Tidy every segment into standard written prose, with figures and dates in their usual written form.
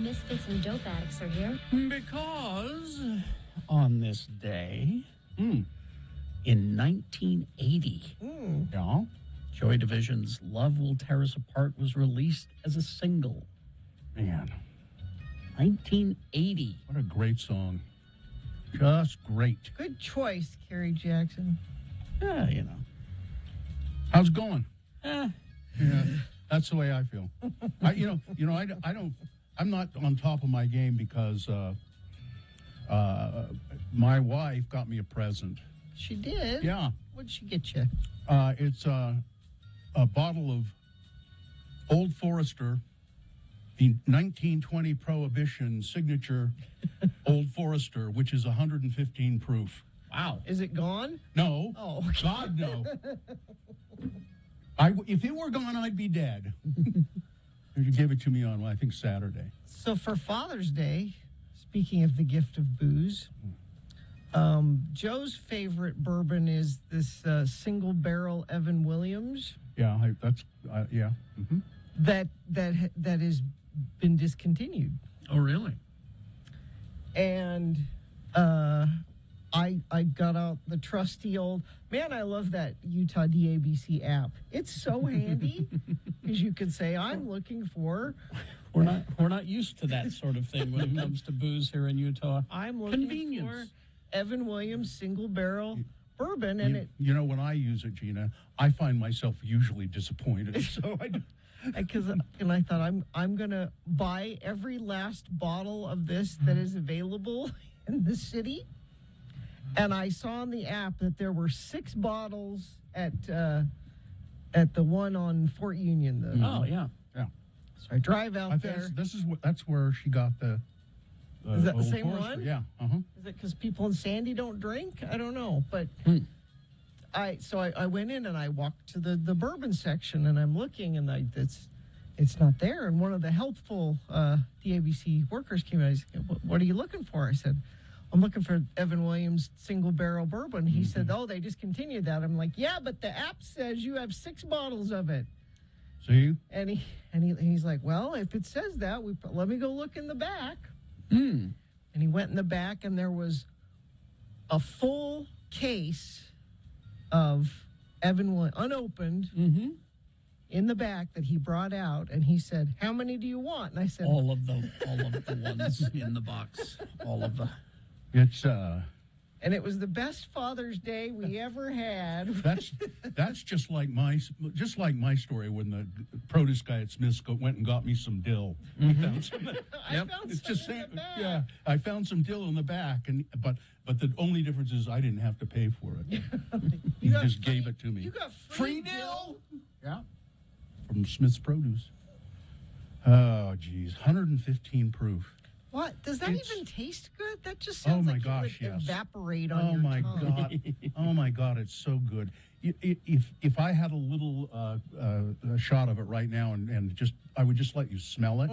misfits and dope addicts are here? Because on this day, in 1980, Yeah. Joy Division's Love Will Tear Us Apart was released as a single. Man, 1980. what a great song. Just great. Good choice, Kerry Jackson. Yeah, you know. How's it going? Eh, Yeah, that's the way I feel. I'm not on top of my game because my wife got me a present. She did? Yeah. What'd she get you? It's a bottle of Old Forester, the 1920 Prohibition signature Old Forester, which is 115 proof. wow. Is it gone? No. Oh, okay. God, no. If it were gone, I'd be dead. You gave it to me on, I think, Saturday. So for Father's Day, speaking of the gift of booze, Joe's favorite bourbon is this single barrel Evan Williams Yeah, yeah. Mm-hmm. that has been discontinued. Oh, really? And I got out the trusty old, man, I love that Utah DABC app. It's so handy because you can say, I'm looking for, We're not used to that sort of thing when it comes to booze here in Utah. I'm looking Convenience. for Evan Williams single barrel bourbon. And You know, when I use it, Gina, I find myself usually disappointed. So I thought I'm gonna buy every last bottle of this that is available in the city. And I saw on the app that there were 6 bottles at the one on Fort Union. Oh, yeah. yeah. So I drive out I there. think that's where she got the. Is that the Old same Forester. one? Yeah. Uh-huh. Is it because people in Sandy don't drink? I don't know, but I went in and I walked to the bourbon section and I'm looking and it's not there. And one of the helpful DABC workers came in. I said, "What are you looking for?" I said, "I'm looking for Evan Williams single barrel bourbon." He said, "Oh, they discontinued that." I'm like, "Yeah, but the app says you have 6 bottles of it." See? And he's like, "Well, if it says that, let me go look in the back." And he went in the back, and there was a full case of Evan Williams, unopened, in the back that he brought out. And he said, "How many do you want?" And I said, All of the ones in the box. All of the. It's and it was the best Father's Day we ever had. that's just like my story when the produce guy at Smith's went and got me some dill. He found some. I found It's some just in saying, the back. yeah. I found some dill in the back, but the only difference is I didn't have to pay for it. He got just free- gave it to me. You got free dill? Yeah, from Smith's Produce. Oh, geez, 115 proof. What? Does that It's- even taste good? That just Oh sounds my like gosh, it would yes. evaporate on Oh your my tongue. God! Oh my God! It's so good. If I had a little shot of it right now and I would just let you smell it.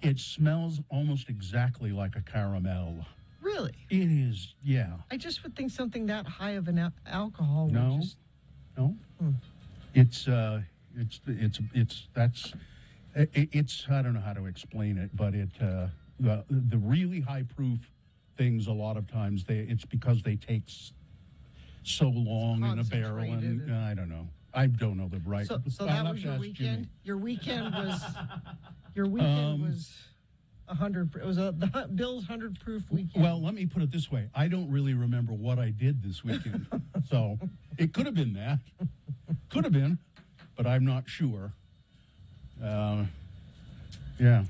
It smells almost exactly like a caramel. Really? It is, yeah. I just would think something that high of an alcohol No, would just... no. It's I don't know how to explain it, but the really high proof things a lot of times it's because they take so long in a barrel and concentrated. I don't know. I don't know the right. So I'll that have was to your ask weekend? Jimmy. Your weekend was 100. It was the Bill's 100 proof weekend. Well, let me put it this way. I don't really remember what I did this weekend. So it could have been that. Could have been, but I'm not sure. Yeah,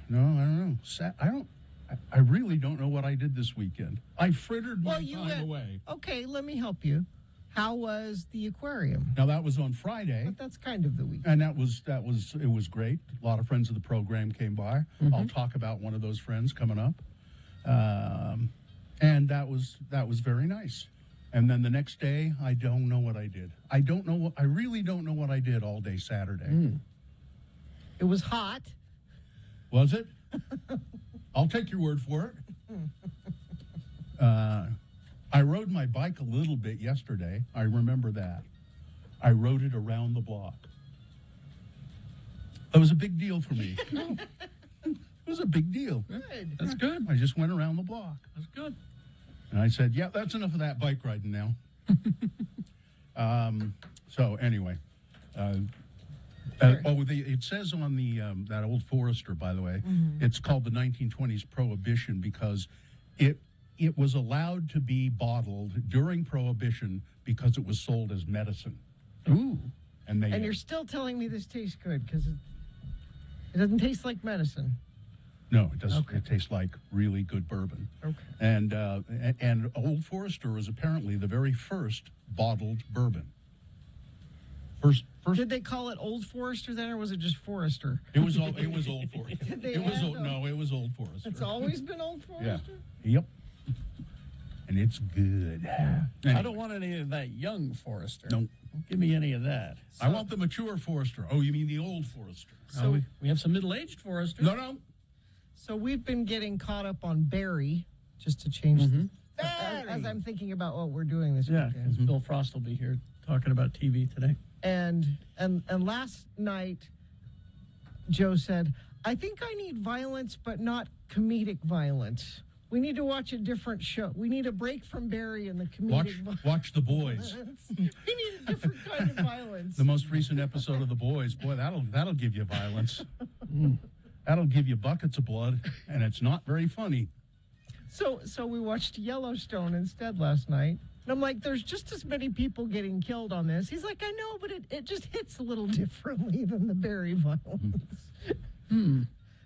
no, I don't know. I really don't know what I did this weekend. I frittered my time away. Okay, let me help you. How was the aquarium? Now that was on Friday. But that's kind of the weekend. And it was great. A lot of friends of the program came by. I'll talk about one of those friends coming up. And that was very nice. And then the next day, I don't know what I did. I really don't know what I did all day Saturday. It was hot. Was it? I'll take your word for it. I rode my bike a little bit yesterday. I remember that. I rode it around the block. It was a big deal for me. It was a big deal. Good. That's good. I just went around the block. That's good. And I said, yeah, that's enough of that bike riding now. So anyway, it says on the that old Forester, by the way, it's called the 1920s Prohibition because it was allowed to be bottled during Prohibition because it was sold as medicine. Ooh. And And you're still telling me this tastes good because it doesn't taste like medicine. no, it doesn't. Okay. It tastes like really good bourbon. Okay. And Old Forester was apparently the very first bottled bourbon. First. Did they call it Old Forester then, or was it just Forester? It was Old Forester. Did they It was add old, no, it was Old Forester. It's always been Old Yeah. Forester? Yep. And it's good. I don't want any of that young Forester. No. Don't give me any of that. I want the mature Forester. Oh, you mean the old Forester? So we have some middle-aged Forester. No. So we've been getting caught up on Barry, just to change as I'm thinking about what we're doing this Yeah, weekend. because Bill Frost will be here talking about TV today. And last night, Joe said, I think I need violence, but not comedic violence. We need to watch a different show. We need a break from Barry and the comedic Watch The Boys. violence. We need a different kind of violence. The most recent episode of The Boys. Boy, that'll give you violence. That'll give you buckets of blood, and it's not very funny. So we watched Yellowstone instead last night. And I'm like, there's just as many people getting killed on this. He's like, I know, but it just hits a little differently than the Barry violence.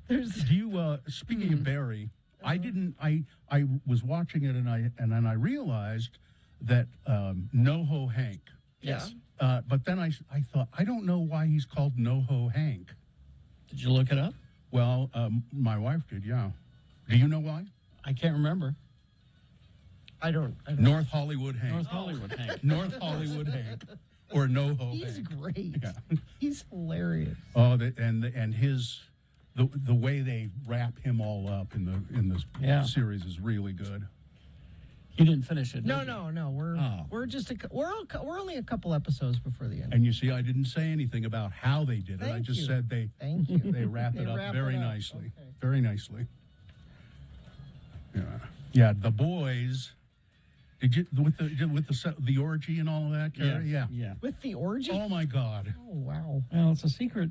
There's Do you speaking of Barry, I was watching it and then I realized that NoHo Hank. Yes. But then I thought, I don't know why he's called NoHo Hank. Did you look it up? Well, my wife did, yeah. Do you know why? I can't remember. I don't. North Hollywood Hank. North Hollywood, Hank. North Hollywood Hank. Or NoHo He's Hank. great. Yeah. He's hilarious. Oh, and his the way they wrap him all up in the Yeah. series is really good. You didn't finish it, did No, you? no. We're just we're only a couple episodes before the end. And you see, I didn't say anything about how they did it. I Thank just you. said they Thank you. they wrap They it up wrap very it up. nicely. Okay. Very nicely. Yeah. Yeah, The Boys. Did you with the orgy and all of that, Carrie? Yeah. Yeah. With the orgy? Oh my God. Oh, wow. Well, it's a secret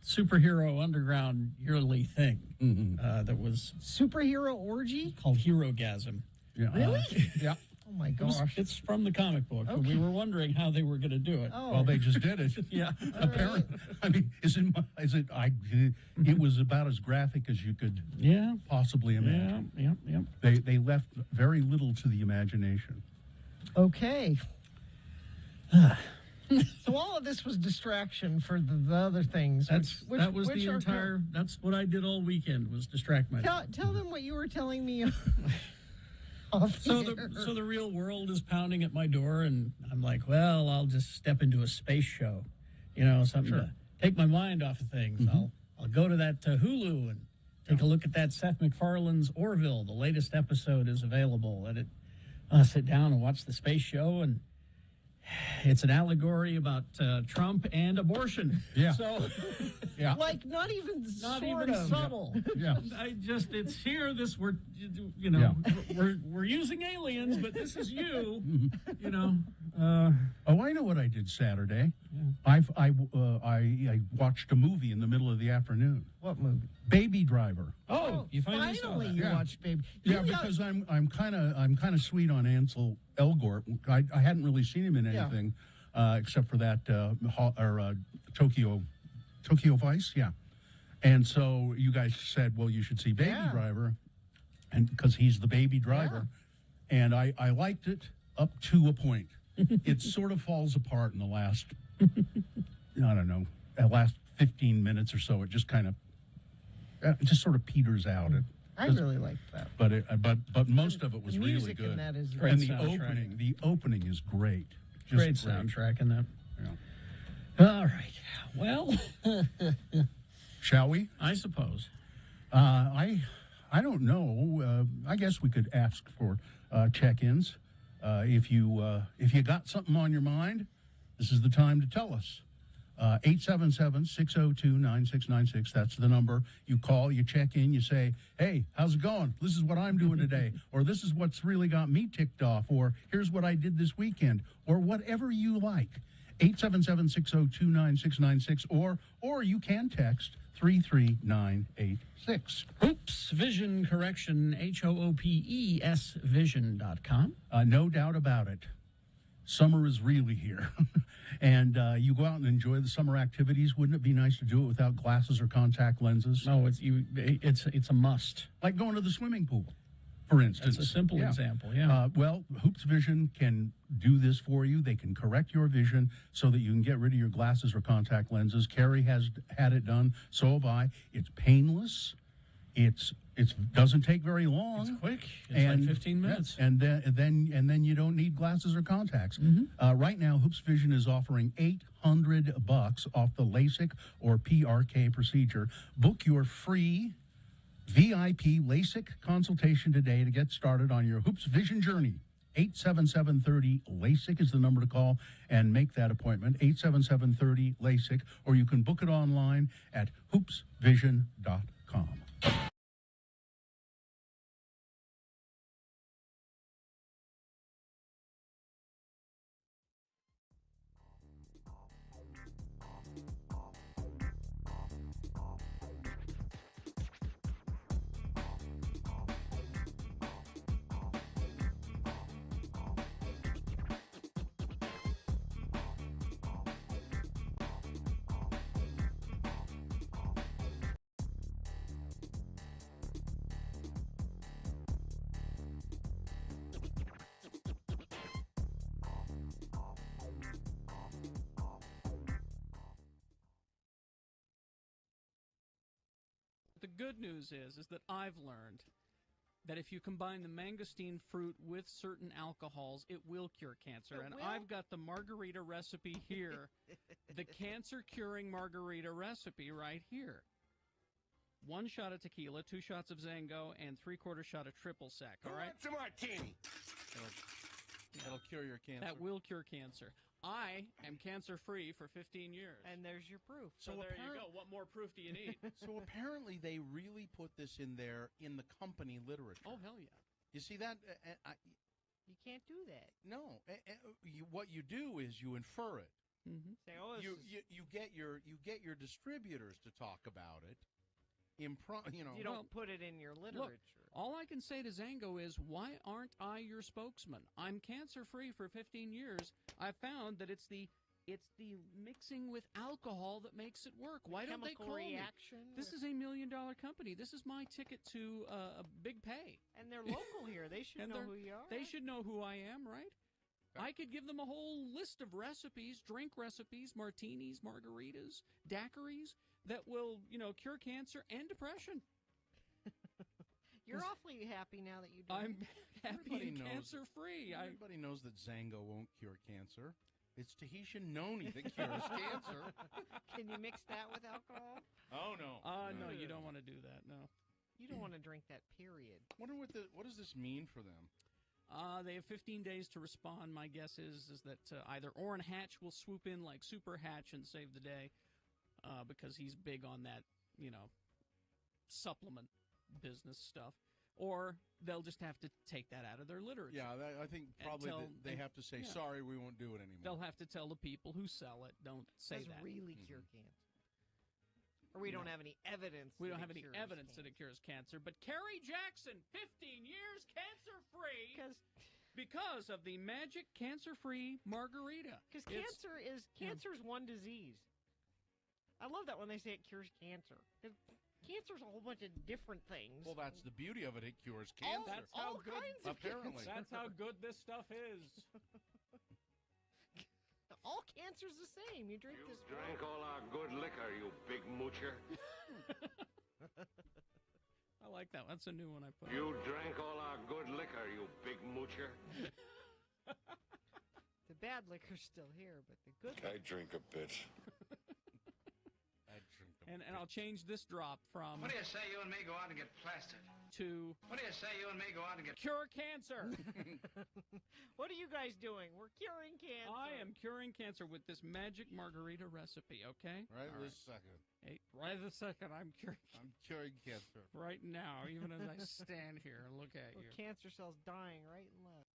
superhero underground yearly thing that was Superhero orgy? called Herogasm. Yeah. Really? Yeah. Oh, my It was- gosh. It's from the comic book. But we Okay. were wondering how they were going to do it. Oh. Well, they just did it. Yeah. Apparently, I mean, it was about as graphic as you could Yeah. possibly Yeah. imagine. Yeah. They left very little to the imagination. Okay. So all of this was distraction for the other things. That was which the are entire. That's what I did all weekend was distract myself. Tell them what you were telling me. Off So the air. the real world is pounding at my door, and I'm like, well, I'll just step into a space show, something to take my mind off of things. I'll go to that Hulu and take a look at that Seth MacFarlane's Orville. The latest episode is available, and I'll sit down and watch the space show, and it's an allegory about Trump and abortion. Yeah. So Yeah. Like not even not sort even of. subtle. Yeah. It's here. We're using aliens, but this is you. Oh, I know what I did Saturday. I watched a movie in the middle of the afternoon. What movie? Baby Driver. Oh, you finally saw Finally that. you Yeah. watched Baby. Yeah, You got- because I'm kind of sweet on Ansel Elgort. I hadn't really seen him in Yeah. anything except for that Tokyo Vice. Yeah, and so you guys said, well, you should see Baby Yeah. Driver, and because he's the baby driver, and I liked it up to a point. It sort of falls apart in the last, I don't know, last 15 minutes or so. It just kind of, it just sort of peters out. I really liked that. But most of it was The really music good. in that is Great And the soundtrack. opening is great. Just Great soundtrack in that. Yeah. All right. Well, Shall we? I suppose. I don't know. I guess we could ask for check-ins. If you got something on your mind, this is the time to tell us. 877-602-9696. That's the number. You call, you check in, you say, hey, how's it going? This is what I'm doing today. Or this is what's really got me ticked off. Or here's what I did this weekend. Or whatever you like. 877-602-9696. Or you can text 33986. Hoops Vision Correction, HOOPES Vision.com. No doubt about it. Summer is really here. And you go out and enjoy the summer activities. Wouldn't it be nice to do it without glasses or contact lenses? No, it's a must. Like going to the swimming pool, for instance. That's a simple example, yeah. Well, Hoops Vision can do this for you. They can correct your vision so that you can get rid of your glasses or contact lenses. Carrie has had it done. So have I. It's painless. It doesn't take very long. It's quick. It's like 15 minutes. And then you don't need glasses or contacts. Right now, Hoops Vision is offering $800 off the LASIK or PRK procedure. Book your free VIP LASIK consultation today to get started on your Hoops Vision journey. 877-30-LASIK is the number to call and make that appointment. 877-30-LASIK, or you can book it online at hoopsvision.com. The good news is that I've learned that if you combine the mangosteen fruit with certain alcohols, it will cure cancer. And I've got the margarita recipe here, the cancer-curing margarita recipe right here. 1 shot of tequila, 2 shots of Zango, and 3/4 shot of triple sec, all right? It's a martini. That'll cure your cancer. That will cure cancer. I am cancer-free for 15 years. And there's your proof. So there you go. What more proof do you need? So apparently they really put this in there in the company literature. Oh, hell yeah. You see that? You can't do that. No. What you do is you infer it. Mm-hmm. Say, oh, You get your distributors to talk about it. you don't put it in your literature. Look, all I can say to Zango is, why aren't I your spokesman? I'm cancer-free for 15 years. I found that it's the mixing with alcohol that makes it work. Why don't they call reaction me? This is $1 million company. This is my ticket to a big pay. And they're local here. They should know who you are. They should know who I am, right? I could give them a whole list of recipes, drink recipes, martinis, margaritas, daiquiris that will, cure cancer and depression. You're awfully happy now that you do. I'm happy and cancer-free. Everybody knows that Zango won't cure cancer. It's Tahitian noni that cures cancer. Can you mix that with alcohol? Oh, no. No, you don't want to do that, no. You don't want to drink that, period. Wonder what does this mean for them? They have 15 days to respond. My guess is that either Orrin Hatch will swoop in like Super Hatch and save the day because he's big on that, supplement business stuff, or they'll just have to take that out of their literature. Yeah, I think probably they have to say, sorry, we won't do it anymore. They'll have to tell the people who sell it, don't say that. Does really cure cancer. Or we don't have any evidence. We don't have any evidence that it cures cancer. But Carrie Jackson, 15 years cancer-free because of the magic cancer-free margarita. Because cancer's one disease. I love that when they say it cures cancer. Cancer's a whole bunch of different things. Well, that's the beauty of it. It cures cancer. That's how good. Apparently, that's how good this stuff is. All cancer's the same. You drink this. You drank all our good liquor, you big moocher. I like that. That's a new one I put. You drank all our good liquor, you big moocher. The bad liquor's still here, but the good. I drink a bit. And I'll change this drop from What do you say you and me go out and get plastered? to What do you say you and me go out and get... cure cancer. What are you guys doing? We're curing cancer. I am curing cancer with this magic margarita recipe, okay? Right this second. Hey, right this second, I'm curing I'm curing cancer. right now, even as I stand here and look at you. Cancer cells dying right and left.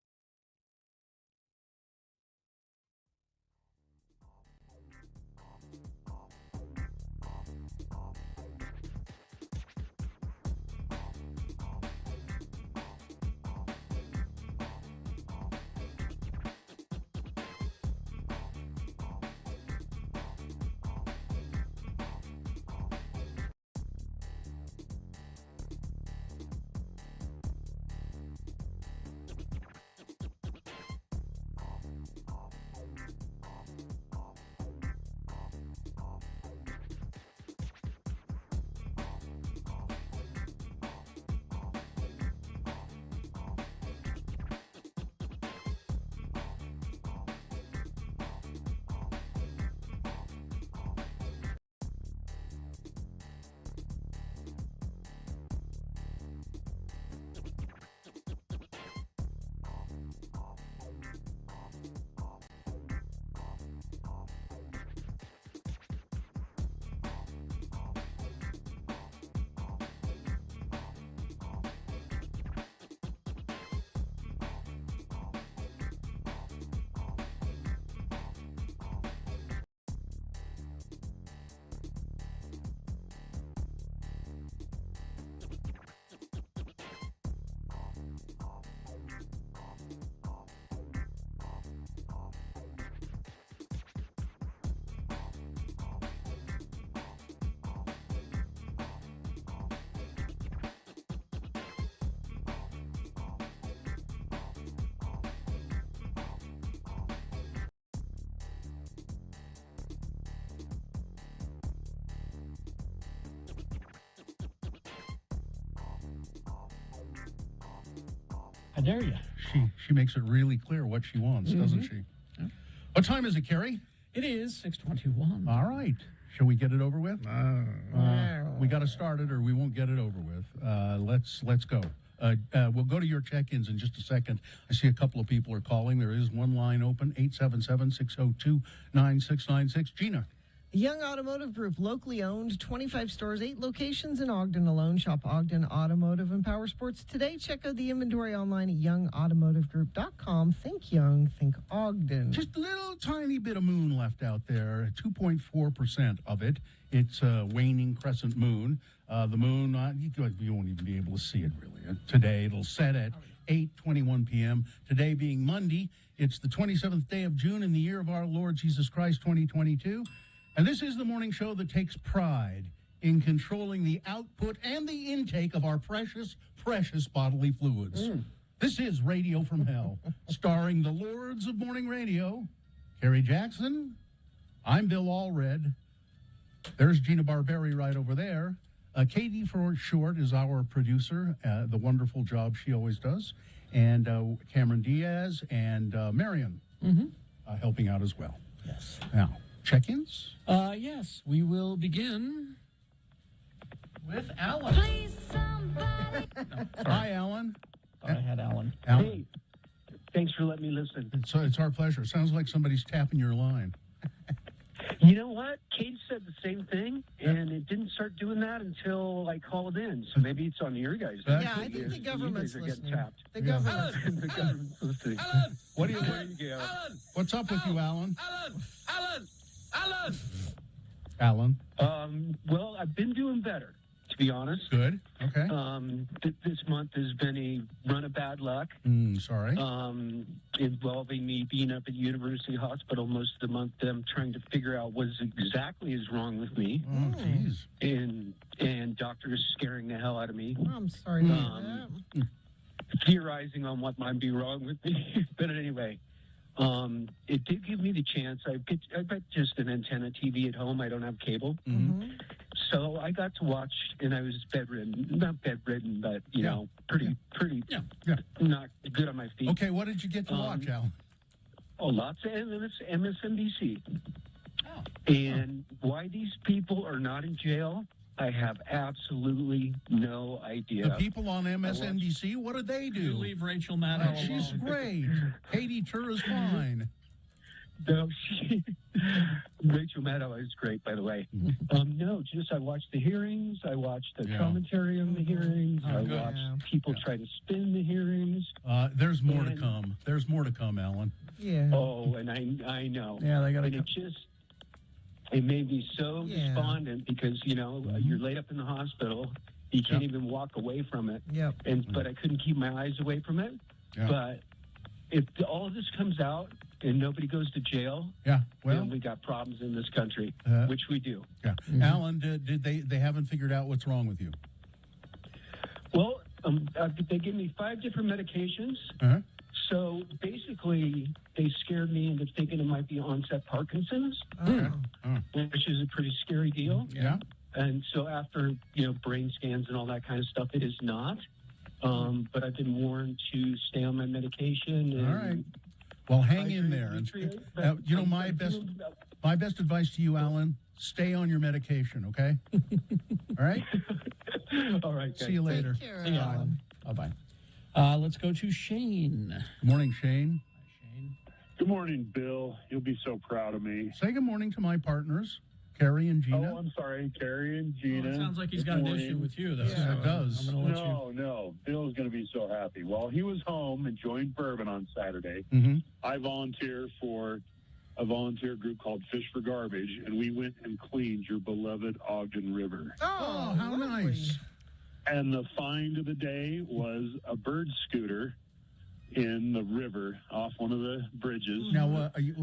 I dare you. She makes it really clear what she wants, doesn't she? Yeah. What time is it, Carrie? It is 6:21. All right. Shall we get it over with? We got to start it, or we won't get it over with. Let's go. We'll go to your check-ins in just a second. I see a couple of people are calling. There is one line open, 877-602-9696. Gina. Young Automotive Group, locally owned, 25 stores, 8 locations in Ogden alone. Shop Ogden Automotive and Power Sports today. Check out the inventory online at youngautomotivegroup.com. Think young, think Ogden. Just a little tiny bit of moon left out there, 2.4% of it. It's a waning crescent moon. The moon, you won't even be able to see it really. Today, it'll set at 8:21 p.m. Today being Monday, it's the 27th day of June in the year of our Lord Jesus Christ, 2022. And this is the morning show that takes pride in controlling the output and the intake of our precious, precious bodily fluids. This is Radio from Hell, starring the Lords of Morning Radio, Carrie Jackson. I'm Bill Allred. There's Gina Barberi right over there. Katie, for short, is our producer, the wonderful job she always does. And Cameron Diaz and Marion helping out as well. Yes. Now, check-ins? Yes, we will begin with Alan. Please, somebody. Hi, Alan. I had Alan. Alan. Hey, thanks for letting me listen. It's our pleasure. Sounds like somebody's tapping your line. You know what? Kate said the same thing, and it didn't start doing that until I called in. So maybe it's on your guys. Yeah, I think the government's you guys are getting listening. tapped. The government's The government's listening. What do you There you go. What's up with you, Alan? Alan! Alan. Well, I've been doing better, to be honest. Good. Okay. This month has been a run of bad luck. Sorry. Involving me being up at University Hospital most of the month. I'm trying to figure out what exactly is wrong with me. Oh, jeez. And doctors scaring the hell out of me. I'm sorry to hear that. Theorizing on what might be wrong with me. But anyway, it did give me the chance. I've got just an antenna TV at home. I don't have cable. So I got to watch, and I was bedridden. Not bedridden, but, you know, pretty not good on my feet. Okay, what did you get to watch, Alan? Oh, lots of MSNBC. And why these people are not in jail, I have absolutely no idea. The people on MSNBC, what did they do? You leave Rachel Maddow alone. She's great. Katie Tur is fine. No, Rachel Maddow is great, by the way. No, just I watched the hearings. I watched the commentary on the hearings. I watched people try to spin the hearings. There's more to come. There's more to come, Alan. Yeah. Oh, and I know. Yeah, they got to. And it made me so despondent because you're laid up in the hospital. You can't even walk away from it. Yep. But I couldn't keep my eyes away from it. Yeah. But if all of this comes out and nobody goes to jail, then we got problems in this country, which we do. Yeah. Alan, did they haven't figured out what's wrong with you? Well, they gave me 5 different medications. Uh-huh. So basically, they scared me into thinking it might be onset Parkinson's, which is a pretty scary deal. Yeah. And so after, brain scans and all that kind of stuff, it is not. But I've been warned to stay on my medication. And all right. Well, hang in there. And my best advice to you, Alan, stay on your medication, okay? All right? All right, guys. See you later. Take care, See you, Alan. Bye-bye. Let's go to Shane. Good morning, Shane. Hi, Shane. Good morning, Bill. You'll be so proud of me. Say good morning to my partners, Carrie and Gina. Oh, I'm sorry, Carrie and Gina. It sounds like he's Good got morning. an issue with you, though. Yeah, it does. I'm gonna let you... No. Bill's going to be so happy. Well, he was home enjoying bourbon on Saturday. Mm-hmm. I volunteer for a volunteer group called Fish for Garbage, and we went and cleaned your beloved Ogden River. Oh, how nice. And the find of the day was a bird scooter in the river off one of the bridges. Now, are you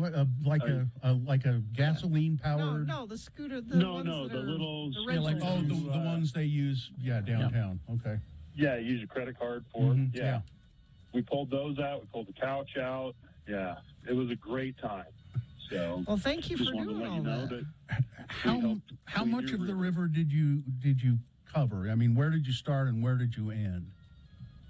like a gasoline powered? No, the scooter. The the ones little. The ones they use, downtown. Yeah. Okay. Yeah, you use a credit card for. Mm-hmm. Yeah. We pulled those out. We pulled the couch out. Yeah, it was a great time. So, well, thank you just for wanted doing to let all you know that. How much of the river did you cover? I mean, where did you start and where did you end?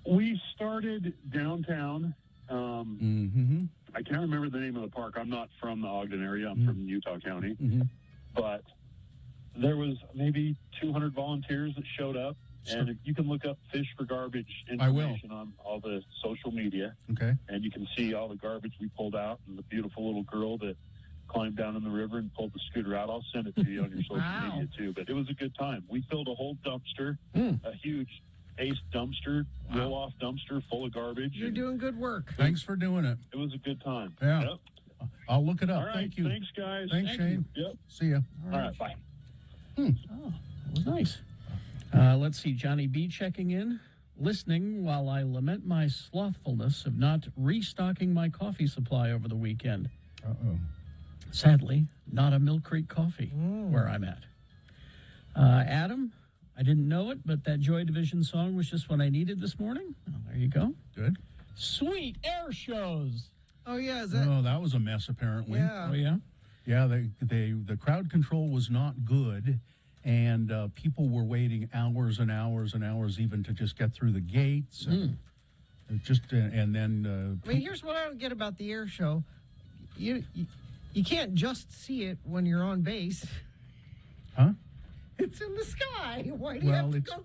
We started downtown. Mm-hmm. I can't remember the name of the park. I'm not from the Ogden area. I'm from Utah County. Mm-hmm. But there was maybe 200 volunteers that showed up. And if you can look up Fish for Garbage information on all the social media. Okay. And you can see all the garbage we pulled out and the beautiful little girl that climbed down in the river and pulled the scooter out. I'll send it to you on your social media, too. But it was a good time. We filled a whole dumpster, a huge Ace dumpster, roll-off dumpster full of garbage. You're doing good work. Thanks for doing it. It was a good time. Yeah. Yep. I'll look it up. All right. Thank you. Thanks, guys. Thanks, Shane. Yep. See ya. All right. Bye. Oh, that was nice. Let's see. Johnny B checking in. Listening while I lament my slothfulness of not restocking my coffee supply over the weekend. Uh-oh. Sadly, not a Mill Creek coffee where I'm at. Adam, I didn't know it, but that Joy Division song was just what I needed this morning. Oh, there you go. Good. Sweet air shows. Oh, yeah. Is that? Oh, that was a mess, apparently. Yeah. Oh, yeah? Yeah, the crowd control was not good, and people were waiting hours and hours and hours even to just get through the gates. And and then... I mean, here's what I don't get about the air show. You can't just see it when you're on base. Huh? It's in the sky. Why do you have to go?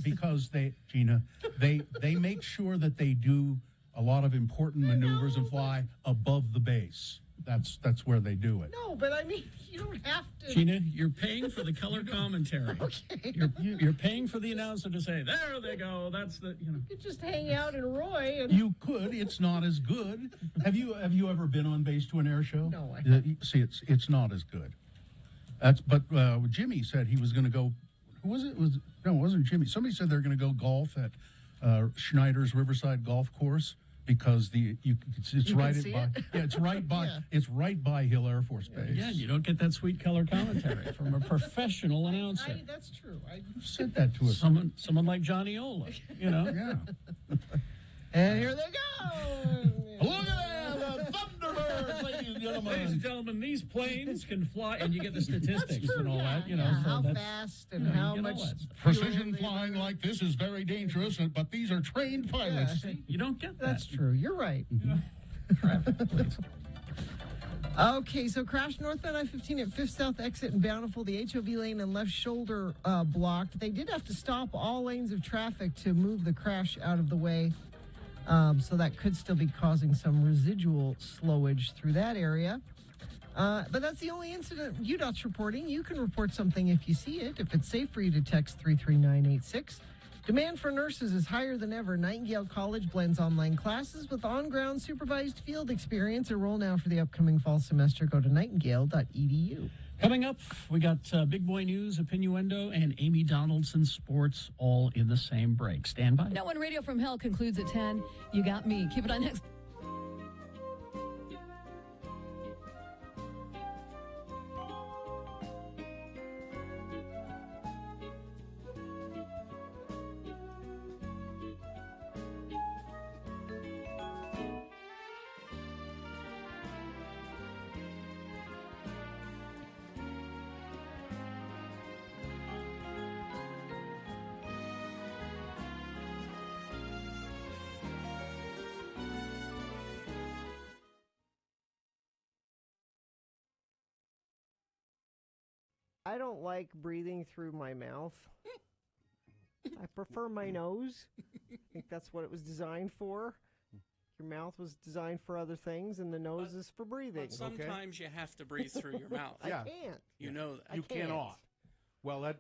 Because they, Gina, they make sure that they do a lot of important maneuvers and fly above the base. That's where they do it. No, but I mean, you don't have to. Gina, you're paying for the color commentary. Okay. You're paying for the announcer to say, there they go. That's the, You could just hang out in Roy. And... You could. It's not as good. Have you ever been on base to an air show? No, I haven't. See, it's not as good. But Jimmy said he was going to go. Who was it? No, it wasn't Jimmy. Somebody said they're going to go golf at Schneider's Riverside Golf Course because it's right by it's right by it's right by Hill Air Force Base. Yeah, you don't get that sweet color commentary from a professional announcer. That's true. I said that to us. Someone like Johnny Ola, Yeah. And here they go. Look at that, the Thunderbirds, ladies and gentlemen. Ladies and gentlemen, these planes can fly, and you get the statistics That's true, and all yeah, that. You know, yeah. so How that's, fast and how you get all much that stuff. Precision flying like this is very dangerous, but these are trained pilots. You don't get that. That's true. You're right. Okay, so crash northbound I-15 at 5th South exit in Bountiful. The HOV lane and left shoulder blocked. They did have to stop all lanes of traffic to move the crash out of the way. So that could still be causing some residual slowage through that area. But that's the only incident UDOT's reporting. You can report something if you see it. If it's safe for you to text 33986. Demand for nurses is higher than ever. Nightingale College blends online classes with on-ground supervised field experience. Enroll now for the upcoming fall semester. Go to nightingale.edu. Coming up, we got Big Boy News, Opinioendo, and Amy Donaldson Sports all in the same break. Stand by. Now, when Radio from Hell concludes at 10, you got me. Keep it on next. I don't like breathing through my mouth. I prefer my nose. I think that's what it was designed for. Your mouth was designed for other things, and the nose is for breathing. But sometimes you have to breathe through your mouth. I can't. You know that. You cannot. Well,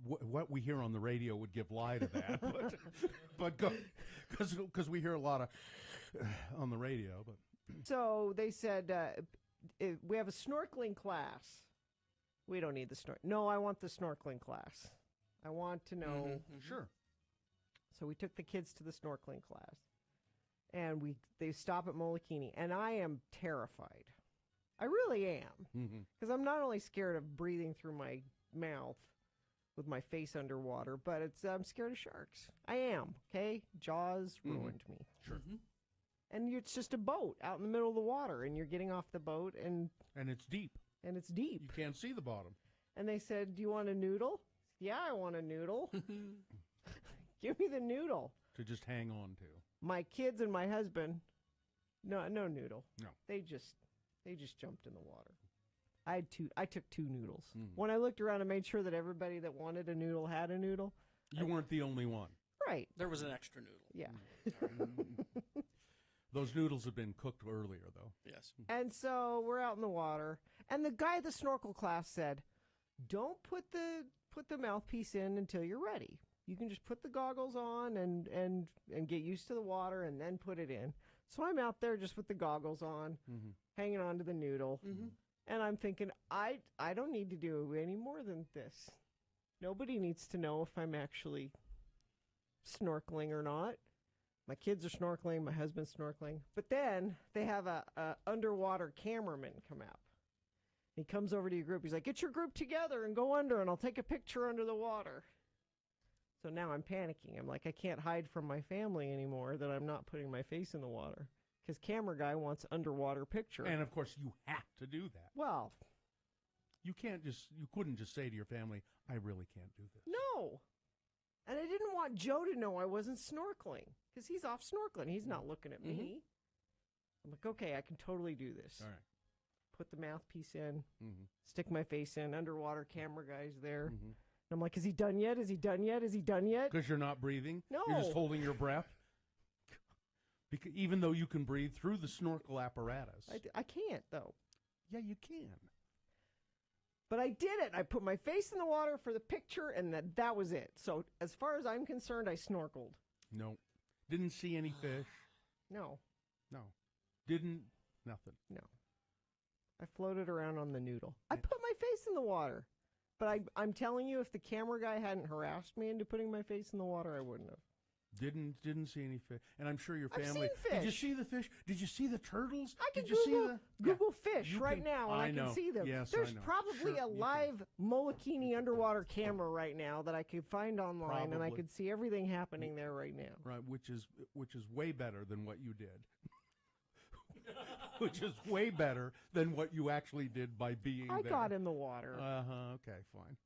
what we hear on the radio would give lie to that, but because we hear a lot of on the radio. But so they said we have a snorkeling class. We don't need the snorkel. No, I want the snorkeling class. I want to know. Sure. So we took the kids to the snorkeling class, and they stop at Molokini, and I am terrified. I really am, because I'm not only scared of breathing through my mouth with my face underwater, but I'm scared of sharks. I am. Okay, Jaws ruined me. Sure. And it's just a boat out in the middle of the water, and you're getting off the boat, and it's deep. And it's deep. You can't see the bottom. And they said, "Do you want a noodle?" Yeah, I want a noodle. Give me the noodle. To just hang on to. My kids and my husband, no noodle. No. They just jumped in the water. I took 2 noodles. When I looked around and made sure that everybody that wanted a noodle had a noodle. You weren't the only one. Right. There was an extra noodle. Yeah. Those noodles have been cooked earlier, though. Yes. And so we're out in the water, and the guy at the snorkel class said, "Don't put the mouthpiece in until you're ready. You can just put the goggles on and get used to the water, and then put it in." So I'm out there just with the goggles on, hanging on to the noodle, and I'm thinking, I don't need to do any more than this. Nobody needs to know if I'm actually snorkeling or not. My kids are snorkeling, my husband's snorkeling. But then they have a underwater cameraman come out. He comes over to your group. He's like, "Get your group together and go under, and I'll take a picture under the water." So now I'm panicking. I'm like, I can't hide from my family anymore that I'm not putting my face in the water. Because camera guy wants underwater picture. And, of course, you have to do that. Well. You couldn't just say to your family, "I really can't do this." No. And I didn't want Joe to know I wasn't snorkeling, because he's off snorkeling. He's not looking at me. I'm like, okay, I can totally do this. All right. Put the mouthpiece in, stick my face in, underwater camera guy's there. And I'm like, is he done yet? Is he done yet? Is he done yet? Because you're not breathing? No. You're just holding your breath? Because even though you can breathe through the snorkel apparatus. I can't, though. Yeah, you can. But I did it. I put my face in the water for the picture, and that was it. So as far as I'm concerned, I snorkeled. No. Didn't see any fish. No. Nothing. No. I floated around on the noodle. I put my face in the water. But I'm telling you, if the camera guy hadn't harassed me into putting my face in the water, I wouldn't have. Didn't see any fish. And I'm sure your I've family. seen fish. Did you see the fish? Did you see the turtles? I can Did you Google fish You right can- now, and I know. can see them. Yes, There's I know. probably Sure, a you live Molokini underwater camera right now that I could find online, and I Probably. could see everything happening there right now. Right, which is way better than what you did. Which is way better than what you actually did by being I there. got in the water. Okay, fine.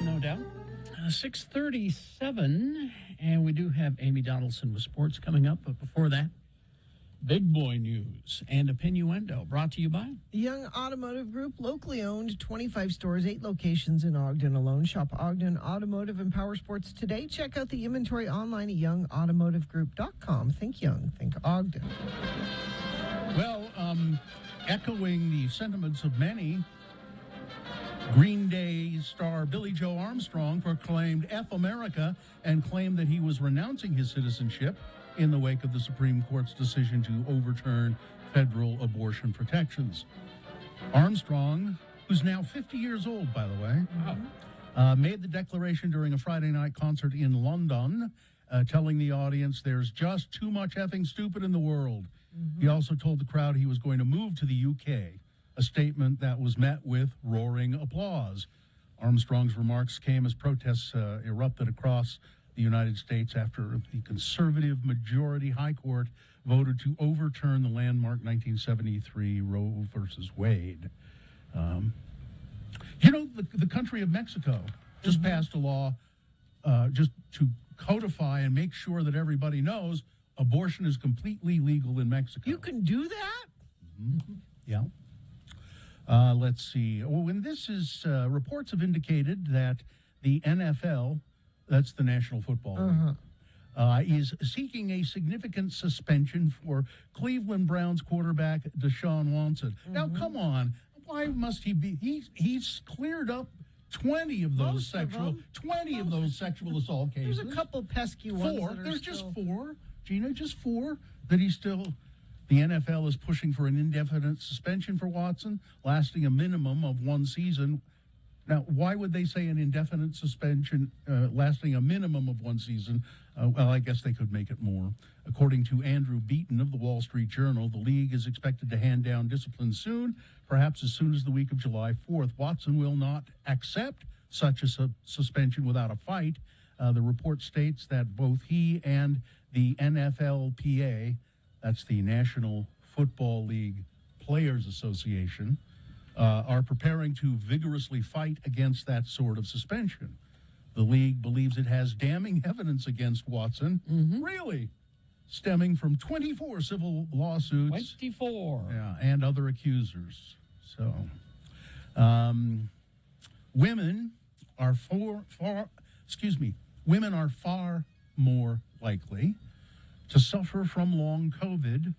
no doubt. 6:37, and we do have Amy Donaldson with sports coming up. But before that, big boy news and Opinioendo, brought to you by The Young Automotive Group, locally owned, 25 stores, 8 locations in Ogden alone. Shop Ogden Automotive and Power Sports today. Check out the inventory online at youngautomotivegroup.com. Think Young, think Ogden. Well, echoing the sentiments of many, Green Day star Billy Joe Armstrong proclaimed F America and claimed that he was renouncing his citizenship in the wake of the Supreme Court's decision to overturn federal abortion protections. Armstrong, who's now 50 years old, by the way, made the declaration during a Friday night concert in London, telling the audience there's just too much effing stupid in the world. He also told the crowd he was going to move to the UK, a statement that was met with roaring applause. Armstrong's remarks came as protests erupted across the United States after the conservative majority High Court voted to overturn the landmark 1973 Roe versus Wade. The country of Mexico just passed a law just to codify and make sure that everybody knows abortion is completely legal in Mexico. You can do that? Yeah. Let's see. Oh, and this is reports have indicated that the NFL, that's the National Football League, is seeking a significant suspension for Cleveland Browns quarterback Deshaun Watson. Now, come on. Why must he be? He's cleared up 20 of those sexual assault cases. There's a couple pesky ones. There's just 4. Gina, just 4 that he's still. The NFL is pushing for an indefinite suspension for Watson, lasting a minimum of 1 season. Now, why would they say an indefinite suspension lasting a minimum of 1 season? Well, I guess they could make it more. According to Andrew Beaton of the Wall Street Journal, the league is expected to hand down discipline soon, perhaps as soon as the week of July 4th. Watson will not accept such a suspension without a fight. The report states that both he and the NFLPA, that's the National Football League Players Association, are preparing to vigorously fight against that sort of suspension. The league believes it has damning evidence against Watson, really, stemming from 24 civil lawsuits. 24. Yeah, and other accusers. So, women are far more likely to suffer from long COVID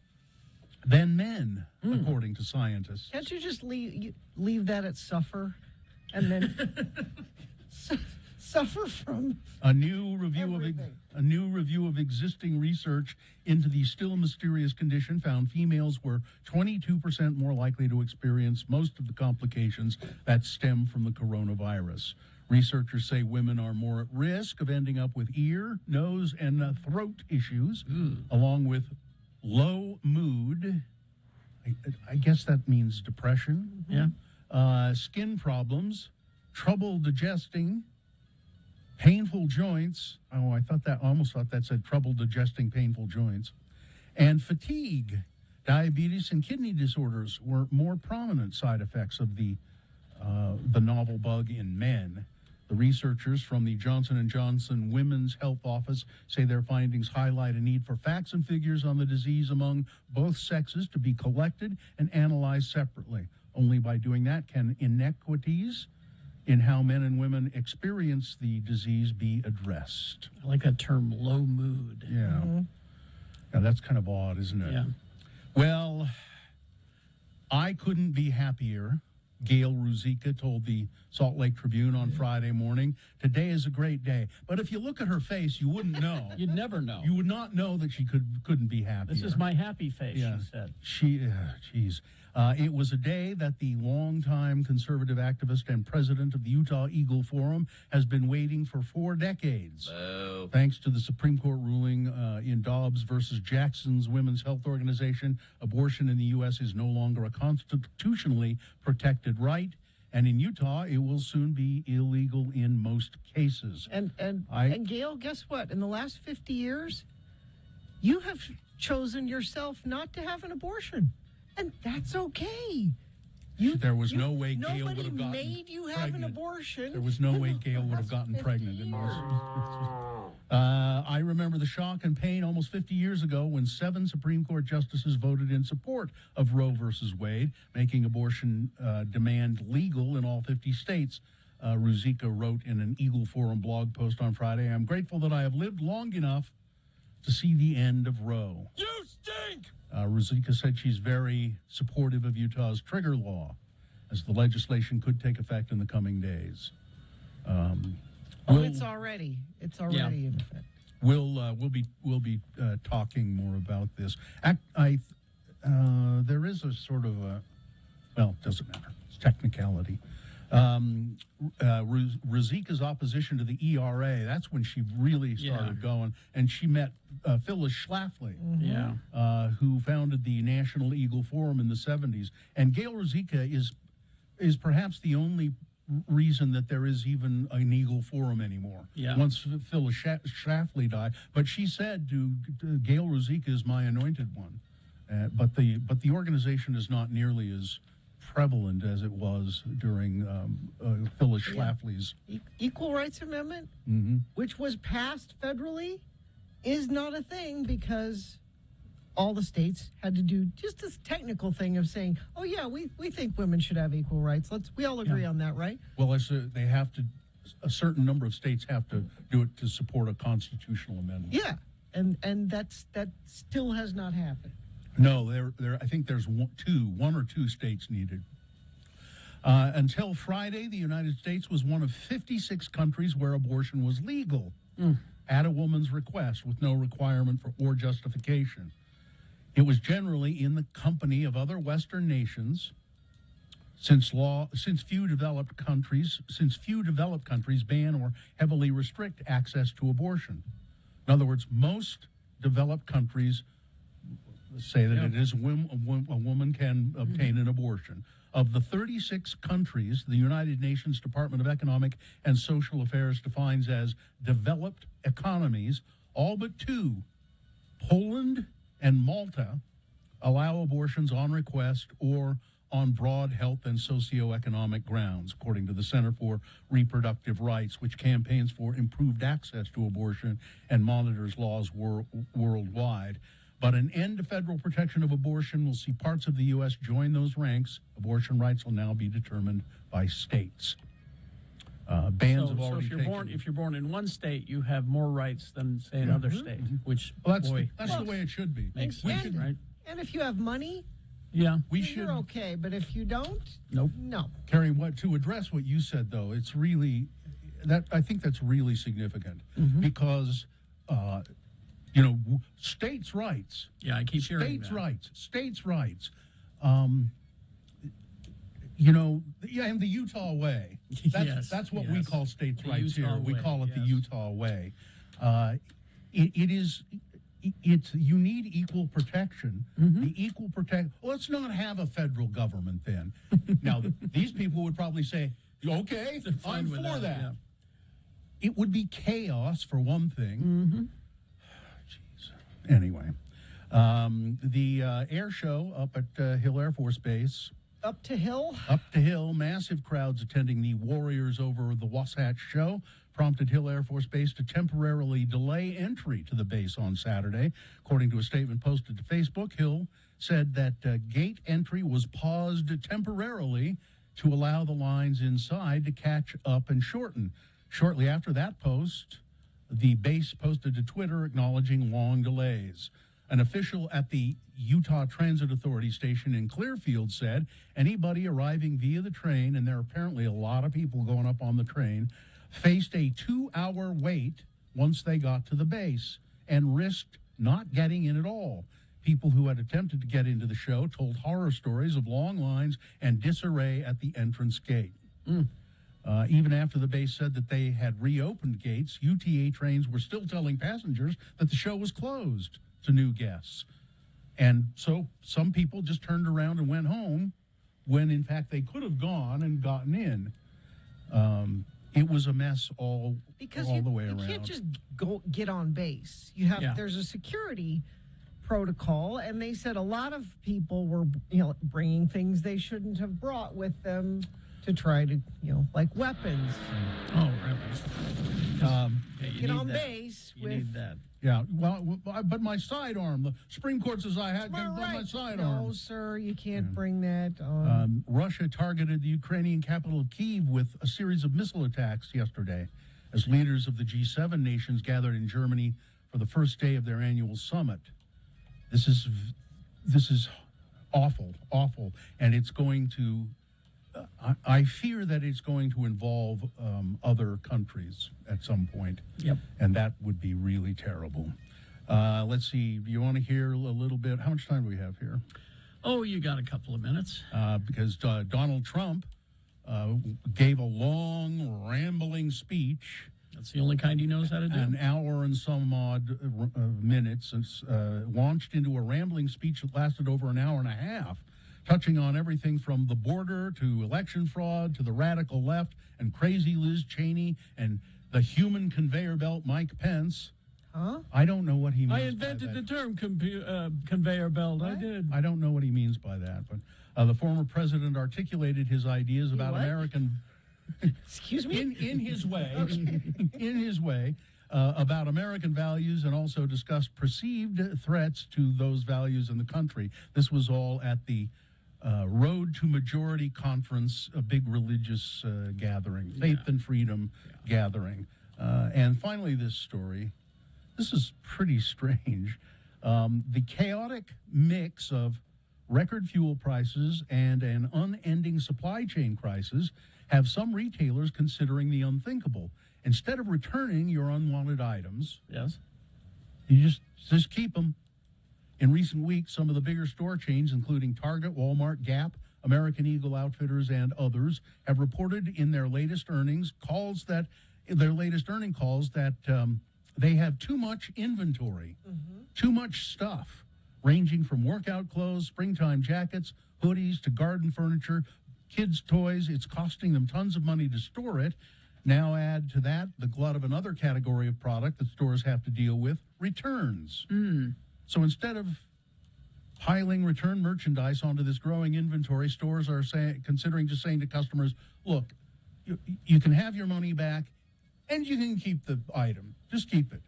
than men, according to scientists. Can't you just leave that at suffer and then suffer from a new review of existing research into the still mysterious condition found females were 22% more likely to experience most of the complications that stem from the coronavirus. Researchers say women are more at risk of ending up with ear, nose, and throat issues, along with low mood. I guess that means depression. Yeah. Skin problems, trouble digesting, painful joints. Oh, I almost thought that said trouble digesting painful joints, and fatigue. Diabetes and kidney disorders were more prominent side effects of the novel bug in men. The researchers from the Johnson & Johnson Women's Health Office say their findings highlight a need for facts and figures on the disease among both sexes to be collected and analyzed separately. Only by doing that can inequities in how men and women experience the disease be addressed. I like that term, low mood. Yeah. Now, that's kind of odd, isn't it? Yeah. Well, I couldn't be happier. Gail Ruzicka told the Salt Lake Tribune on Friday morning, today is a great day. But if you look at her face, you wouldn't know. You'd never know. You would not know that she couldn't be happier. This is my happy face, she said. Geez. It was a day that the longtime conservative activist and president of the Utah Eagle Forum has been waiting for 4 decades. Oh. Thanks to the Supreme Court ruling in Dobbs versus Jackson's Women's Health Organization, abortion in the U.S. is no longer a constitutionally protected right. And in Utah, it will soon be illegal in most cases. And Gail, guess what? In the last 50 years, you have chosen yourself not to have an abortion. And that's okay. There was no way Gail would Nobody have gotten made you have an abortion. There was no way Gail would have gotten pregnant in those. I remember the shock and pain almost 50 years ago when 7 Supreme Court justices voted in support of Roe versus Wade, making abortion demand legal in all 50 states. Ruzicka wrote in an Eagle Forum blog post on Friday, "I'm grateful that I have lived long enough to see the end of Roe." You stink! Ruzicka said she's very supportive of Utah's trigger law, as the legislation could take effect in the coming days. It's already in effect. We'll be talking more about this. There is a sort of a, well, it doesn't matter. It's technicality. Ruzicka's opposition to the ERA, that's when she really started going, and she met Phyllis Schlafly, who founded the National Eagle Forum in the 70s. And Gail Ruzicka is perhaps the only reason that there is even an Eagle Forum anymore. Once Phyllis Schlafly died, but she said to Gail Ruzicka is my anointed one. But the organization is not nearly as prevalent as it was during Phyllis Schlafly's Equal Rights Amendment, which was passed federally, is not a thing because all the states had to do just this technical thing of saying, "Oh yeah, we think women should have equal rights. We all agree on that, right?" Well, they have to. A certain number of states have to do it to support a constitutional amendment. Yeah, and that still has not happened. No, I think there's one or two states needed. Until Friday, the United States was one of 56 countries where abortion was legal at a woman's request with no requirement or justification. It was generally in the company of other Western nations, since few developed countries ban or heavily restrict access to abortion. In other words, most developed countries say that it is a woman can obtain an abortion. Of the 36 countries the United Nations Department of Economic and Social Affairs defines as developed economies, all but 2, Poland and Malta, allow abortions on request or on broad health and socioeconomic grounds, according to the Center for Reproductive Rights, which campaigns for improved access to abortion and monitors laws worldwide. But an end to federal protection of abortion will see parts of the U.S. join those ranks. Abortion rights will now be determined by states. Bans have already taken. If you're born in one state, you have more rights than, say, another state. Which, that's the way it should be. Makes sense, right? And if you have money, you're okay. But if you don't, no. Carrie, to address what you said, though, it's really I think that's really significant because. States' rights. Yeah, I keep hearing that. States' rights. And the Utah way. That's what we call states' rights here. We call it the Utah way. It's you need equal protection. The equal protection. Let's not have a federal government then. Now, these people would probably say, "Okay, I'm for that." Yeah. It would be chaos for one thing. Anyway, the air show up at Hill Air Force Base. Up to Hill, massive crowds attending the Warriors over the Wasatch show prompted Hill Air Force Base to temporarily delay entry to the base on Saturday. According to a statement posted to Facebook, Hill said that gate entry was paused temporarily to allow the lines inside to catch up and shorten. Shortly after that post, the base posted to Twitter acknowledging long delays. An official at the Utah Transit Authority station in Clearfield said anybody arriving via the train, and there are apparently a lot of people going up on the train, faced a 2-hour wait once they got to the base and risked not getting in at all. People who had attempted to get into the show told horror stories of long lines and disarray at the entrance gate. Even after the base said that they had reopened gates, UTA trains were still telling passengers that the show was closed to new guests. And so some people just turned around and went home when, in fact, they could have gone and gotten in. It was a mess all the way around. You can't just get on base. There's a security protocol, and they said a lot of people were, bringing things they shouldn't have brought with them to try to, like weapons. Oh, really? Yeah, you Get need on that. base You with. need that. Yeah, well, but my sidearm, the Supreme Court says I had All my right. sidearm. No, sir, you can't bring that on. Russia targeted the Ukrainian capital of Kyiv with a series of missile attacks yesterday as leaders of the G7 nations gathered in Germany for the first day of their annual summit. This is awful, and it's going to. I fear that it's going to involve other countries at some point. Yep. And that would be really terrible. Let's see. Do you want to hear a little bit? How much time do we have here? Oh, you got a couple of minutes. Because Donald Trump gave a long, rambling speech. That's the only kind he knows how to do. An hour and some odd minutes, and launched into a rambling speech that lasted over an hour and a half, touching on everything from the border to election fraud to the radical left and crazy Liz Cheney and the human conveyor belt Mike Pence. Huh? I don't know what he means. I invented the term conveyor belt. What? I did. I don't know what he means by that, but the former president articulated his ideas about what? American. Excuse me? In his way, about American values, and also discussed perceived threats to those values in the country. This was all at the Road to Majority Conference, a big religious gathering, faith and freedom gathering. And finally, this story. This is pretty strange. The chaotic mix of record fuel prices and an unending supply chain crisis have some retailers considering the unthinkable. Instead of returning your unwanted items, Yes. you just keep them. In recent weeks, some of the bigger store chains, including Target, Walmart, Gap, American Eagle Outfitters, and others, have reported in their latest earnings calls that they have too much inventory, too much stuff, ranging from workout clothes, springtime jackets, hoodies, to garden furniture, kids' toys. It's costing them tons of money to store it. Now add to that the glut of another category of product that stores have to deal with, returns. So instead of piling return merchandise onto this growing inventory, stores are considering just saying to customers, look, you can have your money back and you can keep the item. Just keep it.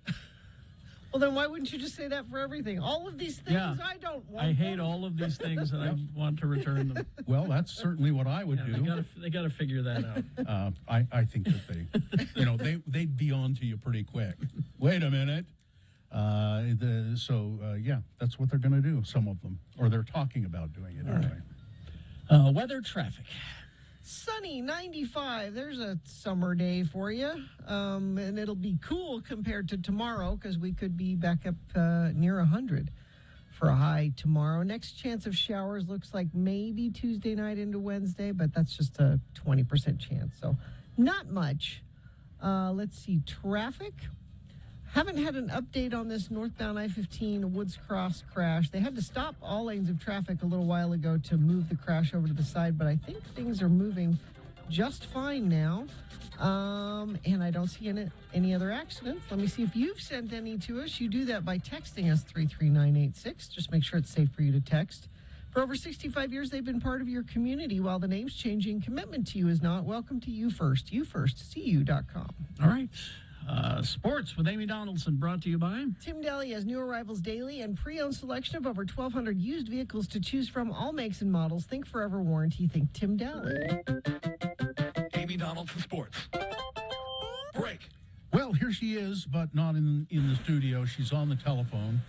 Well, then why wouldn't you just say that for everything? All of these things, Yeah. I don't want I hate them. all of these things, and I want to return them. Well, that's certainly what I would do. They got to figure that out. I think that they'd be on to you pretty quick. Wait a minute. That's what they're going to do, some of them. Or they're talking about doing it anyway. Weather, traffic. Sunny, 95. There's a summer day for you. And it'll be cool compared to tomorrow because we could be back up near 100 for a high tomorrow. Next chance of showers looks like maybe Tuesday night into Wednesday, but that's just a 20% chance. So not much. Let's see, traffic. Haven't had an update on this northbound I-15 Woods Cross crash. They had to stop all lanes of traffic a little while ago to move the crash over to the side, but I think things are moving just fine now. And I don't see any other accidents. Let me see if you've sent any to us. You do that by texting us 33986. Just make sure it's safe for you to text. For over 65 years, they've been part of your community. While the name's changing, commitment to you is not. Welcome to You First. YouFirstCU.com. All right. Sports with Amy Donaldson, brought to you by Tim Daly has new arrivals daily and pre-owned selection of over 1,200 used vehicles to choose from, all makes and models. Think Forever Warranty. Think Tim Daly. Amy Donaldson Sports. Break. Well, here she is, but not in the studio. She's on the telephone.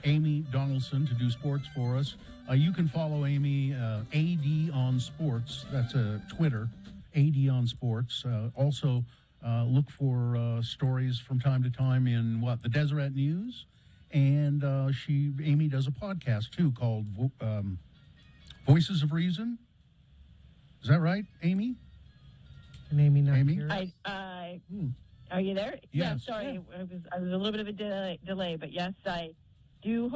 Amy Donaldson to do sports for us. You can follow Amy, AD on Sports. That's Twitter, AD on Sports. Also, look for stories from time to time in the Deseret News, and Amy does a podcast too called Voices of Reason. Is that right, Amy? And Amy, not Amy? here. Are you there? Yes. Yeah, sorry. I was a little bit of a delay, but yes, I do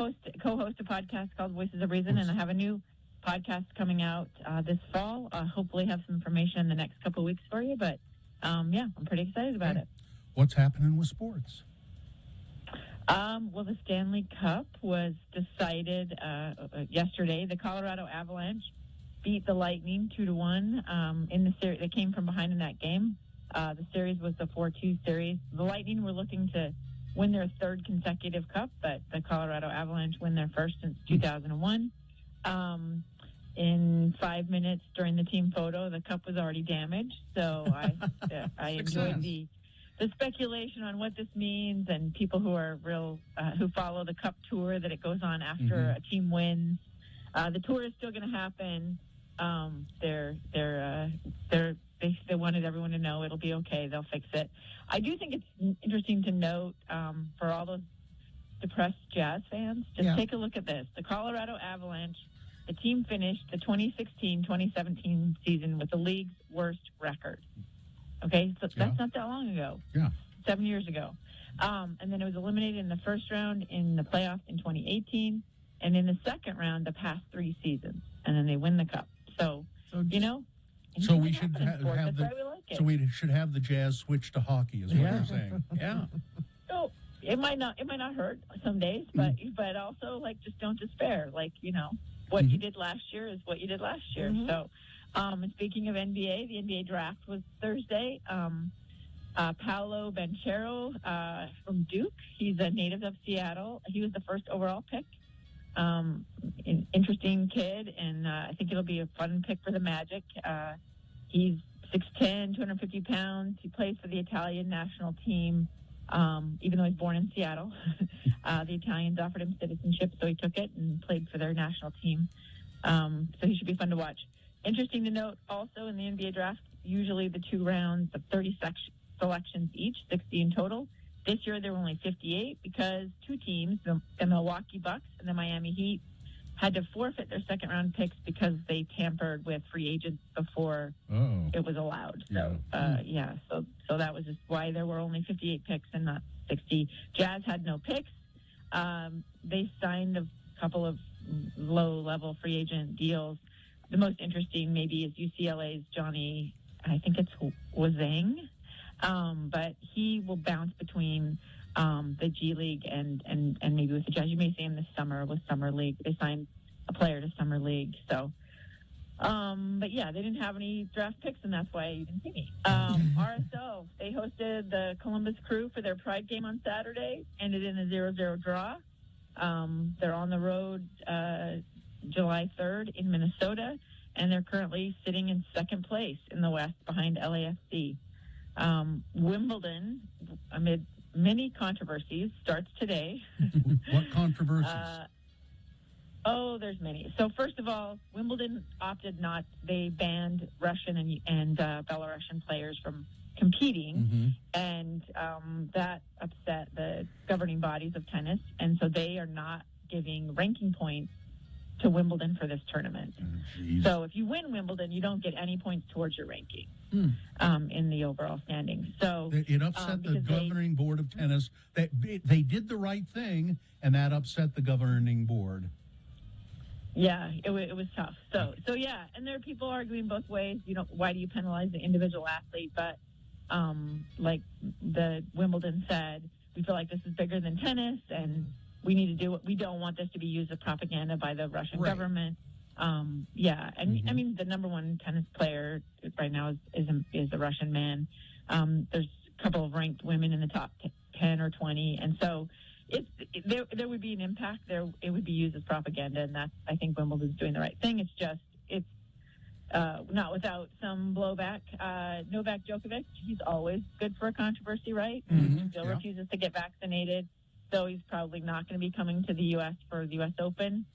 co-host a podcast called Voices of Reason, and I have a new podcast coming out this fall. Hopefully have some information in the next couple of weeks for you, but I'm pretty excited about it. What's happening with sports? Well, the Stanley Cup was decided yesterday. The Colorado Avalanche beat the Lightning 2-1 in the series. They came from behind in that game. The series was the 4-2 series. The Lightning were looking to win their third consecutive cup, but the Colorado Avalanche win their first since 2001. In 5 minutes during the team photo, the cup was already damaged. So I enjoyed the speculation on what this means, and people who are who follow the Cup tour, that it goes on after a team wins. The tour is still going to happen. They wanted everyone to know it'll be okay. They'll fix it. I do think it's interesting to note for all those depressed Jazz fans, just take a look at this. The Colorado Avalanche, the team finished the 2016-2017 season with the league's worst record. Okay, so that's not that long ago. Yeah. 7 years ago. And then it was eliminated in the first round in the playoffs in 2018, and in the second round the past 3 seasons, and then they win the cup. So you know. So we should have the. So we should have the Jazz switch to hockey, is what you're saying. Yeah. So it might not hurt some days, but also just don't despair. What you did last year is what you did last year. So. And speaking of NBA, the NBA draft was Thursday. Paolo Banchero from Duke. He's a native of Seattle. He was the first overall pick. Interesting kid, and I think it'll be a fun pick for the Magic. He's 6'10", 250 pounds. He plays for the Italian national team, even though he's born in Seattle. The Italians offered him citizenship, so he took it and played for their national team. So he should be fun to watch. Interesting to note also in the NBA draft, usually the 2 rounds of 30 selections each, 60 in total. This year there were only 58 because 2 teams, the Milwaukee Bucks and the Miami Heat, had to forfeit their second round picks because they tampered with free agents before it was allowed. So so that was just why there were only 58 picks and not 60. Jazz had no picks. They signed a couple of low-level free agent deals. The most interesting maybe is UCLA's Johnny, I think it's Wazang, but he will bounce between the G League and maybe with the Jazz. You may see him this summer with Summer League. They signed a player to Summer League. So, but yeah, they didn't have any draft picks, and that's why you didn't see me. RSO, they hosted the Columbus Crew for their Pride game on Saturday, ended in a 0-0 draw. They're on the road July 3rd in Minnesota, and they're currently sitting in second place in the West behind LAFC. Wimbledon, amid many controversies, starts today. What controversies? There's many. So first of all, Wimbledon they banned Russian and Belarusian players from competing, and that upset the governing bodies of tennis, and so they are not giving ranking points to Wimbledon for this tournament. So if you win Wimbledon, you don't get any points towards your ranking in the overall standings. So it upset the governing board of tennis. They did the right thing, and that upset the governing board. Yeah, it was tough. So yeah, and there are people arguing both ways. Why do you penalize the individual athlete? But like the Wimbledon said, we feel like this is bigger than tennis, and we need to do it. We don't want this to be used as propaganda by the Russian government. I mean, the number one tennis player right now is a Russian man. There's a couple of ranked women in the top 10 or 20, and so there would be an impact there. It would be used as propaganda, and I think Wimbledon's doing the right thing. It's not without some blowback. Novak Djokovic, he's always good for a controversy, right? He still refuses to get vaccinated. So he's probably not going to be coming to the U.S. for the U.S. Open.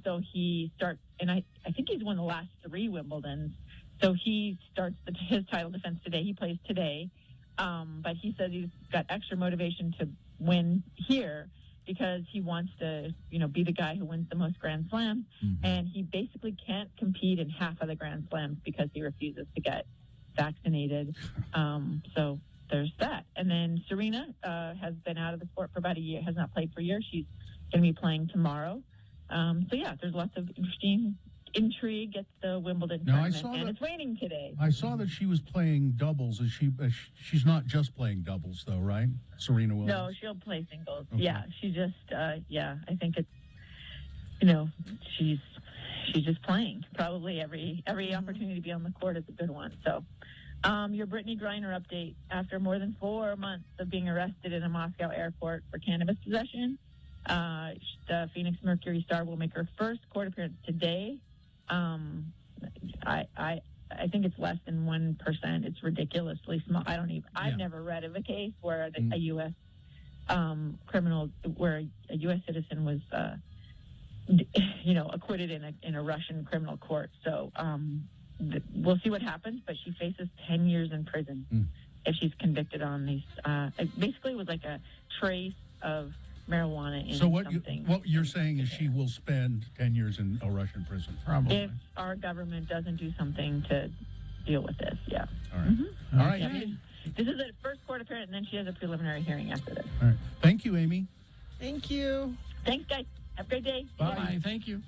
So he starts, and I think he's won the last 3 Wimbledons. So he starts his title defense today. He plays today. But he says he's got extra motivation to win here because he wants to, be the guy who wins the most Grand Slams. And he basically can't compete in half of the Grand Slams because he refuses to get vaccinated. So there's that. And then Serena has been out of the sport for about a year, has not played for a year. She's going to be playing tomorrow. So yeah, there's lots of interesting intrigue at the Wimbledon Now, I tournament, saw and that- it's raining today. I saw that she was playing doubles. She's not just playing doubles, though, right? Serena Williams. No, she'll play singles. Okay. Yeah, she just, I think it's, she's just playing. Probably every opportunity to be on the court is a good one. So, your Brittany Griner update. After more than 4 months of being arrested in a Moscow airport for cannabis possession, the Phoenix Mercury star will make her first court appearance today. I think it's less than 1%. It's ridiculously small. I've never read of a case where a U.S. Criminal, where a U.S. citizen was, acquitted in a Russian criminal court. So we'll see what happens. But she faces 10 years in prison if she's convicted on these. Basically, it was like a trace of marijuana in So what something. what you're saying is she will spend 10 years in a Russian prison? Probably. If our government doesn't do something to deal with this, yeah. All right. All right. Yeah, this is the first court appearance, and then she has a preliminary hearing after this. All right. Thank you, Amy. Thank you. Thanks, guys. Have a great day. Bye. Thank you.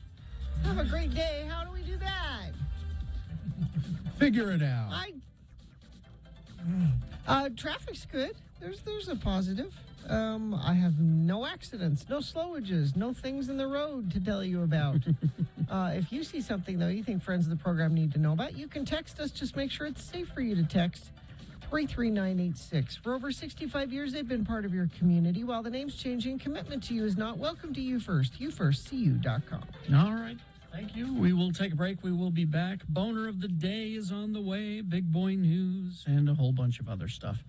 Have a great day. How do we do that? Figure it out. Traffic's good. There's a positive. I have no accidents, no slowages, no things in the road to tell you about. If you see something, though, you think friends of the program need to know about, you can text us. Just make sure it's safe for you to text 33986. For over 65 years, they've been part of your community. While the name's changing, commitment to you is not. Welcome to You First. YouFirstCU.com. All right. Thank you. We will take a break. We will be back. Boner of the day is on the way. Big boy news and a whole bunch of other stuff.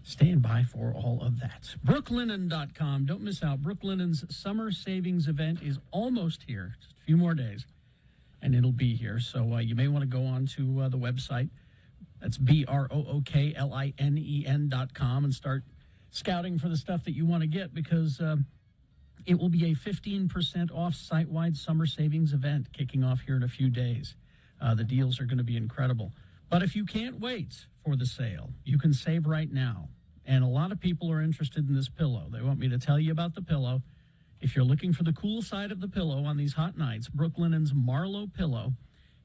Stand by for all of that. Brooklinen.com. Don't miss out. Brooklinen's summer savings event is almost here. Just a few more days, and it'll be here. So you may want to go on to the website. That's BROOKLINEN.com and start scouting for the stuff that you want to get, because it will be a 15% off site-wide summer savings event kicking off here in a few days. The deals are going to be incredible. But if you can't wait for the sale, you can save right now. And a lot of people are interested in this pillow. They want me to tell you about the pillow. If you're looking for the cool side of the pillow on these hot nights, Brooklinen's Marlowe pillow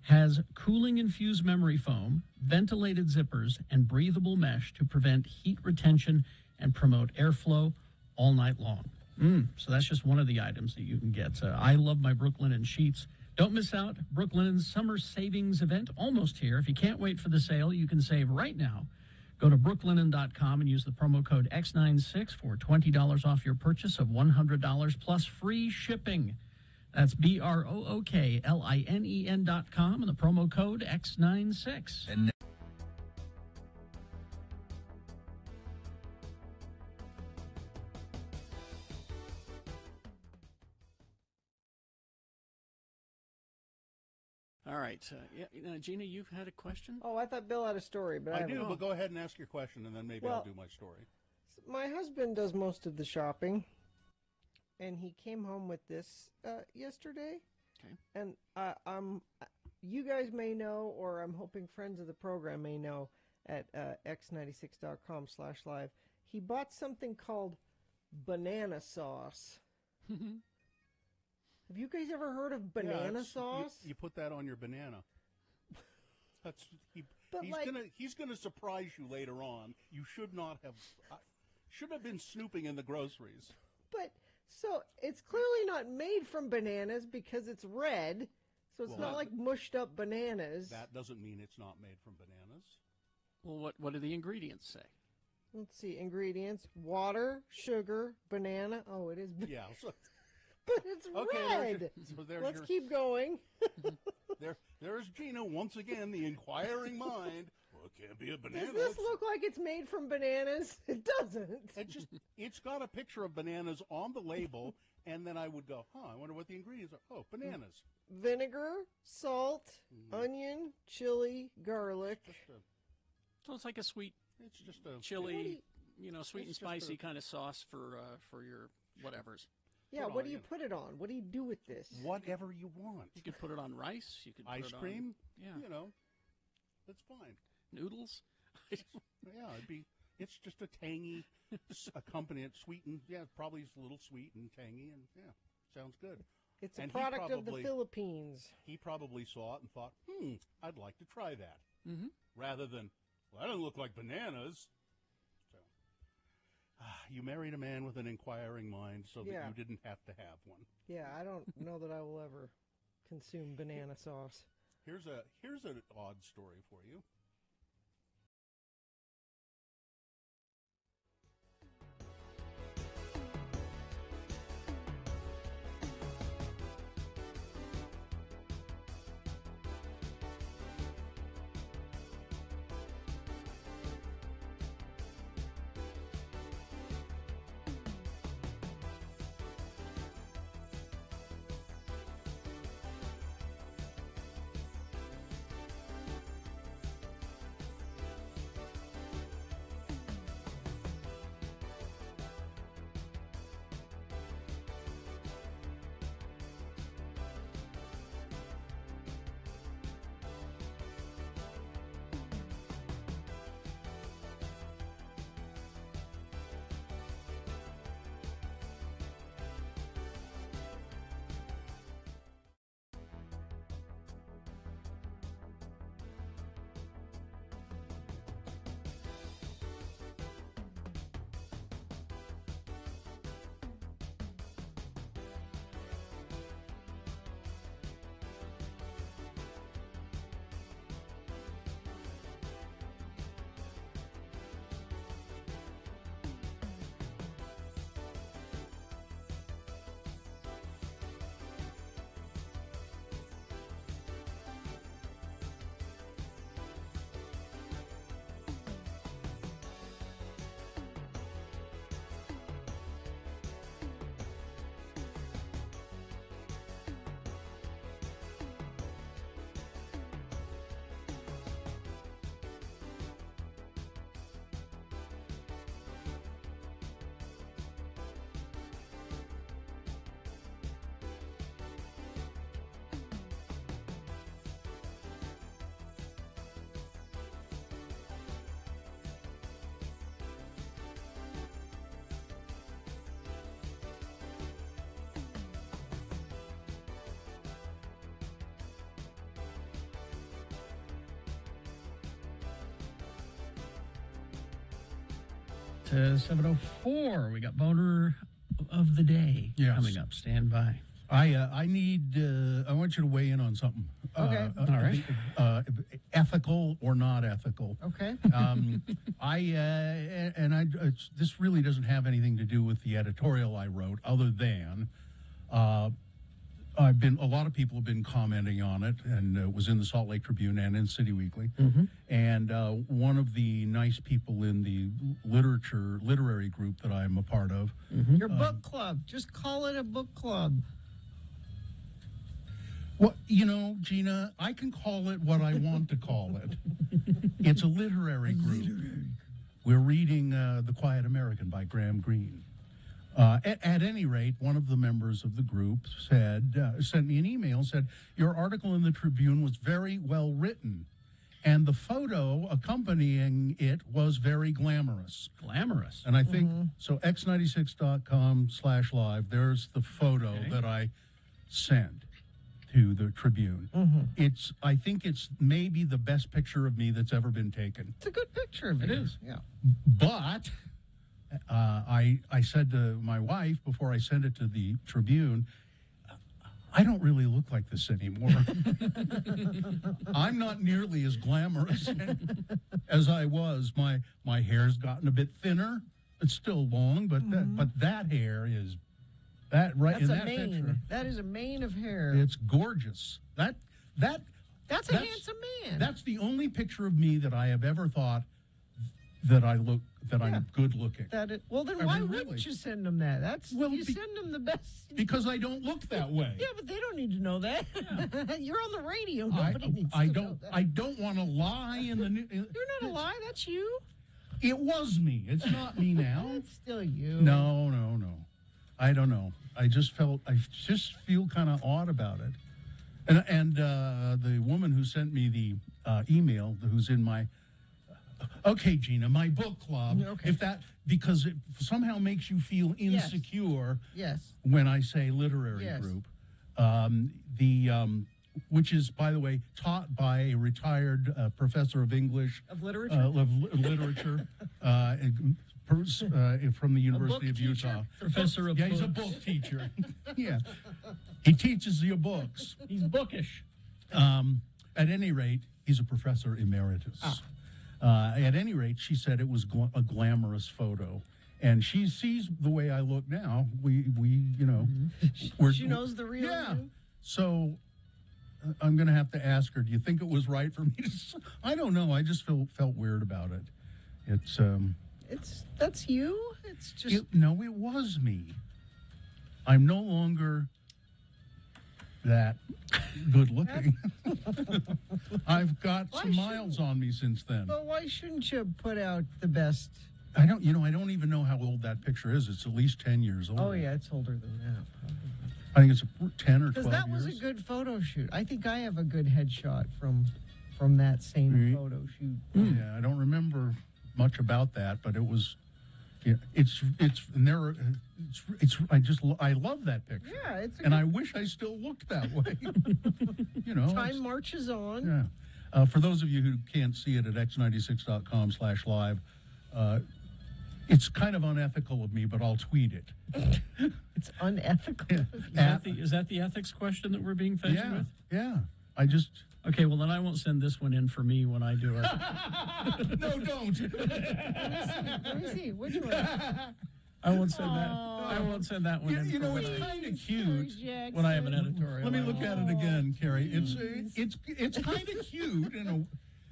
has cooling-infused memory foam, ventilated zippers, and breathable mesh to prevent heat retention and promote airflow all night long. So that's just one of the items that you can get. I love my Brooklinen sheets. Don't miss out. Brooklinen's summer savings event, almost here. If you can't wait for the sale, you can save right now. Go to brooklinen.com and use the promo code X96 for $20 off your purchase of $100 plus free shipping. That's BROOKLINEN.com and the promo code X96. And All right. Gina, you've had a question? Oh, I thought Bill had a story, but I haven't. do, but go ahead and ask your question, and then maybe I'll do my story. My husband does most of the shopping, and he came home with this yesterday. Okay. And you guys may know, or I'm hoping friends of the program may know, at x96.com/live, he bought something called banana sauce. Have you guys ever heard of banana sauce? You put that on your banana. That's he's gonna surprise you later on. You should not have been snooping in the groceries. But so it's clearly not made from bananas because it's red. So it's not like mushed up bananas. That doesn't mean it's not made from bananas. Well, what do the ingredients say? Let's see, ingredients: water, sugar, banana. Oh, it is. Yeah. So, but it's red. Let's keep going. There's Gina once again, the inquiring mind. Well, it can't be a banana. Does this look like it's made from bananas? It doesn't. It's got a picture of bananas on the label, and then I would go, I wonder what the ingredients are. Oh, bananas. Vinegar, salt, onion, chili, garlic. So it's like a sweet, it's just a chili, sweet and spicy kind of sauce for your whatevers. Yeah, what do you put it on? What do you do with this? Whatever you want. You could put it on rice. You could put ice it cream. On, That's fine. Noodles. It's just a tangy accompaniment, sweetened. Yeah, probably it's a little sweet and tangy, and sounds good. It's a And he product of the probably- Philippines. He probably saw it and thought, I'd like to try that. Mm-hmm. Rather than, well, that doesn't look like bananas. So, you married a man with an inquiring mind so that Yeah. you didn't have to have one. Yeah, I don't know that I will ever consume banana sauce. Here's an odd story for you. To 7:04, we got boner of the day coming up. Stand by. I need. I want you to weigh in on something. Okay. All right. Ethical or not ethical? Okay. This really doesn't have anything to do with the editorial I wrote, other than a lot of people have been commenting on it, and it was in the Salt Lake Tribune and in City Weekly. And one of the nice people in the literary group that I'm a part of. Your book club. Just call it a book club. Well, Gina, I can call it what I want to call it. It's a literary group. We're reading The Quiet American by Graham Greene. At any rate, one of the members of the group sent me an email and said, your article in the Tribune was very well written, and the photo accompanying it was very glamorous. Glamorous. And I think, so x96.com/live, there's the photo that I sent to the Tribune. I think it's maybe the best picture of me that's ever been taken. It's a good picture of you. It is. Yeah. But I said to my wife before I sent it to the Tribune, I don't really look like this anymore. I'm not nearly as glamorous as I was. My hair's gotten a bit thinner. It's still long, but that hair is that right That's in a that mane. picture. That is a mane of hair. It's gorgeous. That's a handsome man. That's the only picture of me that I have ever thought that I'm good looking. Well, then why wouldn't you send them that? You send them the best. Because I don't look that way. Yeah, but they don't need to know that. You're on the radio. Nobody needs to know that. I don't want to lie in the news. You're not a lie. That's you. It was me. It's not me now. It's still you. No. I don't know. I just feel kind of odd about it. And the woman who sent me the email, who's in my okay, Gina, my book club. Okay. Because it somehow makes you feel insecure. Yes. When I say literary group, Which is, by the way, taught by a retired professor of English Of literature? literature from the University of Utah. Professor of he's a books. book teacher. Yeah, he teaches you books. He's bookish. At any rate, he's a professor emeritus. At any rate, she said it was a glamorous photo. And she sees the way I look now. We you know, She knows the real you? So I'm going to have to ask her, do you think it was right for me to I don't know. I just felt weird about it. That's you? It's just no, it was me. I'm no longer that good looking. I've got some miles on me since then. But why shouldn't you put out the best? I don't even know how old that picture is. It's at least 10 years old. Oh, yeah, it's older than that, probably. I think it's 10 or 12 years. Because that was a good photo shoot. I think I have a good headshot from that same photo shoot. Yeah, I don't remember much about that, but it was. Yeah, I love that picture. Yeah, I wish I still looked that way. You know, time marches on. Yeah. For those of you who can't see it at x96.com/live, it's kind of unethical of me, but I'll tweet it. It's unethical. Is that the ethics question that we're being faced with? Yeah. I just. Okay, well then I won't send this one in for me when I do it. No, don't. Let me see. Which one? I won't send that. I won't send that one in. You know, it's kind of cute when I have an editorial. Let me look at it again, Carrie. It's kind of cute in a.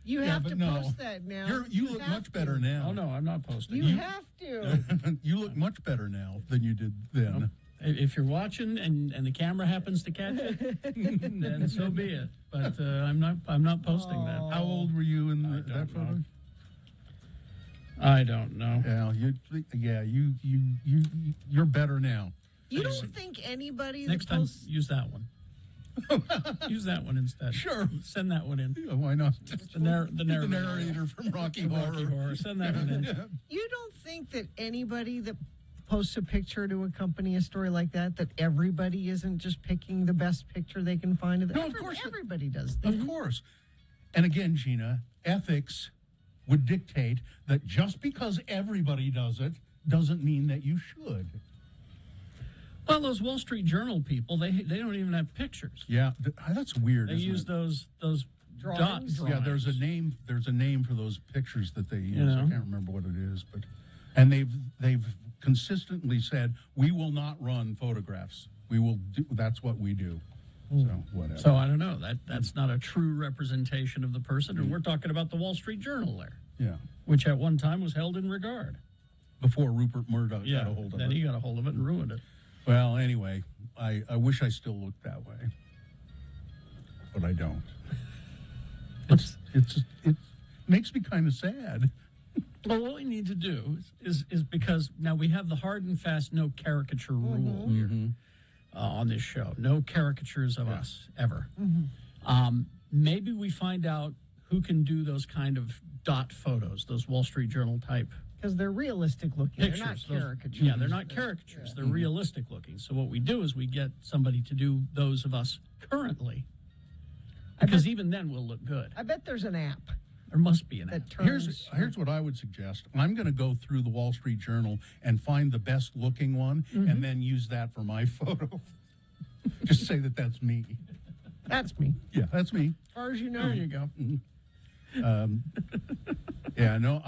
You have to post that now. You look much better now. Oh no, I'm not posting. You have to. You look much better now than you did then. If you're watching and the camera happens to catch it, then so be it. But I'm not posting that. How old were you in that photo? I don't know. Yeah, you're better now. You don't think anybody next time use that one. Use that one instead. Sure. Send that one in. Yeah, why not? The narrator from Rocky Horror. Send that one in. You don't think that anybody that posts a picture to accompany a story like that everybody isn't just picking the best picture they can find of it? No, of course. Everybody does that. Of course. And again, Gina, ethics would dictate that just because everybody does it doesn't mean that you should. Well, those Wall Street Journal people, they don't even have pictures. Yeah, that's weird. They use those drawings. Yeah, there's a name for those pictures that they use. You know? I can't remember what it is, and they've consistently said we will not run photographs. We will do. That's what we do. So whatever. So I don't know. That's not a true representation of the person, and we're talking about the Wall Street Journal there. Yeah, which at one time was held in regard before Rupert Murdoch got a hold of it. Then he got a hold of it and ruined it. Well, anyway, I wish I still looked that way, but I don't. It makes me kind of sad. Well, what we need to do is because now we have the hard and fast no caricature rule here on this show. No caricatures of us ever. Maybe we find out who can do those kind of dot photos, those Wall Street Journal type. Because they're realistic looking. Pictures, they're not caricatures. Yeah, they're not caricatures. They're realistic looking. So what we do is we get somebody to do those of us currently. Because even then we'll look good. I bet there's an app. There must be an app. Here's what I would suggest. I'm going to go through the Wall Street Journal and find the best looking one and then use that for my photo. Just say that that's me. That's me. Yeah, that's me. As far as you know. There you go. Yeah, no,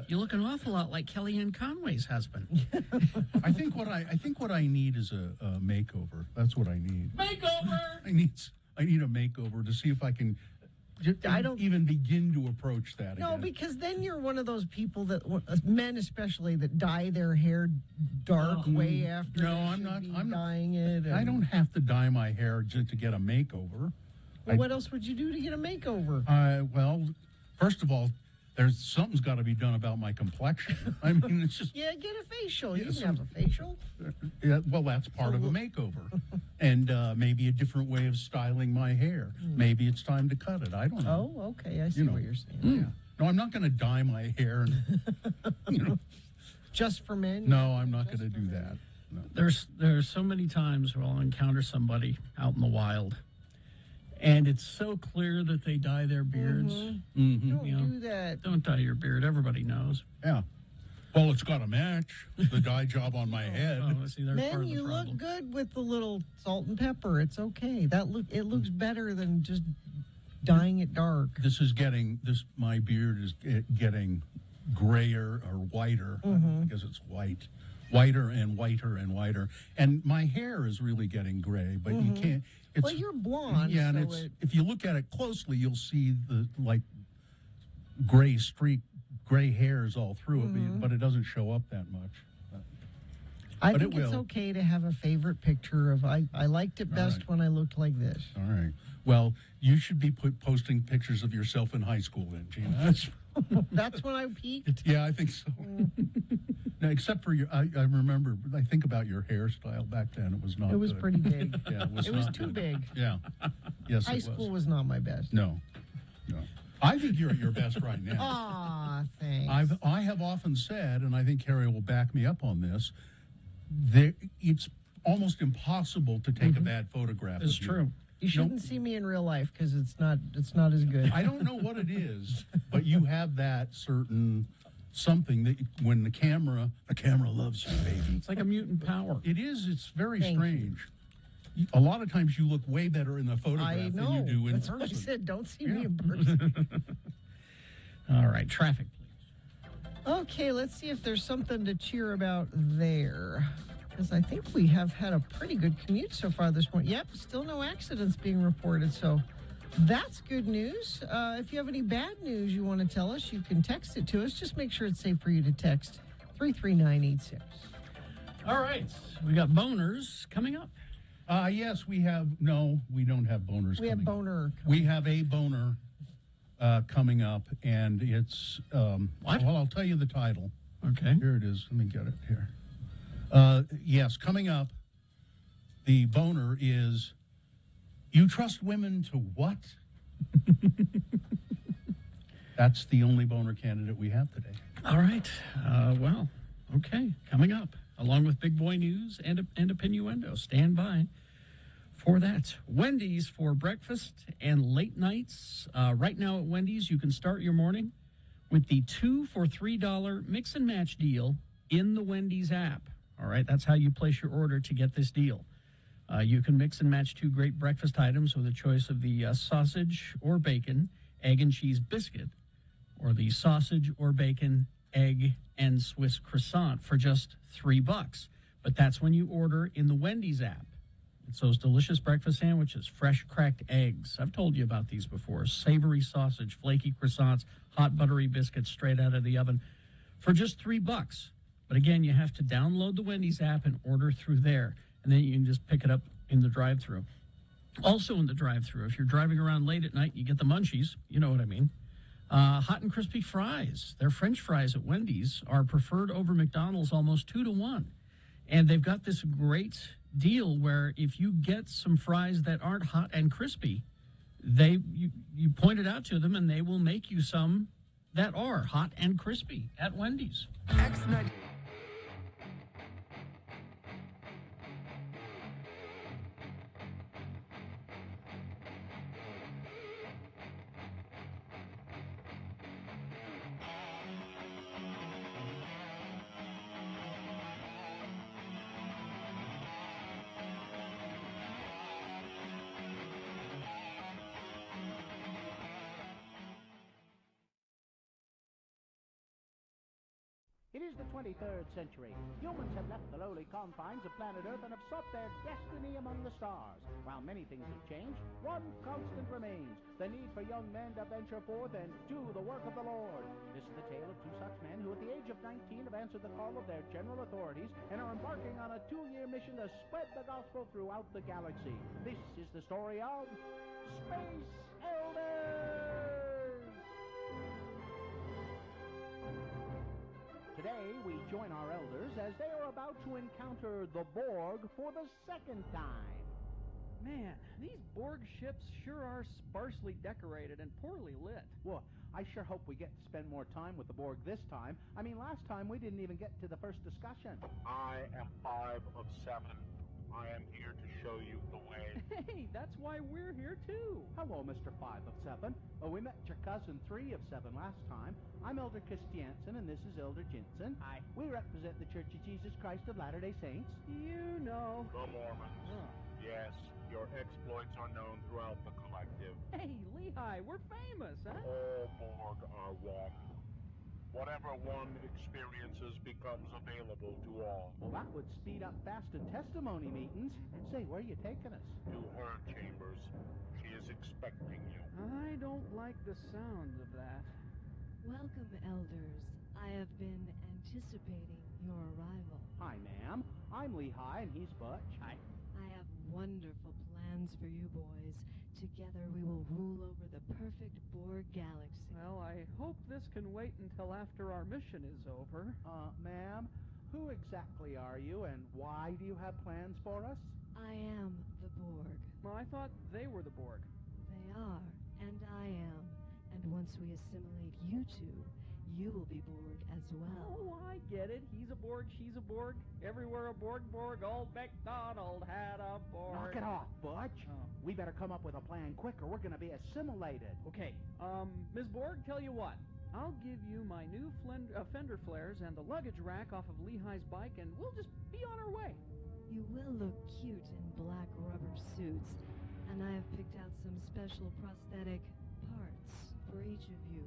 you look an awful lot like Kellyanne Conway's husband. I think what I need is a makeover. That's what I need. Makeover. I need a makeover to see if I can. I don't even begin to approach that. No, again. Because then you're one of those people that men especially that dye their hair dark way after. No, I'm not dyeing it. I don't have to dye my hair just to get a makeover. Well, what else would you do to get a makeover? Well, first of all, something's got to be done about my complexion. I mean, it's just get a facial. You can have a facial. Yeah, well, that's part of a makeover, and maybe a different way of styling my hair. Maybe it's time to cut it. I don't know. Oh, okay. I see what you're saying. Yeah. No, I'm not going to dye my hair. And, just for men. No, I'm not going to do that. There's so many times where I'll encounter somebody out in the wild, and it's so clear that they dye their beards. Don't do that. Don't dye your beard. Everybody knows. Yeah. Well, it's got to match the dye job on my head. Oh, see, there's part Then of the you problem. look good with the little salt and pepper. It's okay. It looks better than just dyeing it dark. My beard is getting grayer or whiter because it's white. Whiter and whiter and whiter. And my hair is really getting gray, but you can't. Well, you're blonde. Yeah, and so if you look at it closely, you'll see the gray streak, gray hairs all through it, but it doesn't show up that much. I But think it it's will. okay to have a favorite picture of. I liked it best when I looked like this. All right. Well, you should be posting pictures of yourself in high school then, Gina. That's, That's when I peaked. yeah, I think so. Now, except for I remember, I think about your hairstyle back then. It was not It was good. pretty big. Yeah, it was It was not too good. big. Yeah. Yes, High it school was. was not my best. No. I think you're at your best right now. Aw, thanks. I have often said, and I think Carrie will back me up on this, it's almost impossible to take a bad photograph. It's of you. true. You shouldn't see me in real life because it's not as good. I don't know what it is, but you have that certain something that when the camera loves you, baby. It's like a mutant power. It is. It's very Thank you. strange. A lot of times you look way better in the photograph I know. than you do in That's person. what I said. Don't see me in person. All right, traffic, please. Okay, let's see if there's something to cheer about there. Because I think we have had a pretty good commute so far this morning. Yep, still no accidents being reported. So that's good news. If you have any bad news you want to tell us, you can text it to us. Just make sure it's safe for you to text 33986. All right, we got boners coming up. Yes, we don't have boners. We have coming. boner. We have a boner coming up, and it's What? Well, I'll tell you the title. Okay. Here it is. Let me get it here. Yes, coming up, the boner is, you trust women to what? That's the only boner candidate we have today. All right. Well, okay. Coming up, along with big boy news and a Pinuendo. Stand by for that. Wendy's for breakfast and late nights. Right now at Wendy's, you can start your morning with the 2 for $3 mix and match deal in the Wendy's app. All right, that's how you place your order to get this deal. You can mix and match 2 great breakfast items with a choice of the sausage or bacon, egg and cheese biscuit, or the sausage or bacon, egg and Swiss croissant for just $3. But that's when you order in the Wendy's app. It's those delicious breakfast sandwiches, fresh cracked eggs. I've told you about these before. Savory sausage, flaky croissants, hot buttery biscuits straight out of the oven for just $3. But again, you have to download the Wendy's app and order through there. And then you can just pick it up in the drive-thru. Also in the drive-thru, if you're driving around late at night, you get the munchies. You know what I mean. Hot and crispy fries. Their French fries at Wendy's are preferred over McDonald's almost 2-1. And they've got this great deal where if you get some fries that aren't hot and crispy, you point it out to them and they will make you some that are hot and crispy at Wendy's. X90. It is the 23rd century. Humans have left the lowly confines of planet Earth and have sought their destiny among the stars. While many things have changed, one constant remains: the need for young men to venture forth and do the work of the Lord. This is the tale of 2 such men who at the age of 19 have answered the call of their general authorities and are embarking on a 2-year mission to spread the gospel throughout the galaxy. This is the story of Space Elders! Today, we join our elders as they are about to encounter the Borg for the 2nd time. Man, these Borg ships sure are sparsely decorated and poorly lit. Well, I sure hope we get to spend more time with the Borg this time. I mean, last time we didn't even get to the first discussion. I am 5 of 7. I am here to show you the way. Hey, that's why we're here, too. Hello, Mr. 5 of 7. We met your cousin 3 of 7 last time. I'm Elder Christiansen, and this is Elder Jensen. Hi. We represent the Church of Jesus Christ of Latter-day Saints. You know. The Mormons. Oh. Yes, your exploits are known throughout the collective. Hey, Lehigh, we're famous, huh? All Borg are one. Whatever one experiences becomes available to all. Well, that would speed up fast and testimony meetings. Say, where are you taking us? To her chambers. She is expecting you. I don't like the sound of that. Welcome, elders. I have been anticipating your arrival. Hi, ma'am. I'm Lehigh, and he's Butch. Hi. I have wonderful plans for you boys. Together we will rule over the perfect Borg galaxy. Well, I hope this can wait until after our mission is over. Ma'am, who exactly are you, and why do you have plans for us? I am the Borg. Well, I thought they were the Borg. They are, and I am. And once we assimilate you two, you will be Borg as well. Oh, I get it. He's a Borg, she's a Borg. Everywhere a Borg, old MacDonald had a Borg. Knock it off, Butch. Oh. We better come up with a plan quick or we're going to be assimilated. Okay, Ms. Borg, tell you what. I'll give you my new fender flares and the luggage rack off of Lehigh's bike, and we'll just be on our way. You will look cute in black rubber suits, and I have picked out some special prosthetic parts for each of you.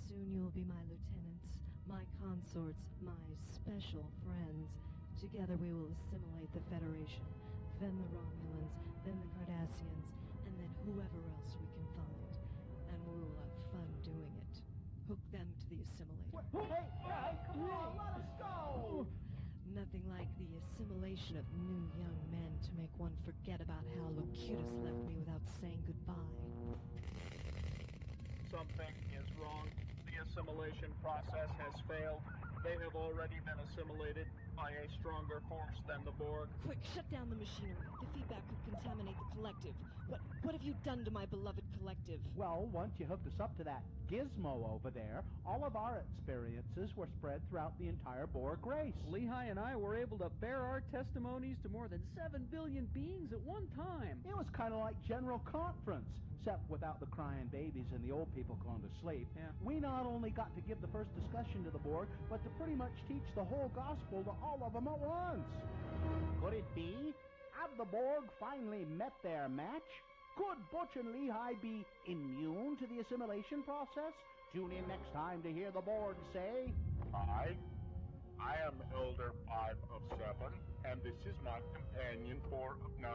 Soon you will be my lieutenants, my consorts, my special friends. Together we will assimilate the Federation, then the Romulans, then the Cardassians, and then whoever else we can find. And we will have fun doing it. Hook them to the assimilator. Hey, come on, let us go! Nothing like the assimilation of new young men to make one forget about how Locutus left me without saying goodbye. Something is wrong. The assimilation process has failed. They have already been assimilated by a stronger force than the Borg. Quick, shut down the machinery. The feedback could contaminate the collective. What have you done to my beloved collective? Well, once you hooked us up to that gizmo over there, all of our experiences were spread throughout the entire Borg race. Lehigh and I were able to bear our testimonies to more than 7 billion beings at one time. It was kind of like General Conference, except without the crying babies and the old people going to sleep. Yeah. We not only got to give the first discussion to the Borg, but to pretty much teach the whole gospel to all of them at once. Could it be? Have the Borg finally met their match? Could Butch and Lehigh be immune to the assimilation process? Tune in next time to hear the Borg say... I am Elder 5 of 7, and this is my companion 4 of 9.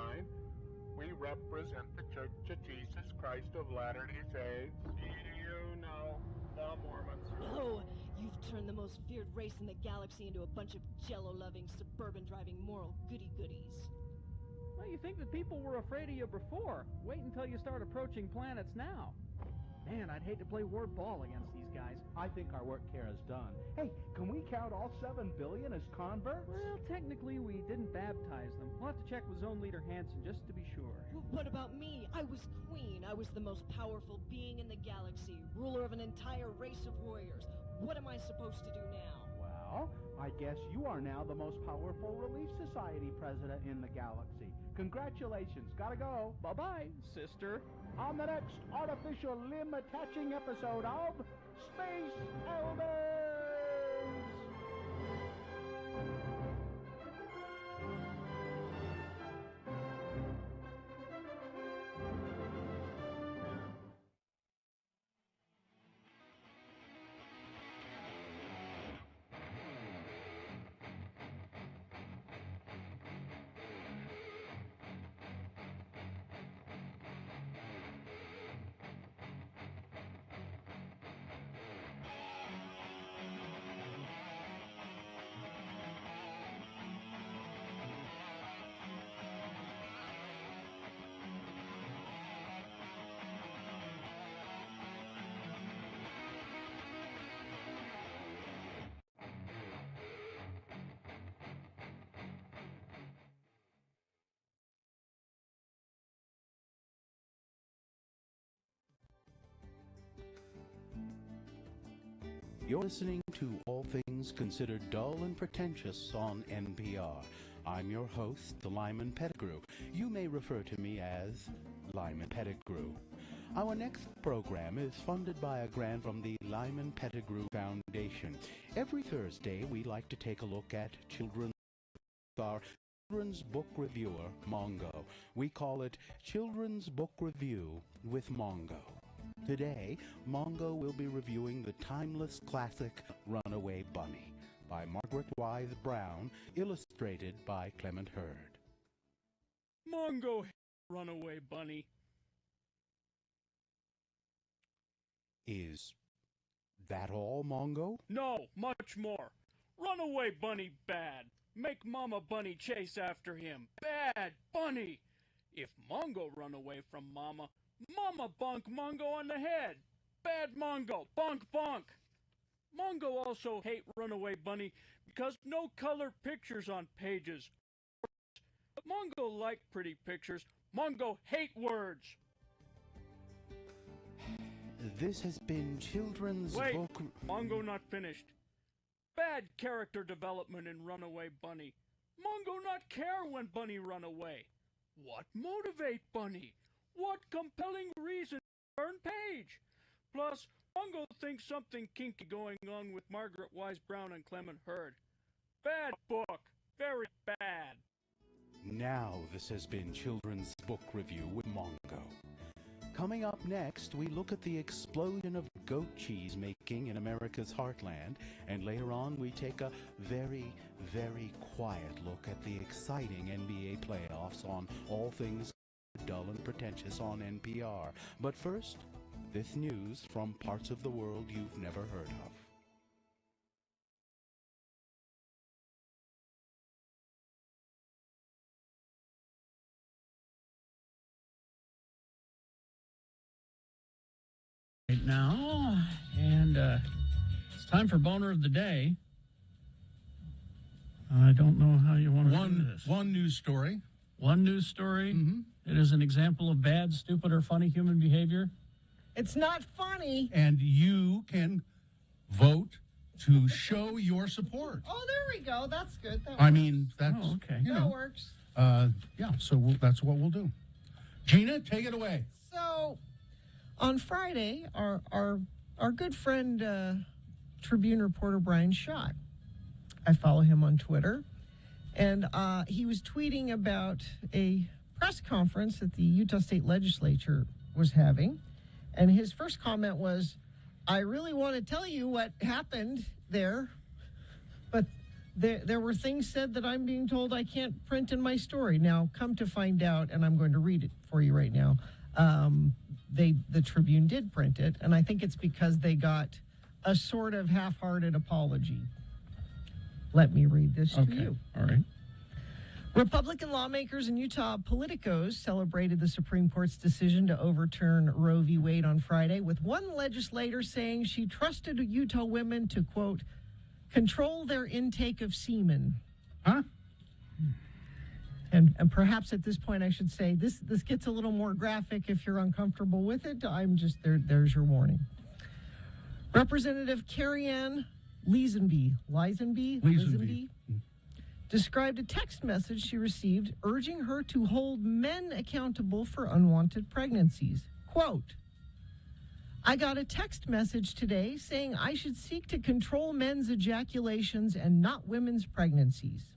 We represent the Church of Jesus Christ of Latter-day Saints. You know, the Mormons. No! You've turned the most feared race in the galaxy into a bunch of jello-loving, suburban-driving moral goody-goodies. Well, you think that people were afraid of you before. Wait until you start approaching planets now. Man, I'd hate to play word ball against these guys. I think our work here is done. Hey, can we count all 7 billion as converts? Well, technically, we didn't baptize them. We'll have to check with Zone Leader Hansen just to be sure. What about me? I was queen. I was the most powerful being in the galaxy, ruler of an entire race of warriors. What am I supposed to do now? Well, I guess you are now the most powerful Relief Society president in the galaxy. Congratulations. Gotta go. Bye-bye, sister. On the next artificial limb attaching episode of Space Elders! You're listening to All Things Considered Dull and Pretentious on NPR. I'm your host, Lyman Pettigrew. You may refer to me as Lyman Pettigrew. Our next program is funded by a grant from the Lyman Pettigrew Foundation. Every Thursday, we like to take a look at children's book reviewer, Mongo. We call it Children's Book Review with Mongo. Today, Mongo will be reviewing the timeless classic Runaway Bunny by Margaret Wise Brown, illustrated by Clement Hurd. Mongo, Runaway Bunny. Is that all, Mongo? No, much more. Runaway Bunny bad. Make Mama Bunny chase after him. Bad Bunny. If Mongo run away from Mama, Mama bonk Mongo on the head. Bad Mongo. Bonk bonk. Mongo also hate Runaway Bunny because no colored pictures on pages. Mongo like pretty pictures. Mongo hate words. This has been Children's Wait, Book... Mongo not finished. Bad character development in Runaway Bunny. Mongo not care when Bunny run away. What motivate Bunny? What compelling reason to turn page? Plus, Mongo thinks something kinky going on with Margaret Wise Brown and Clement Hurd. Bad book. Very bad. Now this has been Children's Book Review with Mongo. Coming up next, we look at the explosion of goat cheese making in America's heartland, and later on we take a very, very quiet look at the exciting NBA playoffs on All Things Dull and Pretentious on NPR. But first, this news from parts of the world you've never heard of. Right now, and it's time for Boner of the Day. I don't know how you want to do this. One news story. One news story. It is an example of bad, stupid, or funny human behavior. It's not funny. And you can vote to show your support. Oh, there we go. That's good. That I works. mean, that's, okay. you That know, works. yeah, so that's what we'll do. Gina, take it away. So, on Friday, our good friend Tribune reporter Brian Schott, I follow him on Twitter, and he was tweeting about a press conference that the Utah State Legislature was having, and his first comment was, "I really want to tell you what happened there, but there were things said that I'm being told I can't print in my story." Now, come to find out, and I'm going to read it for you right now, the Tribune did print it, and I think it's because they got a sort of half-hearted apology. Let me read this to you. All right. Republican lawmakers and Utah politicos celebrated the Supreme Court's decision to overturn Roe v. Wade on Friday, with one legislator saying she trusted Utah women to, quote, control their intake of semen. Huh? And perhaps at this point I should say this gets a little more graphic if you're uncomfortable with it. I'm just, there's your warning. Representative Carrie Ann Lisenby described a text message she received urging her to hold men accountable for unwanted pregnancies. Quote, I got a text message today saying I should seek to control men's ejaculations and not women's pregnancies.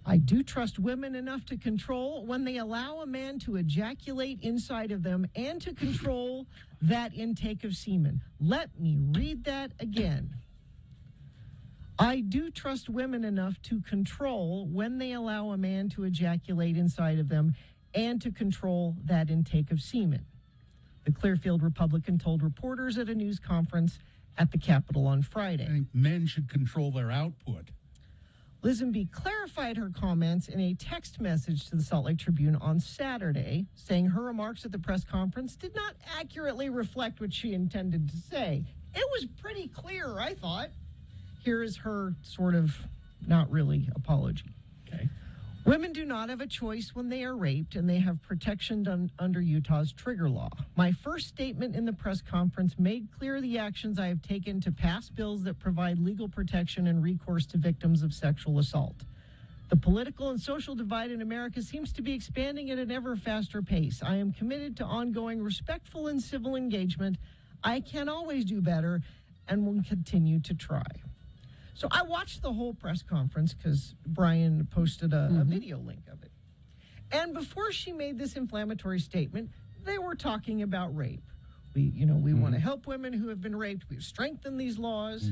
I do trust women enough to control when they allow a man to ejaculate inside of them and to control that intake of semen. Let me read that again. I do trust women enough to control when they allow a man to ejaculate inside of them and to control that intake of semen. The Clearfield Republican told reporters at a news conference at the Capitol on Friday. I think men should control their output. Lisenby clarified her comments in a text message to the Salt Lake Tribune on Saturday, saying her remarks at the press conference did not accurately reflect what she intended to say. It was pretty clear, I thought. Here is her sort of not really apology. Okay. Women do not have a choice when they are raped, and they have protection under Utah's trigger law. My first statement in the press conference made clear the actions I have taken to pass bills that provide legal protection and recourse to victims of sexual assault. The political and social divide in America seems to be expanding at an ever faster pace. I am committed to ongoing respectful and civil engagement. I can always do better and will continue to try. So I watched the whole press conference because Brian posted a video link of it. And before she made this inflammatory statement, they were talking about rape. We want to help women who have been raped. We've strengthened these laws.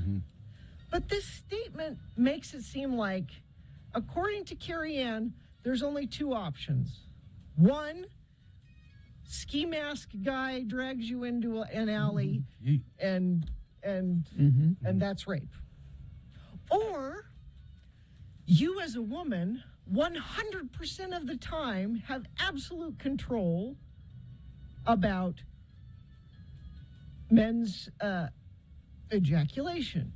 But this statement makes it seem like, according to Carrie Ann, there's only two options. One, ski mask guy drags you into an alley and that's rape. Or you as a woman, 100% of the time, have absolute control about men's ejaculation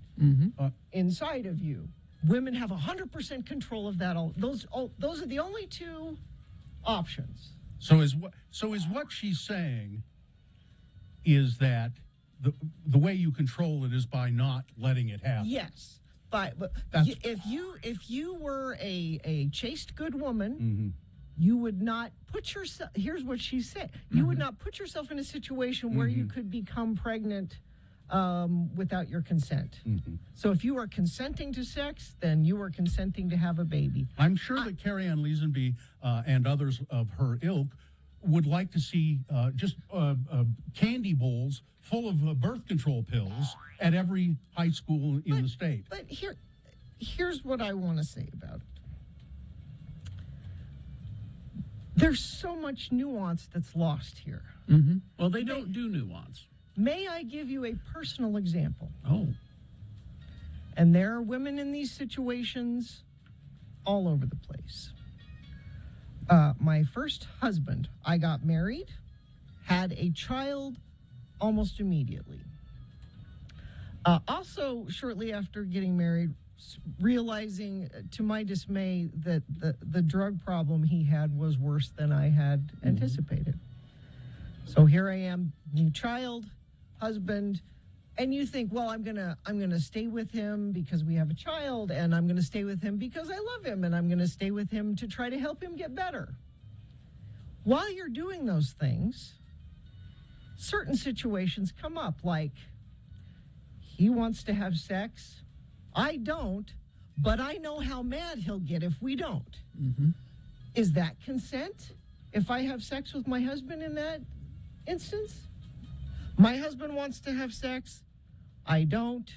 inside of you. Women have 100% control of that. Those are the only two options. So is what she's saying is that the way you control it is by not letting it happen. Yes. But if you were a chaste good woman, you would not put yourself. Here's what she said: you would not put yourself in a situation where you could become pregnant without your consent. So if you are consenting to sex, then you are consenting to have a baby. I'm sure that Carrie Ann Leesenby and others of her ilk would like to see just candy bowls full of birth control pills at every high school in the state. But here's what I want to say about it. There's so much nuance that's lost here. Well, they don't do nuance. May I give you a personal example? Oh. And there are women in these situations all over the place. My first husband, I got married, had a child almost immediately. Also, shortly after getting married, realizing to my dismay that the drug problem he had was worse than I had anticipated. So here I am, new child, husband, and you think, well, I'm gonna stay with him because we have a child, and I'm gonna stay with him because I love him, and I'm gonna stay with him to try to help him get better. While you're doing those things, certain situations come up, like he wants to have sex, I don't, but I know how mad he'll get if we don't. Is that consent? If I have sex with my husband in that instance? My husband wants to have sex, I don't.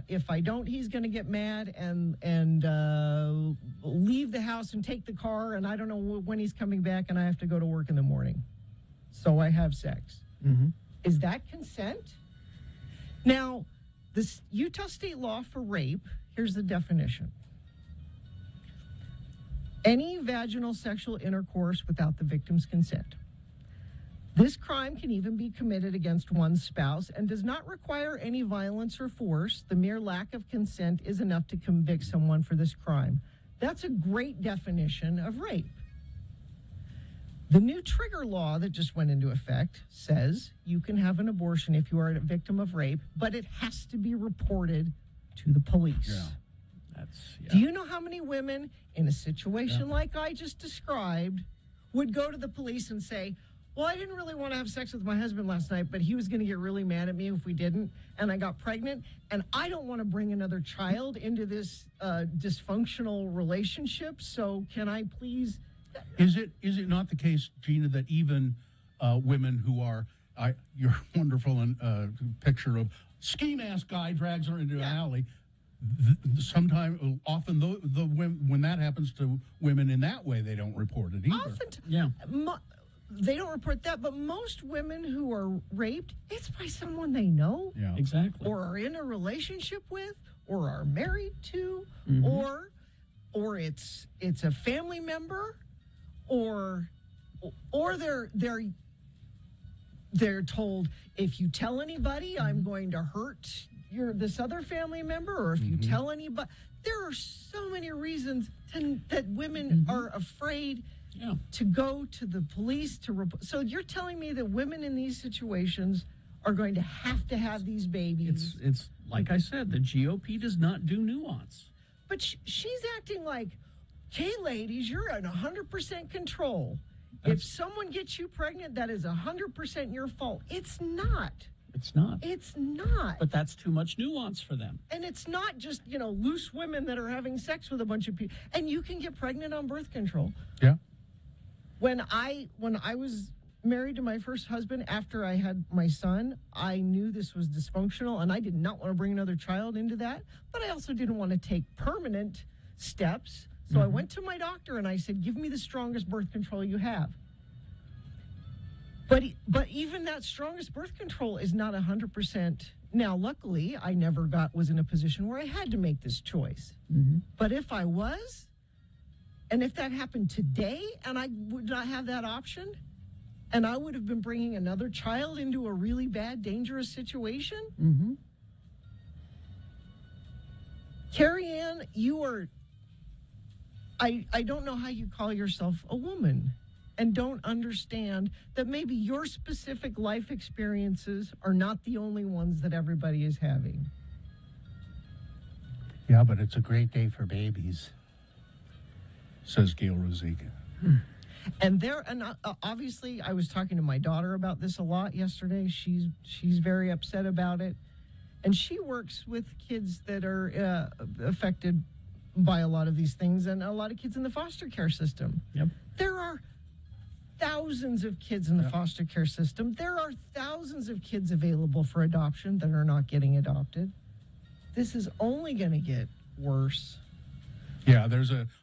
If I don't, he's going to get mad and leave the house and take the car, and I don't know when he's coming back, and I have to go to work in the morning. So I have sex. Is that consent? Now, this Utah state law for rape, here's the definition. Any vaginal sexual intercourse without the victim's consent. This crime can even be committed against one's spouse and does not require any violence or force. The mere lack of consent is enough to convict someone for this crime. That's a great definition of rape. The new trigger law that just went into effect says you can have an abortion if you are a victim of rape, but it has to be reported to the police. Do you know how many women in a situation like I just described would go to the police and say, well, I didn't really want to have sex with my husband last night, but he was going to get really mad at me if we didn't, and I got pregnant, and I don't want to bring another child into this dysfunctional relationship, so can I please... Is it not the case, Gina, that even women who are your wonderful picture of ski mask guy drags her into an alley? Often when that happens to women in that way, they don't report it either. They don't report that, but most women who are raped, it's by someone they know, exactly, or are in a relationship with, or are married to, or it's a family member. Or they're told, if you tell anybody, I'm going to hurt your this other family member, or if you tell anybody, there are so many reasons that women are afraid to go to the police to report. So you're telling me that women in these situations are going to have these babies? It's like I said, the GOP does not do nuance. But she's acting like, "Hey, ladies, you're in 100% control. If someone gets you pregnant, that is 100% your fault." It's not. It's not. It's not. But that's too much nuance for them. And it's not just, loose women that are having sex with a bunch of people. And you can get pregnant on birth control. Yeah. When I was married to my first husband, after I had my son, I knew this was dysfunctional, and I did not want to bring another child into that. But I also didn't want to take permanent steps. So I went to my doctor and I said, "Give me the strongest birth control you have." But even that strongest birth control is not 100%. Now, luckily, I never was in a position where I had to make this choice. But if I was, and if that happened today, and I would not have that option, and I would have been bringing another child into a really bad, dangerous situation. Carrie Ann, you are... I don't know how you call yourself a woman and don't understand that maybe your specific life experiences are not the only ones that everybody is having. Yeah, but it's a great day for babies, says Gail Rosica. And obviously, I was talking to my daughter about this a lot yesterday. She's very upset about it, and she works with kids that are affected by a lot of these things, and a lot of kids in the foster care system. Yep. There are thousands of kids in the foster care system. There are thousands of kids available for adoption that are not getting adopted. This is only going to get worse. Yeah,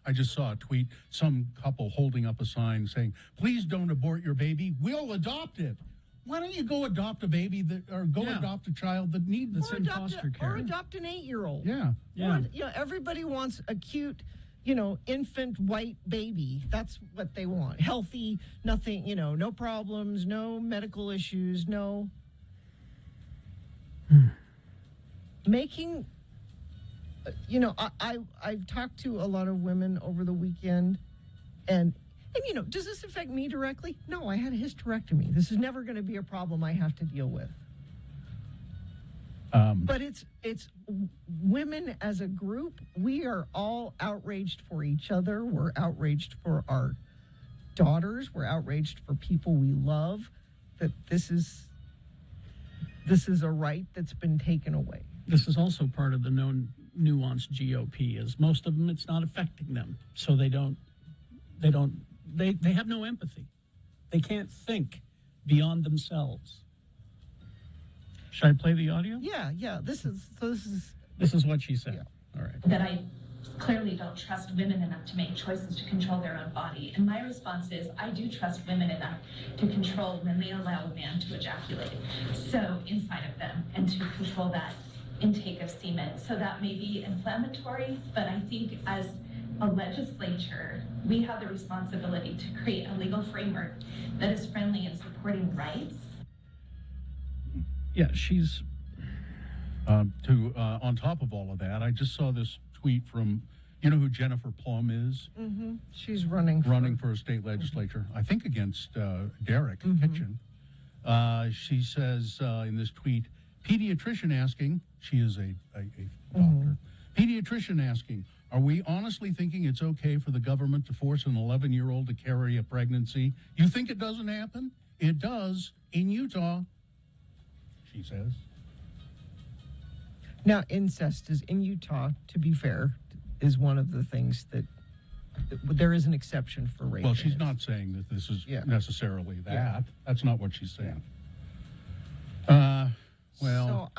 I just saw a tweet, some couple holding up a sign saying, "Please don't abort your baby, we'll adopt it." Why don't you go adopt a baby adopt a child that needs that's in foster care? Or adopt an 8-year-old. Yeah. Or, everybody wants a cute, infant white baby. That's what they want. Healthy, nothing, no problems, no medical issues, no. Making, I've talked to a lot of women over the weekend, and does this affect me directly? No, I had a hysterectomy. This is never going to be a problem I have to deal with. But it's women as a group. We are all outraged for each other. We're outraged for our daughters. We're outraged for people we love. That this is a right that's been taken away. This is also part of the known nuanced GOP. Is most of them, it's not affecting them, so they have no empathy. They can't think beyond themselves. Should I play the audio? Yeah. This is what she said. Yeah. All right. That I clearly don't trust women enough to make choices to control their own body. And my response is, I do trust women enough to control when they allow a man to ejaculate. So inside of them, and to control that intake of semen. So that may be inflammatory, but I think as a legislature, we have the responsibility to create a legal framework that is friendly in supporting rights. Yeah, she's... on top of all of that, I just saw this tweet from, you know who Jennifer Plum is? Mm-hmm. She's running for a state legislature, I think against Derek Kitchen. She says in this tweet, pediatrician asking, she is a doctor, pediatrician asking, are we honestly thinking it's okay for the government to force an 11-year-old to carry a pregnancy? You think it doesn't happen? It does in Utah, she says. Now, incest is in Utah, to be fair, is one of the things that there is an exception for rape. Well, she's not saying that this is necessarily that. Yeah. That's not what she's saying. So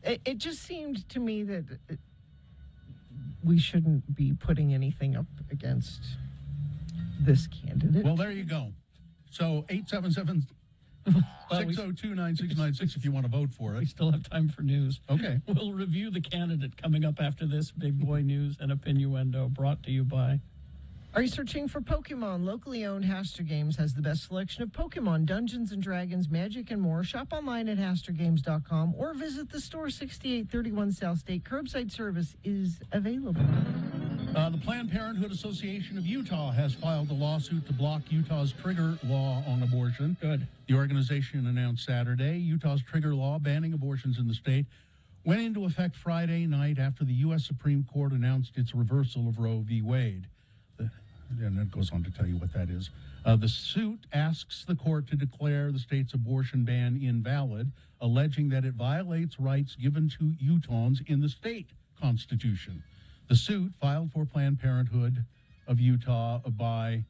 it just seemed to me that we shouldn't be putting anything up against this candidate. Well, there you go. So 877 602-9696 if you want to vote for it. We still have time for news. Okay. We'll review the candidate coming up after this. Big Boy News and Opinioendo, brought to you by Are you searching for Pokemon? Locally owned Haster Games has the best selection of Pokemon, Dungeons and Dragons, Magic, and more. Shop online at HasterGames.com or visit the store 6831 South State. Curbside service is available. The Planned Parenthood Association of Utah has filed a lawsuit to block Utah's trigger law on abortion. Good. The organization announced Saturday Utah's trigger law banning abortions in the state went into effect Friday night after the U.S. Supreme Court announced its reversal of Roe v. Wade. And it goes on to tell you what that is. The suit asks the court to declare the state's abortion ban invalid, alleging that it violates rights given to Utahns in the state constitution. The suit, filed for Planned Parenthood of Utah by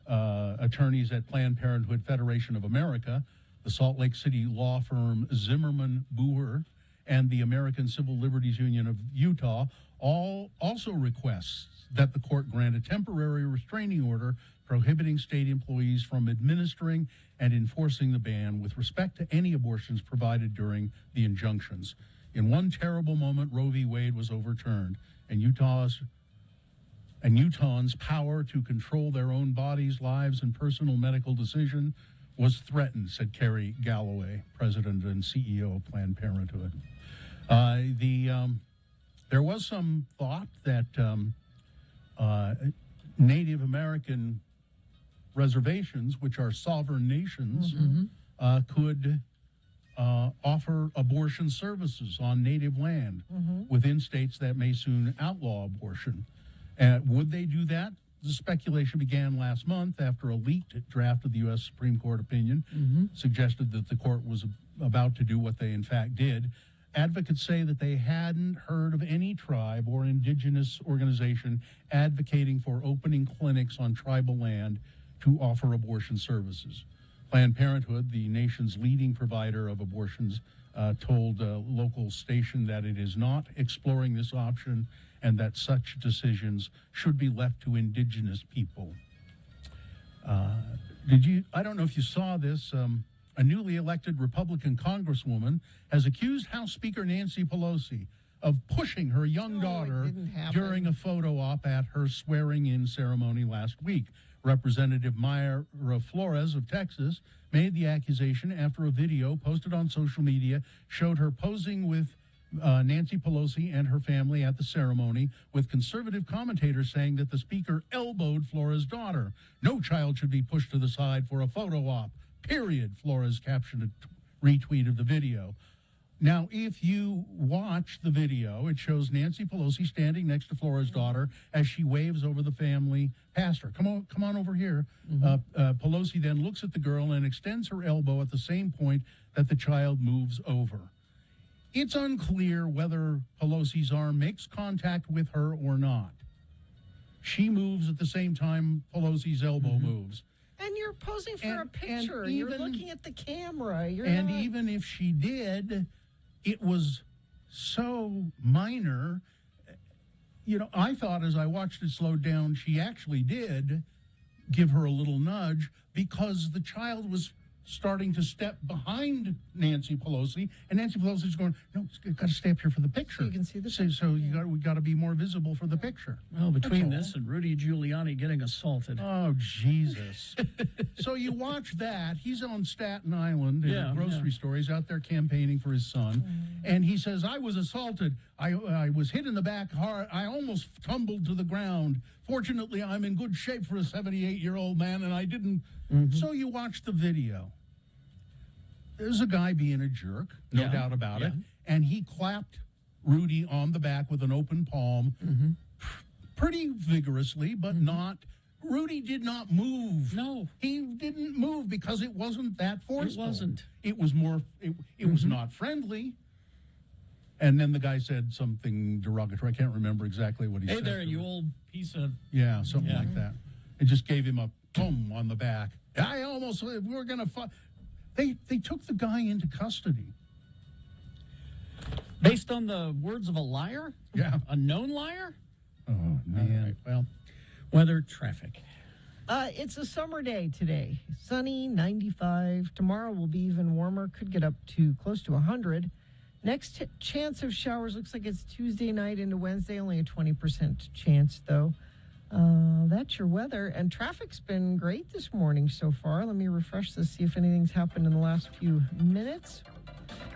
attorneys at Planned Parenthood Federation of America, the Salt Lake City law firm Zimmerman Boer, and the American Civil Liberties Union of Utah, all also requests that the court grant a temporary restraining order prohibiting state employees from administering and enforcing the ban with respect to any abortions provided during the injunctions. In one terrible moment, Roe v. Wade was overturned, and Utahns' power to control their own bodies, lives, and personal medical decision was threatened, said Carrie Galloway, president and CEO of Planned Parenthood. There was some thought that Native American reservations, which are sovereign nations, could offer abortion services on native land within states that may soon outlaw abortion. Would they do that? The speculation began last month after a leaked draft of the U.S. Supreme Court opinion suggested that the court was about to do what they in fact did. Advocates say that they hadn't heard of any tribe or indigenous organization advocating for opening clinics on tribal land to offer abortion services. Planned Parenthood, the nation's leading provider of abortions, told a local station that it is not exploring this option and that such decisions should be left to indigenous people. I don't know if you saw this, a newly elected Republican congresswoman has accused House Speaker Nancy Pelosi of pushing her young daughter during a photo op at her swearing-in ceremony last week. Representative Mayra Flores of Texas made the accusation after a video posted on social media showed her posing with Nancy Pelosi and her family at the ceremony, with conservative commentators saying that the speaker elbowed Flores' daughter. No child should be pushed to the side for a photo op, period, Flores captioned a retweet of the video. Now, if you watch the video, it shows Nancy Pelosi standing next to Flores' daughter as she waves over the family past her. Come on over here. Pelosi then looks at the girl and extends her elbow at the same point that the child moves over. It's unclear whether Pelosi's arm makes contact with her or not. She moves at the same time Pelosi's elbow moves. And you're posing for a picture. You're looking at the camera. Even if she did, it was so minor. You know, I thought as I watched it slow down, she actually did give her a little nudge because the child was starting to step behind Nancy Pelosi, and Nancy Pelosi's going, "No, it's got to stay up here for the picture. So you can see the picture. So we got to be more visible for the picture." Well, between this and Rudy Giuliani getting assaulted. Oh, Jesus. So you watch that. He's on Staten Island in a grocery store. He's out there campaigning for his son. And he says, "I was assaulted. I was hit in the back hard. I almost tumbled to the ground. Fortunately, I'm in good shape for a 78-year-old man, and I didn't." So you watch the video. There's a guy being a jerk, no doubt about it. And he clapped Rudy on the back with an open palm pretty vigorously, but not. Rudy did not move. No. He didn't move because it wasn't that forceful. It wasn't. It was more, it was not friendly. And then the guy said something derogatory. I can't remember exactly what he said. Hey there, you old piece of... Yeah, something like that. It just gave him a boom on the back. We were going to fight. They took the guy into custody. Based on the words of a liar? Yeah. A known liar? Oh, man. Right, well, weather, traffic. It's a summer day today. Sunny, 95. Tomorrow will be even warmer. Could get up to close to 100. Next chance of showers looks like it's Tuesday night into Wednesday. Only a 20% chance, though. That's your weather. And traffic's been great this morning so far. Let me refresh this, see if anything's happened in the last few minutes.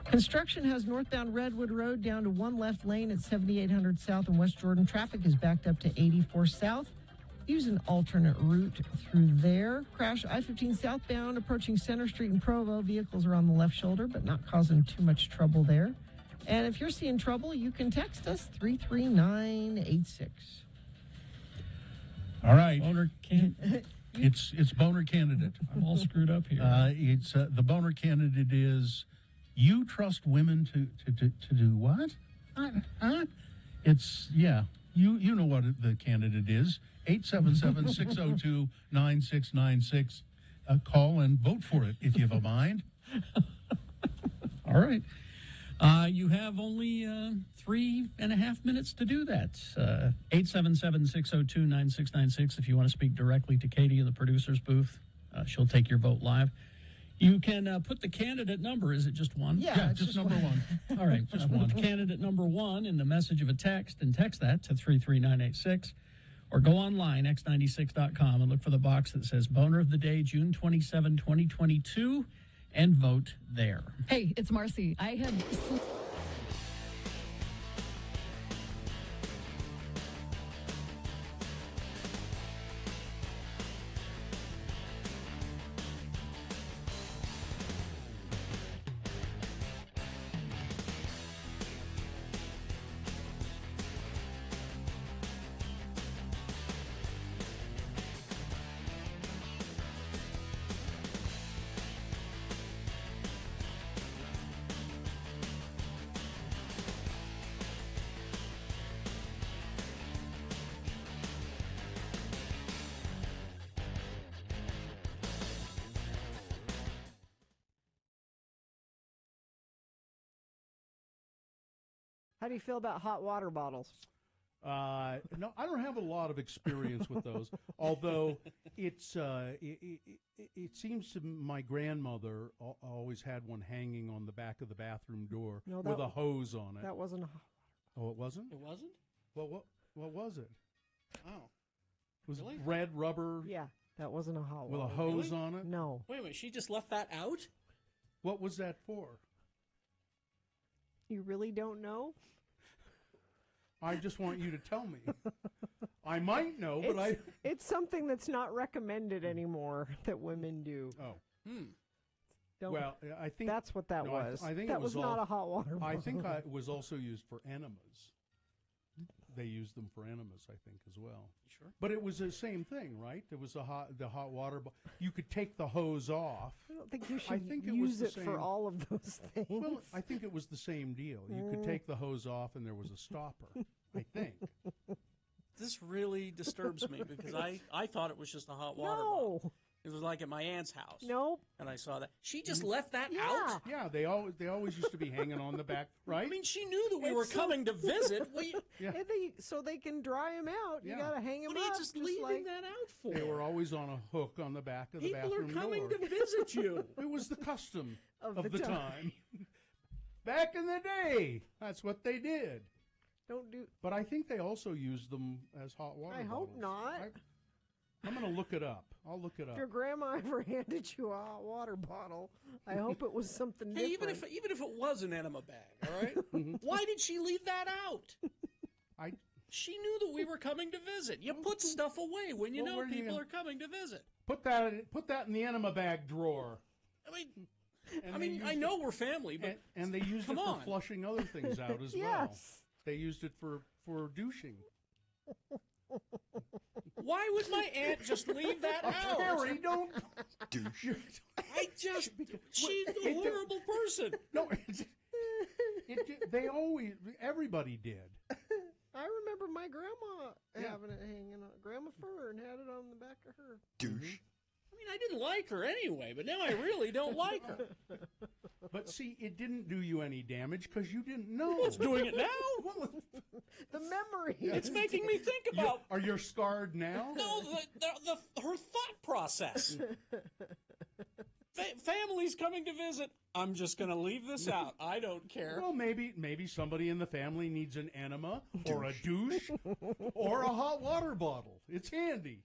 Construction has northbound Redwood Road down to one left lane at 7800 South and West Jordan. Traffic is backed up to 84 South. Use an alternate route through there. Crash I-15 southbound approaching Center Street in Provo. Vehicles are on the left shoulder, but not causing too much trouble there. And if you're seeing trouble, you can text us 33986. All right. Boner It's boner candidate. I'm all screwed up here. It's the boner candidate is you trust women to do what? It's you know what the candidate is. 877-602-9696. Call and vote for it if you have a mind. All right. You have only 3.5 minutes to do that. 877-602-9696 if you want to speak directly to Katie in the producer's booth. She'll take your vote live. You can put the candidate number. Is it just one? Yeah, just number one. All right, just one. Candidate number one in the message of a text and text that to 33986. Or go online, x96.com, and look for the box that says Boner of the Day, June 27, 2022, and vote there. Hey, it's Marcy. I had... How do you feel about hot water bottles? No, I don't have a lot of experience with those. Although it seems to my grandmother always had one hanging on the back of the bathroom door with a hose on it. That wasn't a hot Oh, it wasn't? It wasn't? Well, what was it? Oh. Was Really? it red rubber Yeah, that wasn't a hot with water. a hose Really? on it? No. Wait a minute, she just left that out? What was that for? You really don't know? I just want you to tell me. I might know, but It's something that's not recommended anymore that women do. Oh. Don't, Well, I think that's what that no, was. I think that it was not a hot water bottle. I think it was also used for enemas. They used them for enemas, I think, as well. Sure. But it was the same thing, right? There was the hot water. You could take the hose off. I don't think you should I think use the it for same- all of those things. Well, I think it was the same deal. You could take the hose off, and there was a stopper. I think. This really disturbs me because I thought it was just a hot water bottle. It was like at my aunt's house. Nope. And I saw that. She just left that Yeah. out? Yeah, they always used to be hanging on the back, right? I mean, she knew that we were coming to visit. Yeah. And so they can dry them out. You Yeah. got to hang them What are you up. just leaving that out for? They were always on a hook on the back of the People are bathroom coming door. to visit you. It was the custom Of of the the time. Back in the day, that's what they did. Don't do. But I think they also used them as hot water I hope bottles. not. I'm going to look it up. I'll look it If up. your grandma ever handed you a hot water bottle, I hope it was something Hey, different. even if it was an enema bag, all right? Why did she leave that out? She knew that we were coming to visit. You put stuff away when you Well, know where do you people go? are coming to visit. Put that in the enema bag drawer. I mean, And I they mean, used I it- know we're family, but and they used come it for on. flushing other things out as well. Yes. They used it for douching. Why would my aunt just leave that out? Terry, don't douche. I just, she's a horrible person. No, everybody did. I remember my grandma Yeah. having it hanging on, Grandma Fern had it on the back of her. Douche. I mean, I didn't like her anyway, but now I really don't like her. But see, it didn't do you any damage because you didn't know. It's doing it now. The memory. It's making me think about. Are you scarred now? No, her thought process. Families coming to visit. I'm just going to leave this out. I don't care. Well, maybe somebody in the family needs an enema or a douche or a hot water bottle. It's handy.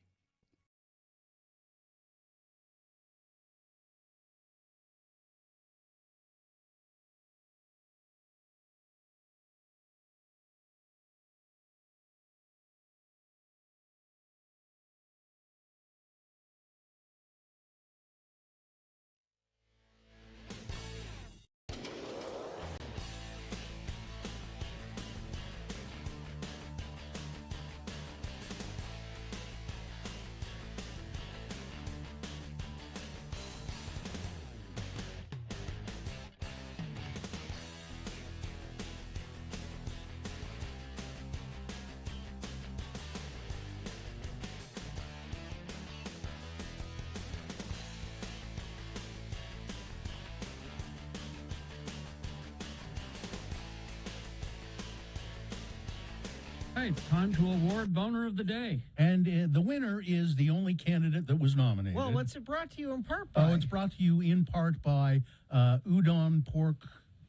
Right, time to award Boner of the Day. And the winner is the only candidate that was nominated. Well, what's it brought to you in part by? Oh, it's brought to you in part by udon pork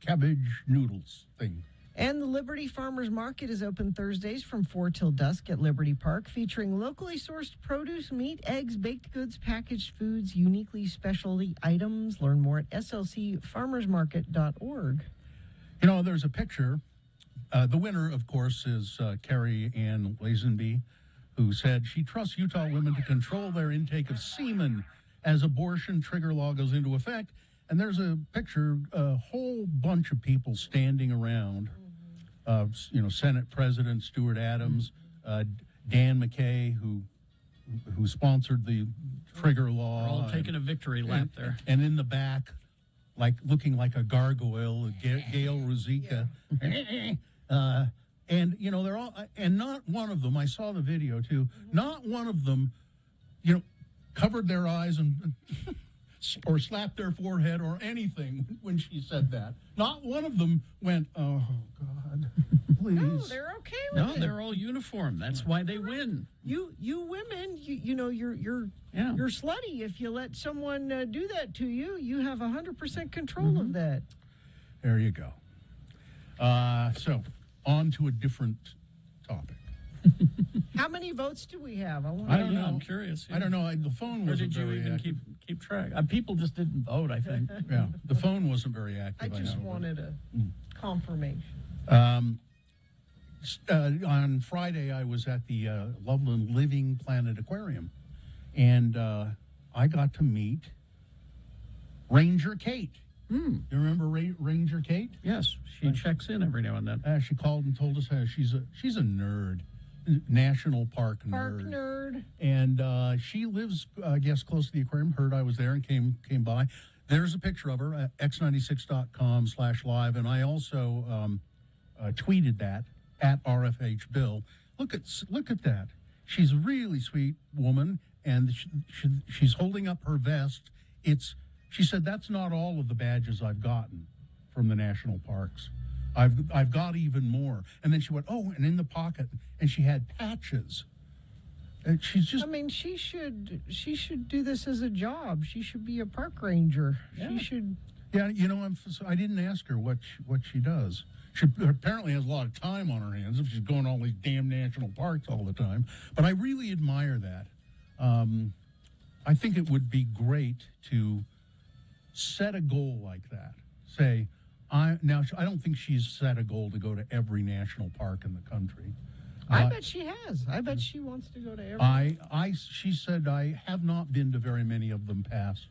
cabbage noodles thing. And the Liberty Farmers Market is open Thursdays from 4 till dusk at Liberty Park, featuring locally sourced produce, meat, eggs, baked goods, packaged foods, uniquely specialty items. Learn more at slcfarmersmarket.org. You know, there's a picture. The winner, of course, is Carrie Ann Lazenby, who said she trusts Utah women to control their intake of semen as abortion trigger law goes into effect. And there's a picture, a whole bunch of people standing around. Senate President Stuart Adams, Dan McKay, who sponsored the trigger law. We're all taking a victory lap there. And in the back, looking like a gargoyle, Gail Rosica. And, you know, they're all, and not one of them, I saw the video too, not one of them, you know, covered their eyes and or slapped their forehead or anything when she said that. Not one of them went, oh, God, please. No, they're okay with it. No, they're all uniform. That's why they win. You women, you're slutty. If you let someone do that to you, you have 100% control of that. There you go. So, on to a different topic. How many votes do we have? I don't know. I'm curious. I don't know. The phone wasn't Or did you very even active. keep track? People just didn't vote, I think. Yeah, the phone wasn't very active. I just know, wanted a confirmation. On Friday, I was at the Loveland Living Planet Aquarium, and I got to meet Ranger Kate. You remember Ranger Kate? Yes, she checks in every now and then. She called and told us she's a nerd, national park nerd. Park nerd. And she lives, I guess, close to the aquarium. Heard I was there and came by. There's a picture of her at x96.com/live, and I also tweeted that at RFH Bill. Look at that. She's a really sweet woman, and she's holding up her vest. She said, that's not all of the badges I've gotten from the national parks. I've got even more. And then she went, oh, and in the pocket, and she had patches. And she's just. I mean, she should do this as a job. She should be a park ranger. Yeah. She should. Yeah, you know, I didn't ask her what she does. She apparently has a lot of time on her hands if she's going to all these damn national parks all the time. But I really admire that. I think it would be great to set a goal like that. Say, I don't think she's set a goal to go to every national park in the country. I bet she has. I bet she wants to go to every. She said, I have not been to very many of them past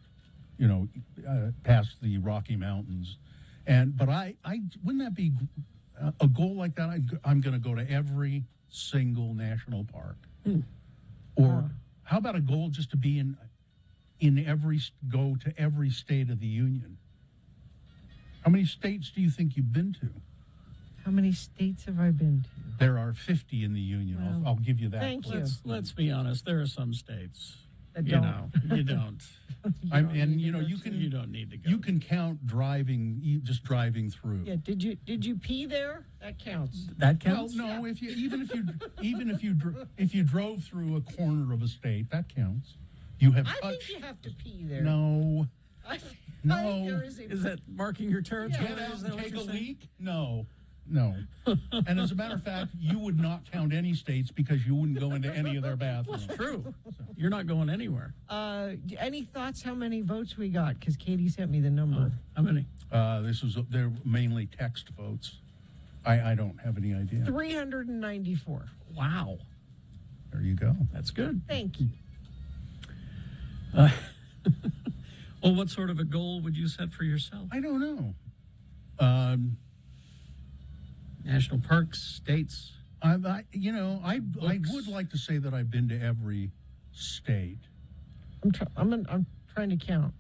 the Rocky Mountains. But wouldn't that be a goal like that? I'm going to go to every single national park. Or how about a goal just to be go to every state of the union? How many states do you think you've been to? How many states have I been to? There are 50 in the union. Well, I'll give you that. thank you. Let's be honest. There are some states. That You don't. know, you don't. You don't need to go. You can count just driving through. Yeah. Did you pee there? That counts. That counts. Well, no. If you drove through a corner of a state, that counts. You have I touched. think you have to pee there. No. No. there is a- Is that marking your territory? Get out Is that and what take you're a saying? leak? No. And as a matter of fact, you would not count any states because you wouldn't go into any of their bathrooms. True. You're not going anywhere. Any thoughts how many votes we got? Because Katie sent me the number. How many? They're mainly text votes. I don't have any idea. 394. Wow. There you go. That's good. Thank you. Well, what sort of a goal would you set for yourself? I don't know. National parks, states. I would like to say that I've been to every state. I'm trying to count.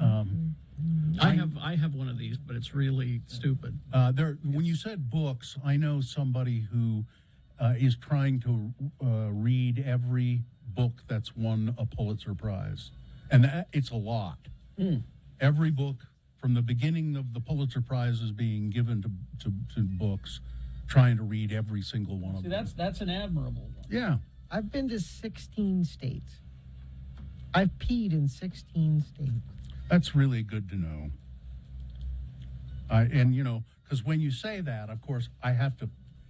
I have one of these, but it's really stupid. When you said books, I know somebody who is trying to read every book that's won a Pulitzer Prize, and it's a lot. Every book from the beginning of the Pulitzer Prize is being given to books, trying to read every single one of them. That's an admirable one. Yeah. I've been to 16 states. I've peed in 16 states. That's really good to know. Because when you say that, of course, I have to.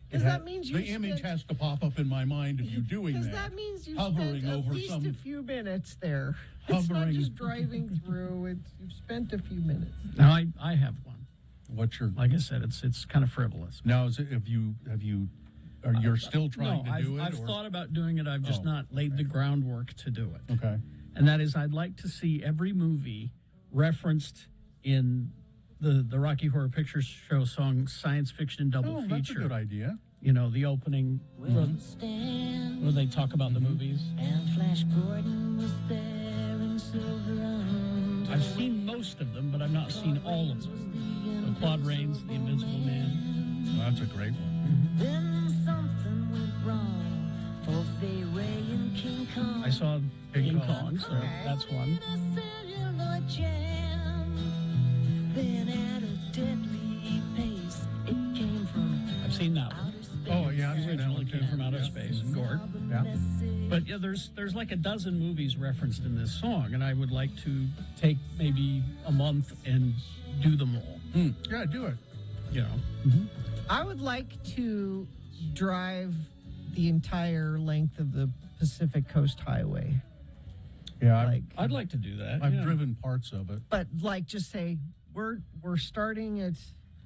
Because that means the image has to pop up in my mind of you doing that. Because that means you hovering spent over at least some a few minutes there. It's not hovering. just driving through. You've spent a few minutes. Now I have one. What's your? Like I said, it's kind of frivolous. Now, have you? Or you're still trying to do it? I've thought about doing it. I've just not laid the groundwork to do it. Okay. And that is, I'd like to see every movie referenced in the Rocky Horror Picture Show song "Science Fiction Double Feature." That's a good idea. You know, the opening where they talk about the movies. And Flash Gordon was there in silver armed. I've seen most of them, but I've not seen all of them. So Claude Rains, The Invincible Man. Well, that's a great one. Then something went wrong for Fay Ray and King Kong. I saw King Kong, so that's one. Cellular jam. Then at a deadly pace, it came from I've seen that one. Oh yeah, I've The seen that original one came too. from outer space, Gord. Yeah. But yeah, there's like a dozen movies referenced in this song, and I would like to take maybe a month and do them all. Yeah, do it. You know. I would like to drive the entire length of the Pacific Coast Highway. Yeah, I'd like to do that. I've yeah. driven parts of it. But like, just say we're starting at.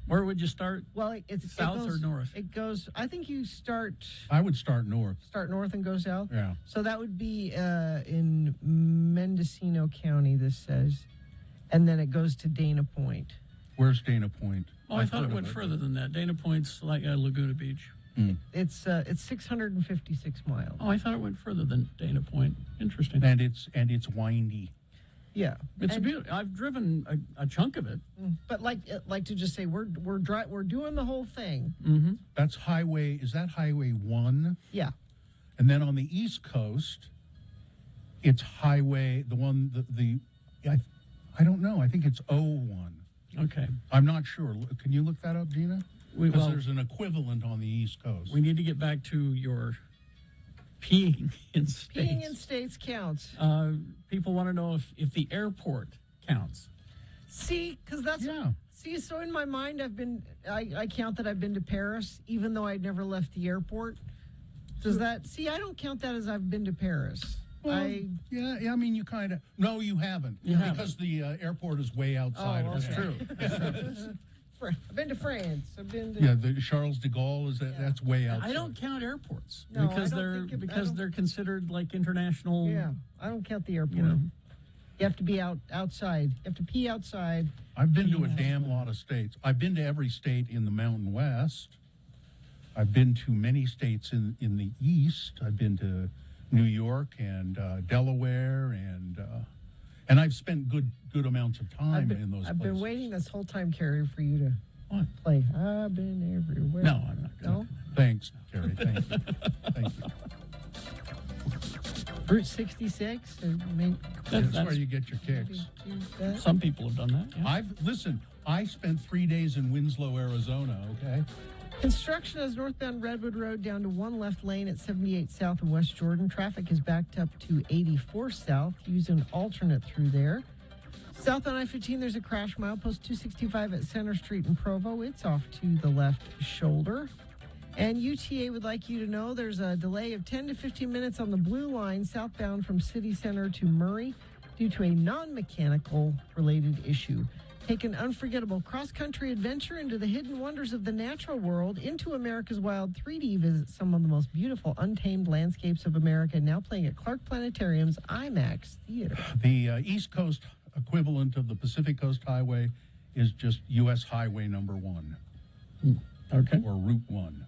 Where would you start? Well, it's South or north? It goes. I think you start I would start north. north and go south. Yeah. So that would be in Mendocino County. This says, and then it goes to Dana Point. Where's Dana Point? Oh, I thought it went further than that. Dana Point's like Laguna Beach. It's 656 miles. Oh, I thought it went further than Dana Point. Interesting. And it's windy. Yeah, It's a beautiful. I've driven a chunk of it. But like to just say we're doing the whole thing. Mm-hmm. That's highway. Is that Highway 1? Yeah. And then on the East Coast, it's highway I don't know. I think it's 01. Okay. I'm not sure. Can you look that up, Gina? Because well- there's an equivalent on the East Coast. We need to get back to your peeing in states. Peeing in states counts. People want to know if the airport counts. See, because that's see. So in my mind, I count that I've been to Paris, even though I'd never left the airport. Does that see? I don't count that as I've been to Paris. Well, yeah. I mean, you kind of. No, you haven't. Because the airport is way outside of That's true. I've been to France. I've been to. Yeah, the Charles de Gaulle that's way outside. I don't count airports No, because I don't think they're considered like international. Yeah, I don't count the airport. You know. You have to be outside. You have to pee outside. I've been to a damn lot of states. I've been to every state in the Mountain West. I've been to many states in the East. I've been to New York and Delaware, and I've spent good amounts of time in those I've been places. waiting this whole time, Carrie, for you to play. I've been everywhere. No, I'm not. No. Thanks, Terry. Thank you. Thank you. Route 66. That's where you get your kicks. Some people have done that. Yeah. I spent 3 days in Winslow, Arizona. Okay. Construction has northbound Redwood Road down to one left lane at 78 South and West Jordan. Traffic is backed up to 84 South. Use an alternate through there. South on I-15, there's a crash milepost 265 at Center Street in Provo. It's off to the left shoulder. And UTA would like you to know there's a delay of 10 to 15 minutes on the Blue Line southbound from City Center to Murray due to a non-mechanical related issue. Take an unforgettable cross-country adventure into the hidden wonders of the natural world, into America's Wild 3D. Visit some of the most beautiful untamed landscapes of America, now playing at Clark Planetarium's IMAX Theater. The East Coast equivalent of the Pacific Coast Highway is just U.S. Highway number 1. Okay. Or Route 1.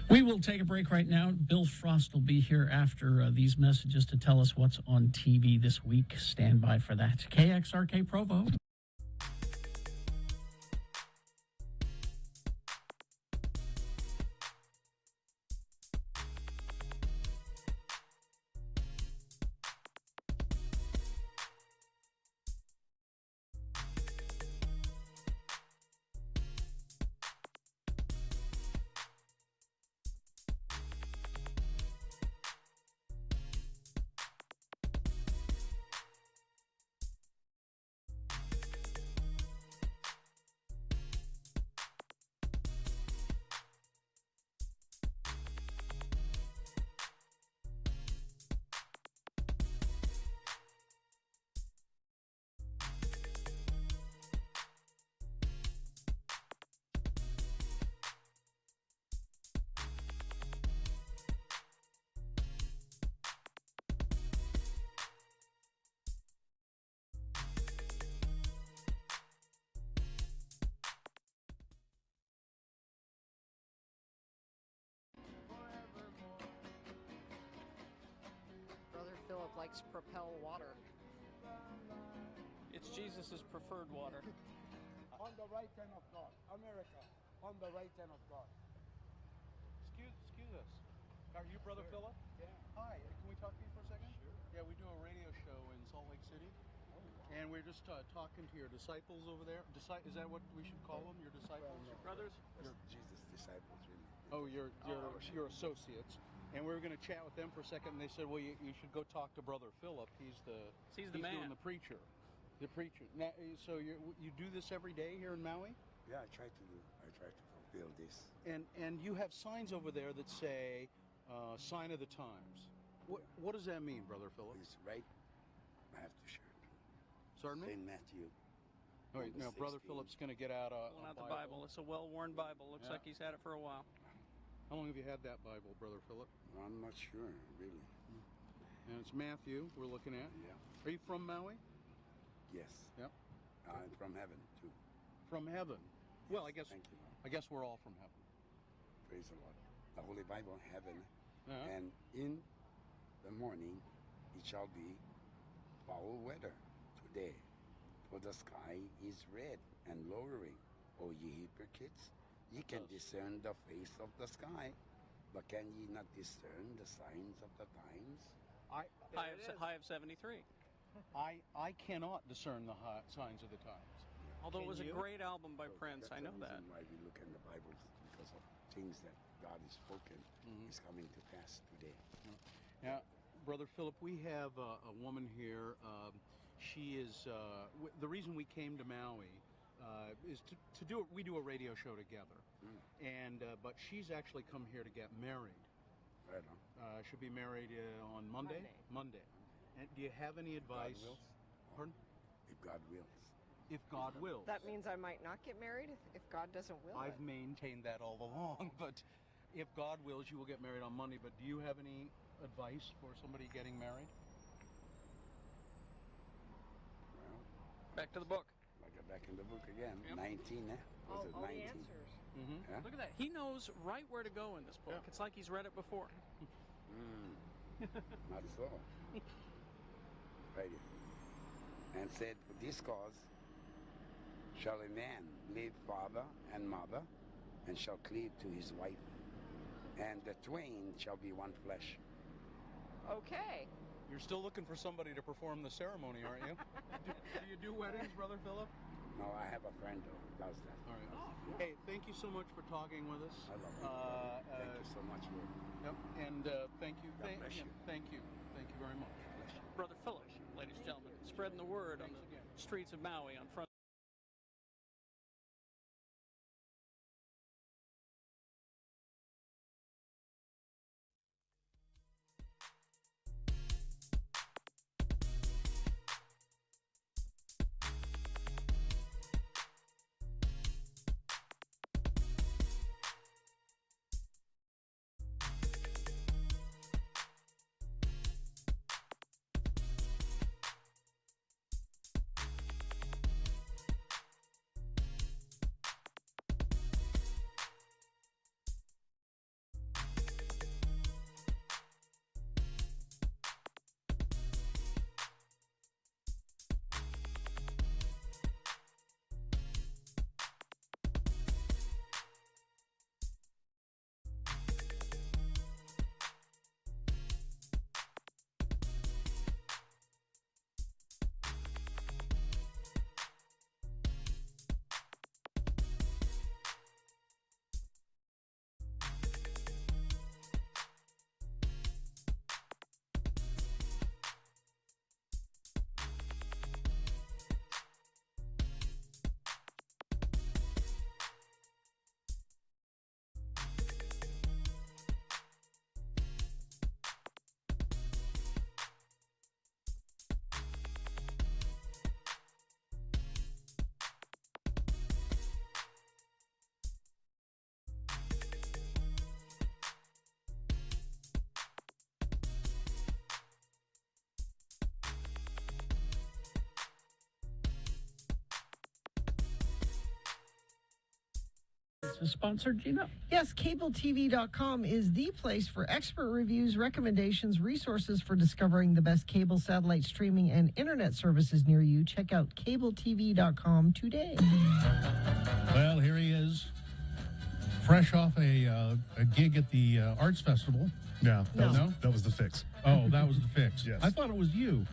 We will take a break right now. Bill Frost will be here after these messages to tell us what's on TV this week. Stand by for that. KXRK Provo. Brother Philip likes Propel water. It's Jesus' preferred water. On the right hand of God. America, on the right hand of God. Excuse us. Are you Brother Philip? Yeah. Hi, can we talk to you for a second? Sure. Yeah, we do a radio show in Salt Lake City. And we're just talking to your disciples over there. Is that what we should call them? Your disciples? Well, no. Your brothers? Your Jesus' disciples, really. Oh, your associates. And we were going to chat with them for a second, and they said, well, you should go talk to Brother Philip. He's the man. Doing the preacher. The preacher. Now, so you do this every day here in Maui? Yeah, I try to fulfill this. And you have signs over there that say, sign of the times. What does that mean, Brother Philip? It's right. I have to share it. Pardon me? St. Matthew. All right, now Brother Philip's going to get out Pulling out the Bible. It's a well-worn Bible. Looks like he's had it for a while. How long have you had that Bible, Brother Philip? I'm not sure, really. And it's Matthew we're looking at. Yeah. Are you from Maui? Yes. Yep. I'm from heaven, too. From heaven? Yes, Well, I thank you. guess we're all from heaven. Praise the Lord. The Holy Bible, heaven. Uh-huh. And in the morning, it shall be foul weather today. For the sky is red and lowering. O ye hypocrites, ye can discern the face of the sky, but can ye not discern the signs of the times? High of 73. I cannot discern the signs of the times. Although it was a great album by Prince, I know that. That's the reason why we look in the Bible, because of things that God has spoken is coming to pass today. Now, Brother Philip, we have a woman here. She is the reason we came to Maui is to do. We do a radio show together, and but she's actually come here to get married. Right on. She'll be married on Monday. Monday. And do you have any advice? God wills. Pardon? If God wills. If God wills. That means I might not get married if God doesn't will I've it. maintained that all along, but if God wills, you will get married on Monday. But do you have any advice for somebody getting married? Well, Back to the book. Back in the book again. Yep. 19, eh? Was it All 19? the answers. Yeah? Look at that. He knows right where to go in this book. It's like he's read it before. Not so. Right. And said, for this cause shall a man leave father and mother, and shall cleave to his wife, and the twain shall be one flesh. Okay. You're still looking for somebody to perform the ceremony, aren't you? do you do weddings, Brother Philip? No, I have a friend who does that. All right. Hey, thank you so much for talking with us. I love it. Thank you so much for Yep, and thank you. God bless you. Thank you. Thank you very much. Brother Philip, ladies and gentlemen, is spreading the word on the streets of Maui on Front. Sponsored, Gina? Yes, CableTV.com is the place for expert reviews, recommendations, resources for discovering the best cable, satellite streaming, and internet services near you. Check out CableTV.com today. Well, here he is, fresh off a gig at the Arts Festival. Yeah, No? that was the fix. Oh, that was the fix. Yes. I thought it was you.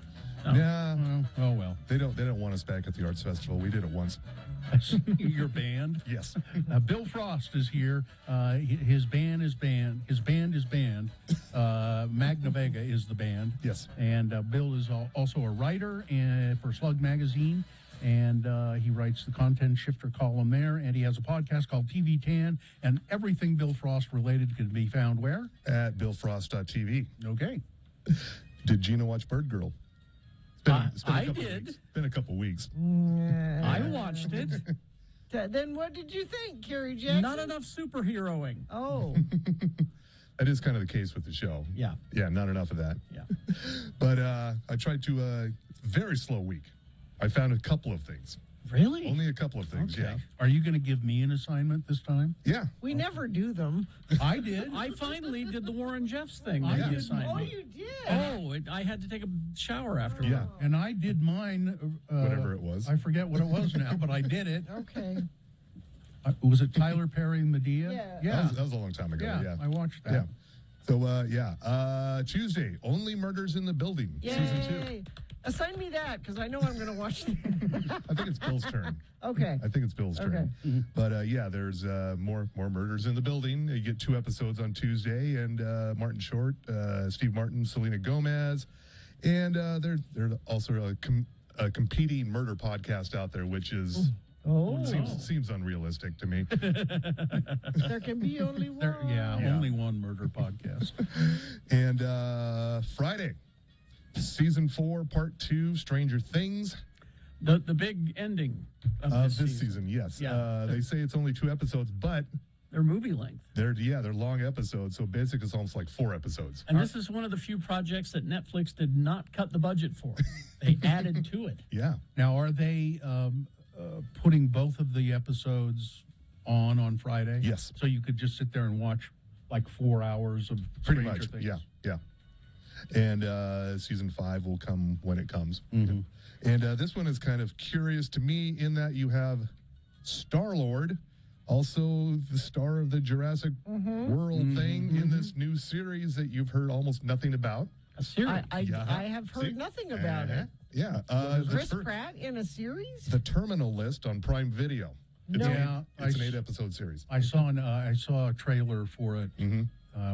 Yeah. Oh well. They don't want us back at the Arts Festival. We did it once. Your band? Yes. Bill Frost is here. His band is band. Magna Vega is the band. Yes. And Bill is also a writer for Slug Magazine. And he writes the Content Shifter column there. And he has a podcast called TV Tan. And everything Bill Frost related can be found where? At BillFrost.tv. Okay. Did Gina watch Bird Girl? I did. It's been a couple weeks. I watched it. Then what did you think, Kerry Jackson? Not enough superheroing. Oh. That is kind of the case with the show. Yeah. Yeah, not enough of that. Yeah. But I tried to, very slow week. I found a couple of things. Really? Only a couple of things, Okay. yeah. Are you going to give me an assignment this time? Yeah. We never do them. I did. I finally did the Warren Jeffs thing. I the did. assignment. Oh, you did? Oh, I had to take a shower afterward. Yeah. And I did mine. Whatever it was. I forget what it was now, but I did it. Okay. Was it Tyler Perry Medea? Yeah. That was a long time ago, yeah. I watched that. Yeah. So, Tuesday, Only Murders in the Building, Season 2. Assign me that, because I know I'm going to watch that. I think it's Bill's turn. Okay. I think it's Bill's turn. Mm-hmm. But there's more murders in the building. You get 2 episodes on Tuesday, and Martin Short, Steve Martin, Selena Gomez, and there's also a competing murder podcast out there, which is seems unrealistic to me. There can be only one. Only one murder podcast. And Friday, Season 4, Part 2, Stranger Things. The big ending of this season, yes. Yeah. They say it's only 2 episodes, but they're movie length. They're long episodes, so basically it's almost like 4 episodes. And this is one of the few projects that Netflix did not cut the budget for. They added to it. Yeah. Now, are they putting both of the episodes on Friday? Yes. So you could just sit there and watch like 4 hours of Pretty Stranger much, Things. yeah. And Season 5 will come when it comes. Mm-hmm. And this one is kind of curious to me in that you have Star-Lord, also the star of the Jurassic World thing in this new series that you've heard almost nothing about. A series? I have heard nothing about it. Yeah. Chris Pratt in a series? The Terminal List on Prime Video. It's No. it's an 8-episode series. I saw a trailer for it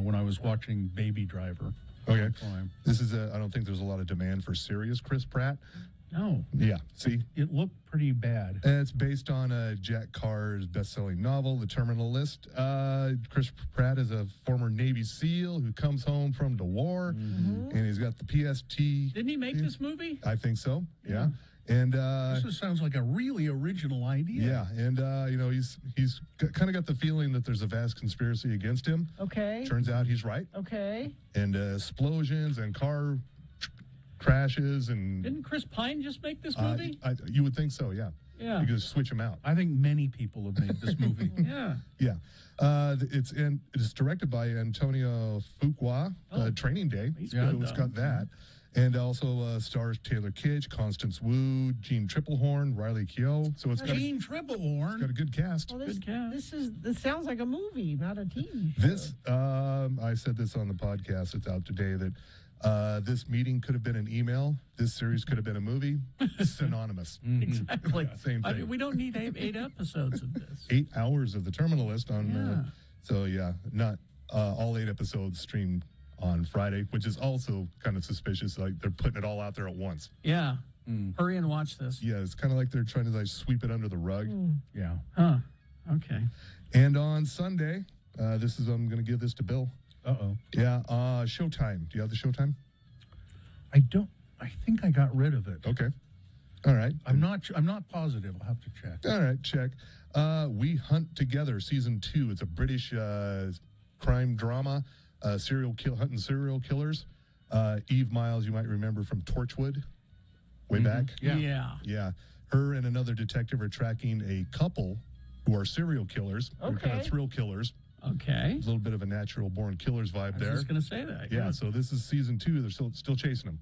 when I was watching Baby Driver. Okay. This is I don't think there's a lot of demand for serious Chris Pratt. No. Yeah. See, It looked pretty bad. it's based on Jack Carr's best-selling novel, The Terminal List. Chris Pratt is a former Navy SEAL who comes home from the war, and he's got the PST. Didn't he make this movie? I think so. Yeah. And This sounds like a really original idea. yeah, and he's kind of got the feeling that there's a vast conspiracy against him. Okay. Turns out he's right. Okay. And explosions and car crashes and Didn't Chris Pine just make this movie? you would think so, yeah. Yeah. You could switch them out. I think many people have made this movie. Yeah. Yeah. It's directed by Antonio Fuqua, Training Day. He's So good, it's though. got that. And also stars Taylor Kitsch, Constance Wu, Gene Triplehorn, Riley Keough. So it's got Gene Triplehorn. got a good cast. Well, this sounds like a movie, not a TV show. This, I said this on the podcast that's out today, that this meeting could have been an email. This series could have been a movie. Synonymous. Exactly. Same I thing. mean, we don't need eight episodes of this. 8 hours of The Terminal List on. Yeah. So yeah, not all 8 episodes streamed on Friday, which is also kind of suspicious. Like they're putting it all out there at once. Yeah. Hurry and watch this. Yeah, it's kind of like they're trying to like sweep it under the rug. Yeah. Huh. Okay. And on Sunday, I'm going to give this to Bill. Uh-oh. Yeah, Showtime. Do you have the Showtime? I don't. I think I got rid of it. Okay. All right. I'm not positive. I'll have to check. All right, check. We Hunt Together, season 2. It's a British crime drama, hunting serial killers. Eve Miles, you might remember from Torchwood, way back. Yeah. Yeah. Her and another detective are tracking a couple who are serial killers. They're kind Okay. of thrill killers. Okay. A little bit of a natural born killers vibe I was there. just going to say that. Yeah, so this is season 2. They're still chasing them.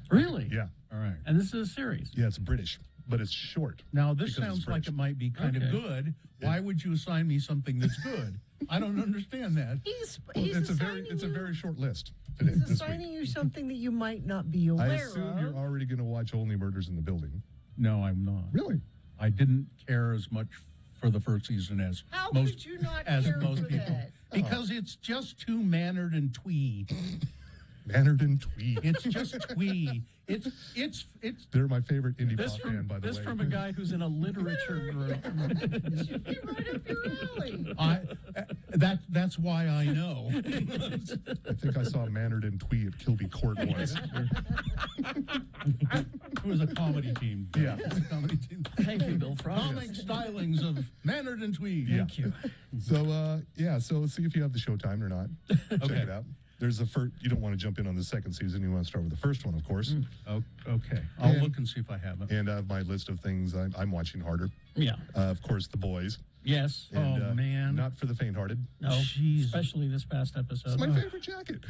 Really? Yeah. All right. And this is a series. Yeah, it's British, but it's short. Now, this because it's sounds like British. it might be kind of Okay. good. Why would you assign me something that's good? I don't understand that. He's It's a assigning very short list today. He's This week. assigning you something that you might not be I aware assume of. you're already going to watch Only Murders in the Building. No, I'm not. Really? I didn't care as much for the first season as How most could you not as care most for people that? because it's just too mannered and twee. Mannered and twee. It's just twee. It's They're my favorite indie This pop from, band, by the this way. from a guy who's in a literature group. that's why I know. I think I saw Mannered and Twee at Kilby Court once. It was a comedy team. Yeah. It was a comedy team. Thank you, Bill Frost. Comic stylings of Mannered and Tweed. Thank you. So, so let's see if you have the Showtime or not. Check it out. There's the first. You don't want to jump in on the second season. You want to start with the first one, of course. Oh, okay. I'll look and see if I have it. And I have my list of things I'm watching harder. Yeah. Of course, The Boys. Yes. And, Oh, man. Not for the faint-hearted. No. Jeez. Especially this past episode. It's my favorite jacket.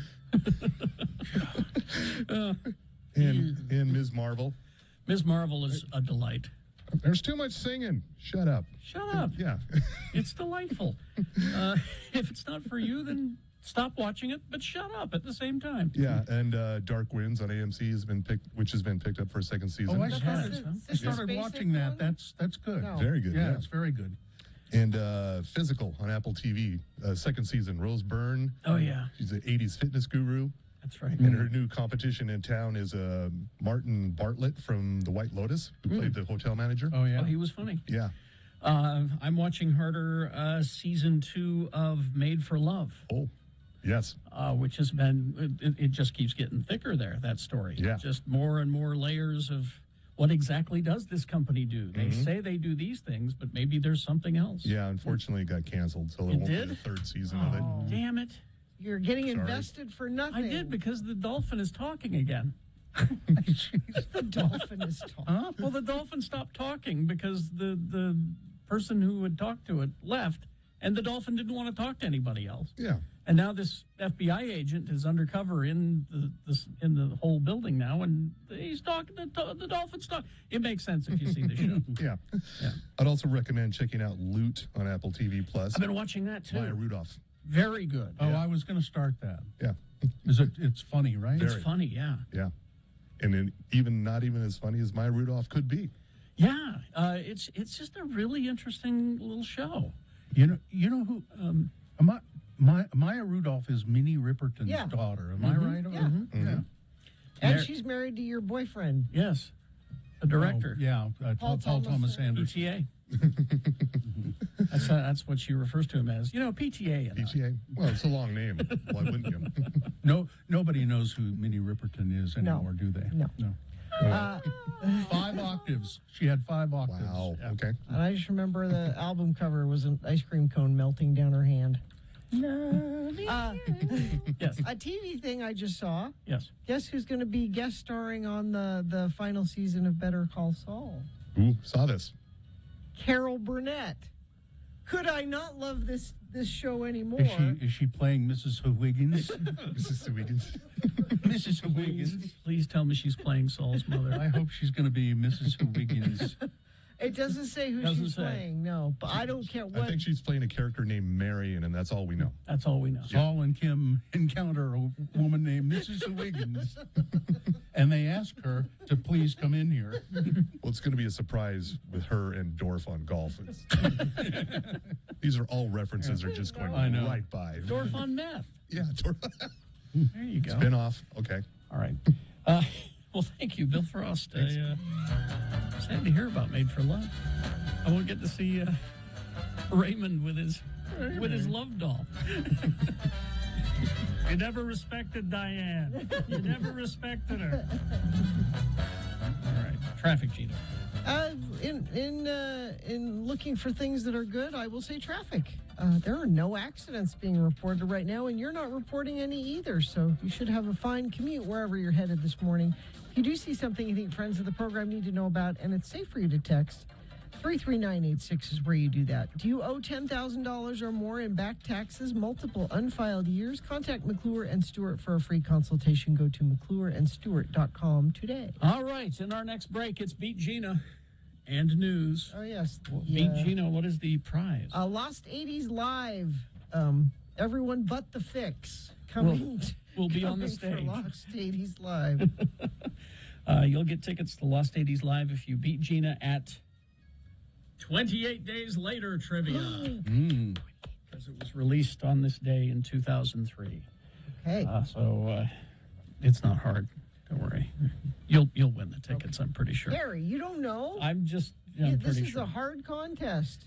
and Ms. Marvel. Ms. Marvel is a delight. There's too much singing. Shut up. Shut up. Yeah. It's delightful. If it's not for you, then stop watching it, but shut up at the same time. Yeah, and Dark Winds on AMC has been picked up for a second season. Oh, I started watching that. That's good. No. Very good. Yeah, it's very good. And Physical on Apple TV, second season. Rose Byrne. Oh, yeah. She's an 80s fitness guru. That's right. And her new competition in town is Martin Bartlett from The White Lotus, who played the hotel manager. Oh, yeah. Oh, he was funny. Yeah. I'm watching harder season 2 of Made for Love. Oh, yes. Which has been, it just keeps getting thicker there, that story. Yeah. Just more and more layers of what exactly does this company do? They Mhm. say they do these things, but maybe there's something else. Yeah, unfortunately, it got canceled, so there It won't did? be a third season of it. Damn it. You're getting Sorry. invested for nothing. I did because the dolphin is talking again. The dolphin is talking. Huh? Well, the dolphin stopped talking because the person who had talked to it left, and the dolphin didn't want to talk to anybody else. Yeah. And now this FBI agent is undercover in the whole building now, and he's talking. The dolphin's talking. It makes sense if you see the show. Yeah. I'd also recommend checking out Loot on Apple TV Plus. I've been watching that too. Maya Rudolph. Very good. Oh, I was going to start that. Yeah. It's funny, right? It's funny, yeah. Yeah. And then not even as funny as Maya Rudolph could be. Yeah, it's just a really interesting little show. You know who? Maya Rudolph is Minnie Riperton's Yeah. daughter. Am I right? Yeah. Yeah. And she's married to your boyfriend. Yes, the director. Paul Thomas PTA. Anderson. That's what she refers to him as. PTA. PTA. Well, it's a long name. Why wouldn't you? Nobody knows who Minnie Riperton is anymore, do they? No. 5 octaves. She had 5 octaves. Wow. Okay. And I just remember the album cover was an ice cream cone melting down her hand. Yes. A TV thing I just saw. Yes. Guess who's going to be guest starring on the final season of Better Call Saul? Who saw this? Carol Burnett. Could I not love this show anymore? Is she playing Mrs. Higgins? Mrs. Higgins. Mrs. Higgins. Please tell me she's playing Saul's mother. I hope she's going to be Mrs. Higgins. It doesn't say who she's playing, no. But I don't care what. I think she's playing a character named Marion, and that's all we know. That's all we know. Saul and Kim encounter a woman named Mrs. Higgins, and they ask her to please come in here. Well, it's going to be a surprise with her and Dorf on golf. These are all references are just going right by. Dorf on meth. Yeah, Dorf. There you go. Spin off. Okay. All right. Well, thank you, Bill Frost. Sad to hear about Made for Love. I won't get to see Raymond with his love doll. You never respected Diane. You never respected her. All right, traffic, Gina. In looking for things that are good, I will say traffic. There are no accidents being reported right now, and you're not reporting any either. So you should have a fine commute wherever you're headed this morning. If you do see something you think friends of the program need to know about, and it's safe for you to text, 33986 is where you do that. Do you owe $10,000 or more in back taxes, multiple unfiled years? Contact McClure and Stewart for a free consultation. Go to McClureandStewart.com today. All right, in our next break, it's Beat Gina and news. Oh, yes. Beat Gina, what is the prize? Lost 80s Live. Everyone but the Fix. We'll be on the coming stage. For Lost 80s Live. You'll get tickets to Lost 80s Live if you beat Gina at 28 Days Later Trivia. Because it was released on this day in 2003. Okay. So it's not hard. Don't worry. You'll win the tickets, I'm pretty sure. Harry, you don't know. I'm this pretty is sure. a hard contest.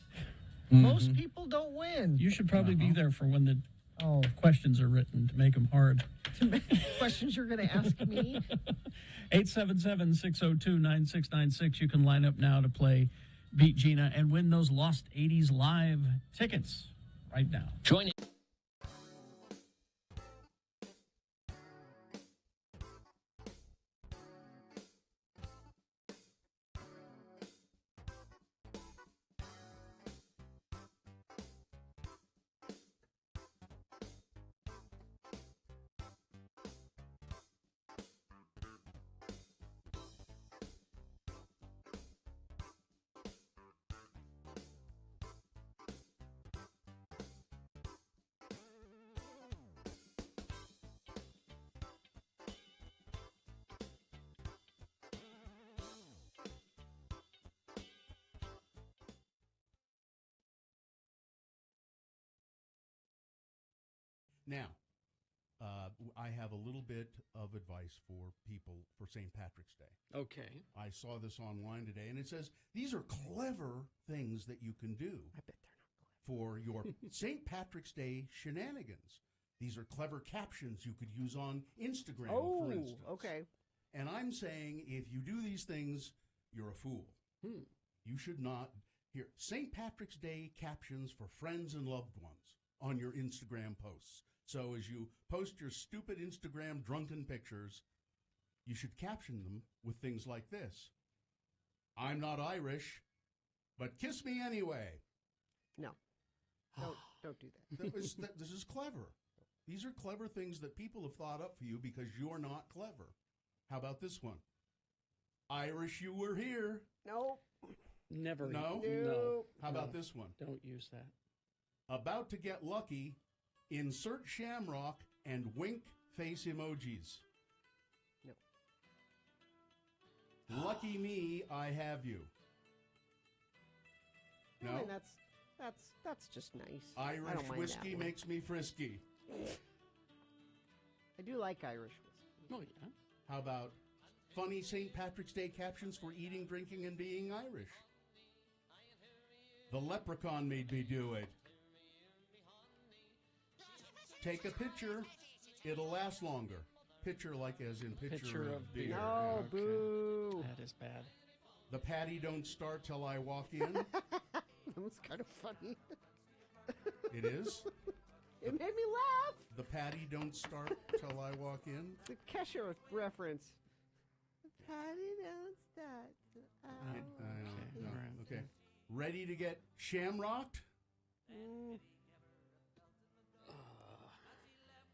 Most people don't win. You should probably be there for when the questions are written to make them hard. Questions you're going to ask me? 877-602-9696. You can line up now to play Beat Gina and win those Lost 80s Live tickets right now. Join it. Now, I have a little bit of advice for people for St. Patrick's Day. Okay. I saw this online today, and it says these are clever things that you can do. I bet they're not for your St. Patrick's Day shenanigans. These are clever captions you could use on Instagram, for instance. Okay. And I'm saying if you do these things, you're a fool. You should not. Here, St. Patrick's Day captions for friends and loved ones on your Instagram posts. So as you post your stupid Instagram drunken pictures, you should caption them with things like this. I'm not Irish, but kiss me anyway. No. Don't do that. This is clever. These are clever things that people have thought up for you because you're not clever. How about this one? Irish, you were here. Nope. Never. No? No. How about this one? Don't use that. About to get lucky, insert shamrock and wink face emojis. No. Lucky me, I have you. No? I mean, that's just nice. I Irish don't mind whiskey that one. makes me frisky. I do like Irish whiskey. Oh, yeah. How about funny St. Patrick's Day captions for eating, drinking, and being Irish? The leprechaun made me do it. Take a picture. It'll last longer. Picture like as in picture of beer. No, boo. That is bad. The patty don't start till I walk in. That was kind of funny. It is. It made me laugh. The patty don't start till I walk in. It's a Kesher reference. The patty don't start. I know. No. Okay. Ready to get shamrocked?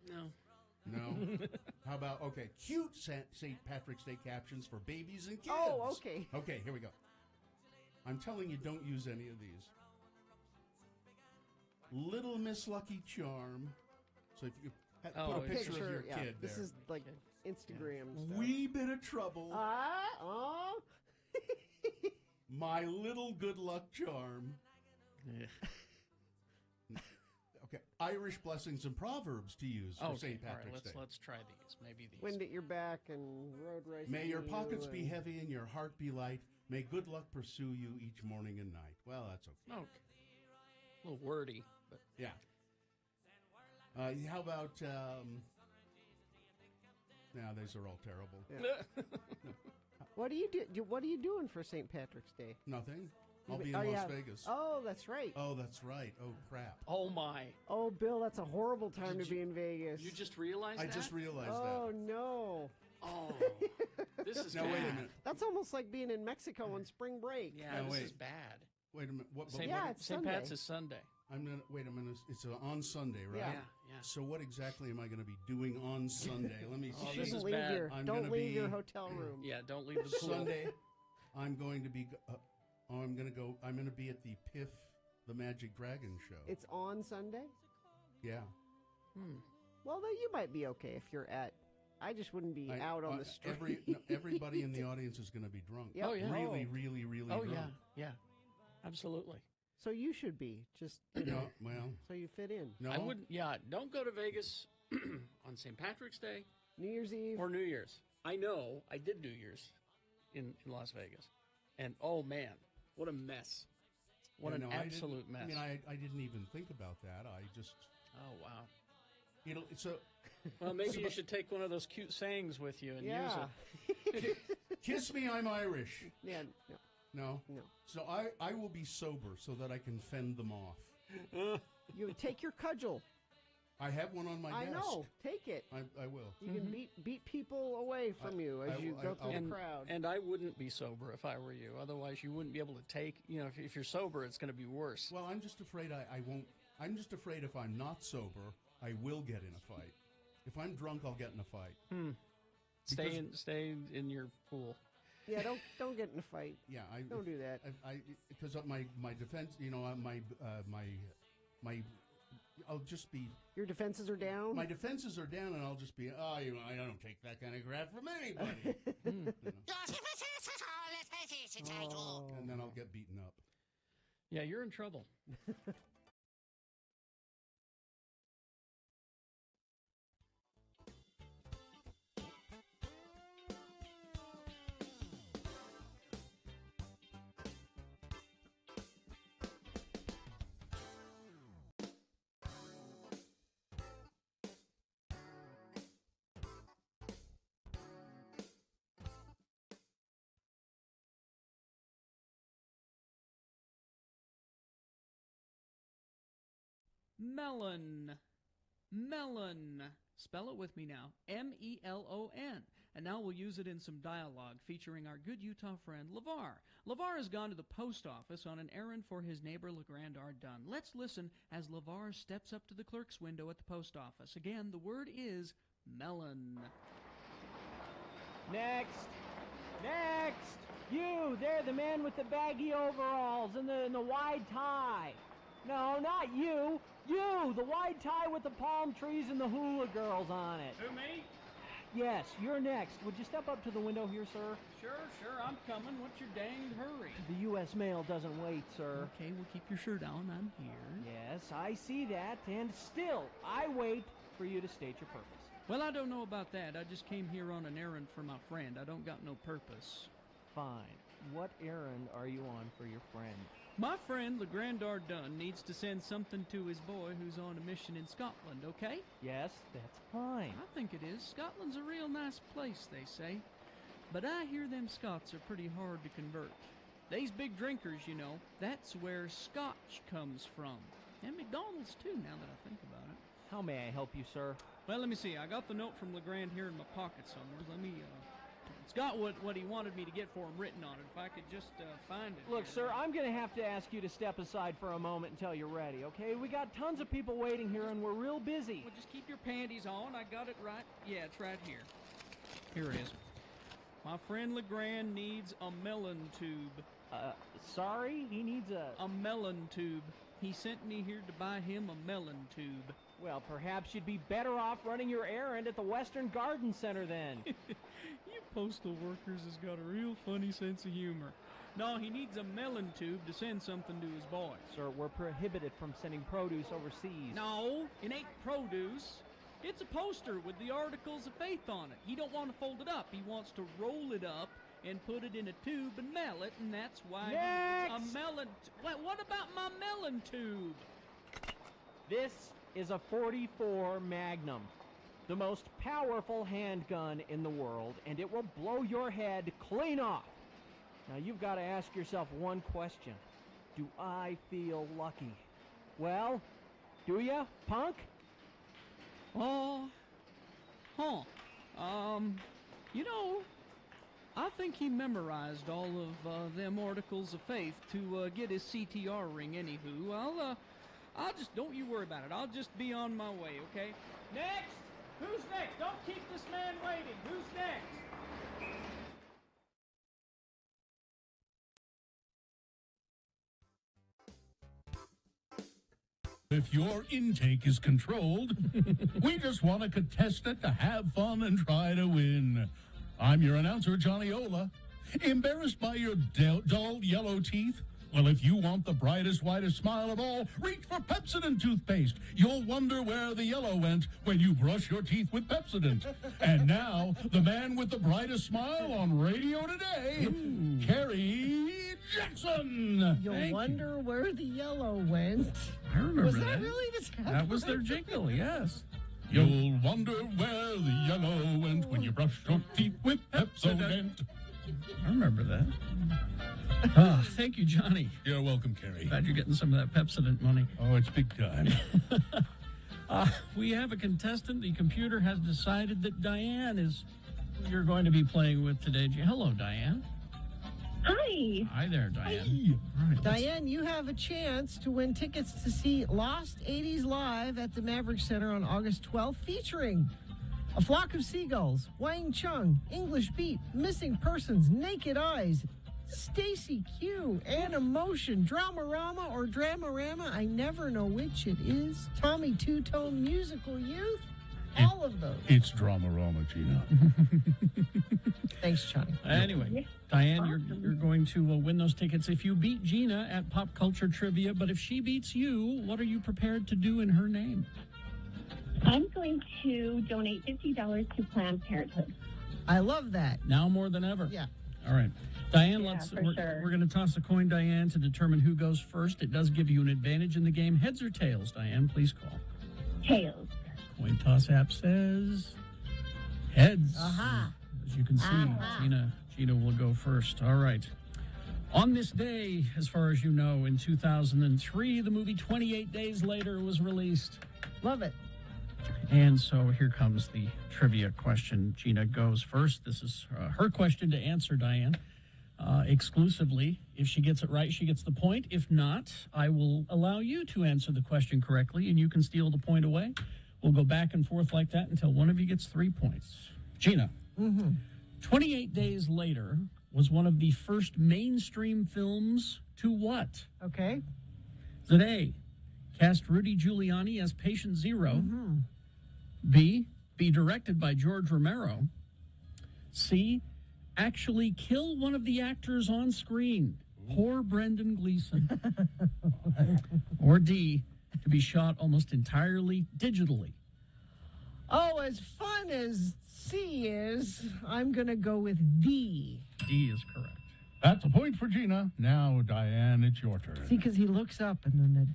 No. No. How about, okay, cute St. Patrick's Day captions for babies and kids. Oh, okay. Okay, here we go. I'm telling you, don't use any of these. Little Miss Lucky Charm. So if you put a picture of your kid This there. is like Instagram stuff. Wee bit of trouble. My little good luck charm. Okay, Irish blessings and proverbs to use for St. Patrick's Day. Let's try these. Maybe these. Wind at your back and road racing. May your pockets be heavy and your heart be light. May good luck pursue you each morning and night. Well, that's okay. Okay. A little wordy, but yeah. How about? Now these are all terrible. Yeah. What do you do? What are you doing for St. Patrick's Day? Nothing. I'll be in Las Vegas. Oh, that's right. Oh, that's right. Oh, crap. Oh, my. Oh, Bill, that's a horrible time to be in Vegas. You just realized that? I just realized that. Oh, no. Oh, this is now, bad. wait a minute. That's almost like being in Mexico on spring break. Yeah, this is bad. Wait a minute. What? St. Pat's is Sunday. I'm gonna wait a minute. It's on Sunday, right? Yeah. So what exactly am I going to be doing on Sunday? Let me see. This is bad. Don't leave your hotel room. Yeah, don't leave the pool. Sunday, I'm going to be. I'm going to be at the Piff, the Magic Dragon show. It's on Sunday? Yeah. Well, then you might be okay if you're at. I just wouldn't be out on the street. Everybody in the audience is going to be drunk. Yep. Oh, yeah. Really, really, really drunk. Yeah. Absolutely. So you should be just no, well, so you fit in. No, I wouldn't. Yeah, don't go to Vegas on St. Patrick's Day, New Year's Eve, or New Year's. I know I did New Year's in Las Vegas, and oh man, what a mess! What an absolute mess. I mean, I didn't even think about that. I just. Oh wow. So. Well, maybe you should take one of those cute sayings with you and use it. Kiss me, I'm Irish. Yeah. No. No. So I will be sober so that I can fend them off. You take your cudgel. I have one on my desk. I know. Take it. I will. You can beat people away from you as you go through the crowd. And I wouldn't be sober if I were you. Otherwise, you wouldn't be able to take. You know, if you're sober, it's going to be worse. Well, I'm just afraid I won't. I'm just afraid if I'm not sober, I will get in a fight. If I'm drunk, I'll get in a fight. Stay in your pool. Yeah, don't get in a fight. Yeah, don't do that. Because of my defense, I'll just be. Your defenses are down. My defenses are down, and I'll just be. I don't take that kind of crap from anybody. And then I'll get beaten up. Yeah, you're in trouble. Melon. Melon. Spell it with me now. M-E-L-O-N. And now we'll use it in some dialogue featuring our good Utah friend, LeVar. LeVar has gone to the post office on an errand for his neighbor, LeGrand R. Dunn. Let's listen as LeVar steps up to the clerk's window at the post office. Again, the word is melon. Next. Next. You, there, the man with the baggy overalls and the wide tie. No, not you. You, the wide tie with the palm trees and the hula girls on it. Who, me? Yes, you're next. Would you step up to the window here, sir? Sure, I'm coming. What's your danged hurry? The U.S. mail doesn't wait, sir. Okay, we'll keep your shirt on. I'm here. Yes, I see that, and still, I wait for you to state your purpose. Well, I don't know about that. I just came here on an errand for my friend. I don't got no purpose. Fine. What errand are you on for your friend? My friend, LeGrand Ardun, needs to send something to his boy who's on a mission in Scotland, okay? Yes, that's fine. I think it is. Scotland's a real nice place, they say. But I hear them Scots are pretty hard to convert. They's big drinkers, you know. That's where Scotch comes from. And McDonald's, too, now that I think about it. How may I help you, sir? Well, let me see. I got the note from LeGrand here in my pocket somewhere. Let me, it's got what he wanted me to get for him written on it. If I could just find it. Look, here. sir, I'm going to have to ask you to step aside for a moment until you're ready, okay? We got tons of people waiting here, and we're real busy. Well, just keep your panties on. I got it right. Yeah, it's right here. Here it is. My friend LeGrand needs a melon tube. Sorry? He needs a melon tube. He sent me here to buy him a melon tube. Well, perhaps you'd be better off running your errand at the Western Garden Center then. You postal workers has got a real funny sense of humor. No, he needs a melon tube to send something to his boy. Sir, we're prohibited from sending produce overseas. No, it ain't produce. It's a poster with the Articles of Faith on it. He don't want to fold it up. He wants to roll it up and put it in a tube and mail it, and that's why Next! It's a melon. What about my melon tube? This is a .44 Magnum, the most powerful handgun in the world, and it will blow your head clean off. Now, you've got to ask yourself one question. Do I feel lucky? Well, do ya, punk? You know, I think he memorized all of them Articles of Faith to get his CTR ring. Anywho, I'll just, don't you worry about it. I'll just be on my way, okay? Next! Who's next? Don't keep this man waiting. Who's next? If your intake is controlled, we just want a contestant to have fun and try to win. I'm your announcer, Johnny Ola. Embarrassed by your dull yellow teeth? Well, if you want the brightest, whitest smile of all, reach for Pepsodent toothpaste. You'll wonder where the yellow went when you brush your teeth with Pepsodent. And now, the man with the brightest smile on radio today, Kerry Jackson. You'll wonder where the yellow went. I remember Was that really the sound? That was their jingle, yes. You'll wonder where the yellow went when you brush your teeth with Pepsodent. I remember that. Thank you, Johnny. You're welcome, Kerry. Glad you're getting some of that Pepsodent money. Oh, it's big time. We have a contestant. The computer has decided that Diane is who you're going to be playing with today. Hello, Diane. Hi. Hi there, Diane. All right, Diane, you have a chance to win tickets to see Lost 80s Live at the Maverick Center on August 12th, featuring A Flock of Seagulls, Wang Chung, English Beat, Missing Persons, Naked Eyes, Stacy Q, Animotion, Dramarama or Dramarama, I never know which it is, Tommy Two-Tone, Musical Youth, all of those. It's Dramarama, Gina. Thanks, Johnny. Anyway, Diane, you're going to win those tickets if you beat Gina at Pop Culture Trivia, but if she beats you, what are you prepared to do in her name? I'm going to donate $50 to Planned Parenthood. I love that. Now more than ever. Yeah. All right. Diane, Yeah, we're going to toss a coin, Diane, to determine who goes first. It does give you an advantage in the game. Heads or tails, Diane, please call. Tails. Coin toss app says heads. Aha. As you can see, Gina will go first. All right. On this day, as far as you know, in 2003, the movie 28 Days Later was released. Love it. And so here comes the trivia question. Gina goes first. This is her question to answer, Diane, exclusively. If she gets it right, she gets the point. If not, I will allow you to answer the question correctly, and you can steal the point away. We'll go back and forth like that until one of you gets 3 points. Gina, 28 Days Later was one of the first mainstream films to what? Okay. Is it A, cast Rudy Giuliani as Patient Zero? B, be directed by George Romero? C, actually kill one of the actors on screen? Poor Brendan Gleeson. Or D, to be shot almost entirely digitally? Oh, as fun as C is, I'm going to go with D. D is correct. That's a point for Gina. Now, Diane, it's your turn. See, because he looks up and then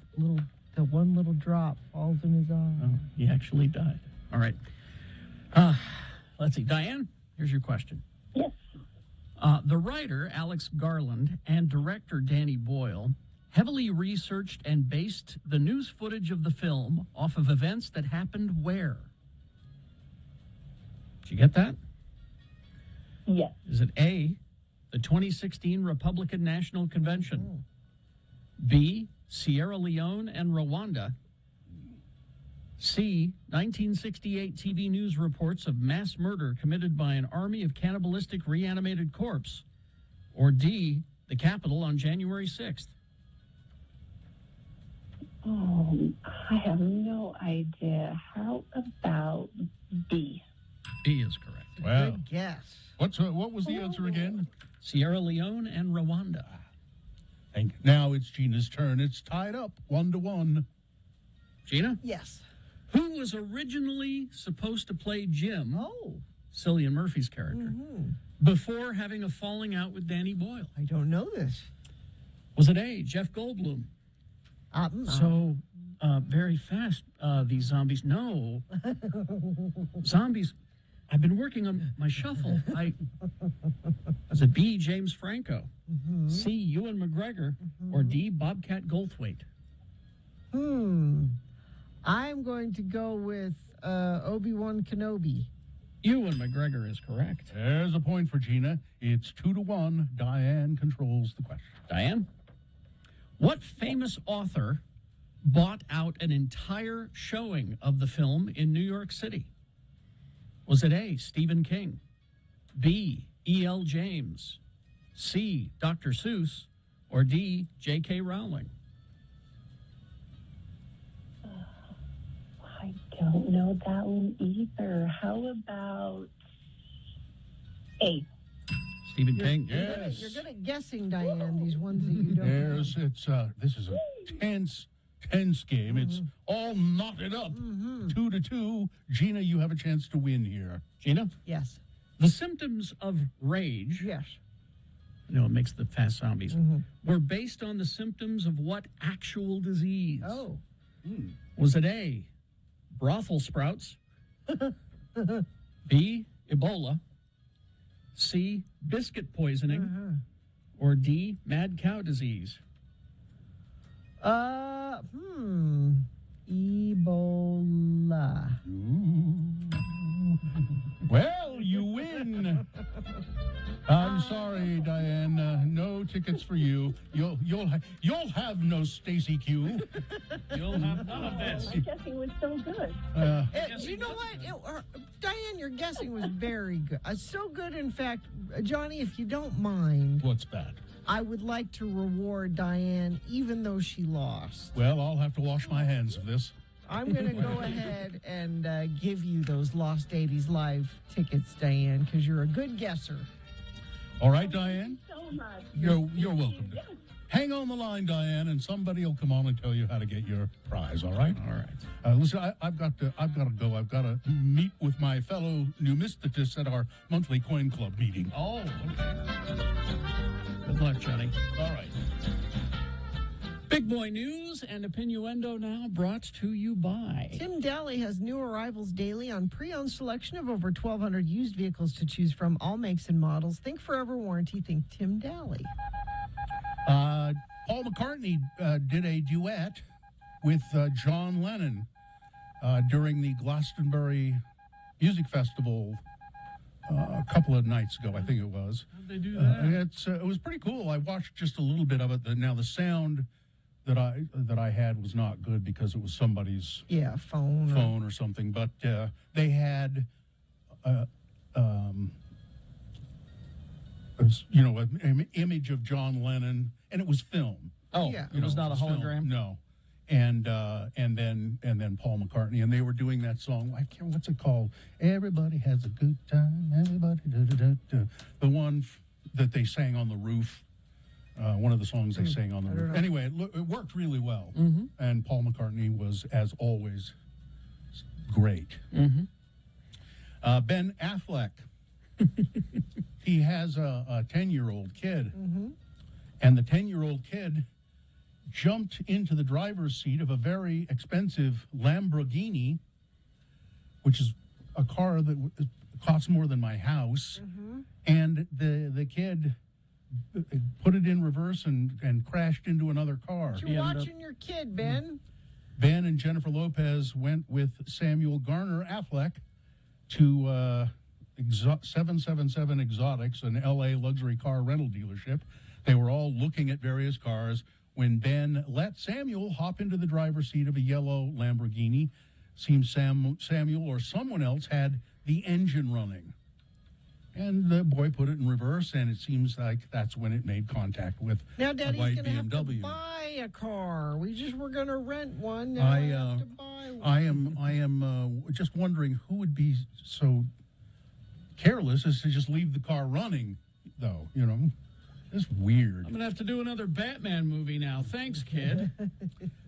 the one little drop falls in his eye. Oh, he actually died. All right. Let's see. Diane, here's your question. Yes. The writer, Alex Garland, and director, Danny Boyle, heavily researched and based the news footage of the film off of events that happened where? Did you get that? Yes. Is it A, the 2016 Republican National Convention? B, Sierra Leone and Rwanda? C, 1968 TV news reports of mass murder committed by an army of cannibalistic reanimated corpse? Or D, the Capitol on January 6th? Oh, I have no idea. How about B? B is correct. Well, Good guess. what was the answer again? Sierra Leone and Rwanda. And now it's Gina's turn. It's tied up 1-1. Gina? Yes. Who was originally supposed to play Jim, Cillian Murphy's character, before having a falling out with Danny Boyle? I don't know this. Was it A, Jeff Goldblum? So, very fast, these zombies. No. Zombies. I've been working on my shuffle. Was it B, James Franco? C, Ewan McGregor? Or D, Bobcat Goldthwait? I'm going to go with Obi-Wan Kenobi. Ewan McGregor is correct. There's a point for Gina. It's 2-1. Diane controls the question. Diane? What famous author bought out an entire showing of the film in New York City? Was it A, Stephen King, B, E.L. James, C, Dr. Seuss, or D, J.K. Rowling? I don't know that one either. How about A? Stephen King. Yes. You're good at guessing, Diane, these ones that you don't know. This is a tense game. It's all knotted up. 2-2. Gina, you have a chance to win here. Gina? Yes. The symptoms of rage. Yes. You know, it makes the fast zombies. Were based on the symptoms of what actual disease? Oh. Was it A, brothel sprouts? B, Ebola? C, biscuit poisoning? Or D, mad cow disease? Ebola. Well, you win. I'm sorry, Diane. No tickets for you. You'll have no Stacy Q. You'll have none of this. My guessing was so good. You know what? Diane, your guessing was very good. So good, in fact, Johnny, if you don't mind. What's that? I would like to reward Diane, even though she lost. Well, I'll have to wash my hands of this. I'm going to go ahead and give you those Lost 80s Live tickets, Diane, because you're a good guesser. All right, Diane? So much. You're welcome. Hang on the line, Diane, and somebody will come on and tell you how to get your prize. All right. All right. Listen, I've got to go. I've got to meet with my fellow numismatists at our monthly coin club meeting. Oh, okay. Good luck, Johnny. All right. Big boy news and Opinioendo now brought to you by Tim Daly has new arrivals daily on pre-owned selection of over 1,200 used vehicles to choose from, all makes and models. Think Forever Warranty, think Tim Daly. Paul McCartney did a duet with John Lennon during the Glastonbury Music Festival a couple of nights ago, I think it was. How'd they do that? It was pretty cool. I watched just a little bit of it. Now the sound that I had was not good because it was somebody's phone or something. But they had an image of John Lennon, and it was film. Oh, yeah. It was not a hologram? Film. No. And then Paul McCartney, and they were doing that song. I can't remember what's it called. Everybody has a good time. Everybody, the one that they sang on the roof. One of the songs they sang on the roof. Anyway, it worked really well, and Paul McCartney was, as always, great. Ben Affleck. He has a 10-year-old kid, and the 10-year-old kid jumped into the driver's seat of a very expensive Lamborghini, which is a car that costs more than my house, and the kid put it in reverse and crashed into another car. You're watching your kid, Ben. Ben and Jennifer Lopez went with Samuel Garner Affleck to 777 Exotics, an L.A. luxury car rental dealership. They were all looking at various cars when Ben let Samuel hop into the driver's seat of a yellow Lamborghini. Seems Samuel or someone else had the engine running. And the boy put it in reverse, and it seems like that's when it made contact with Now a Daddy's white going to have to BMW. buy a car. We were going to rent one. Now I have to buy one. I am just wondering who would be so careless as to just leave the car running, though. You know, it's weird. I'm gonna have to do another Batman movie now. Thanks, kid.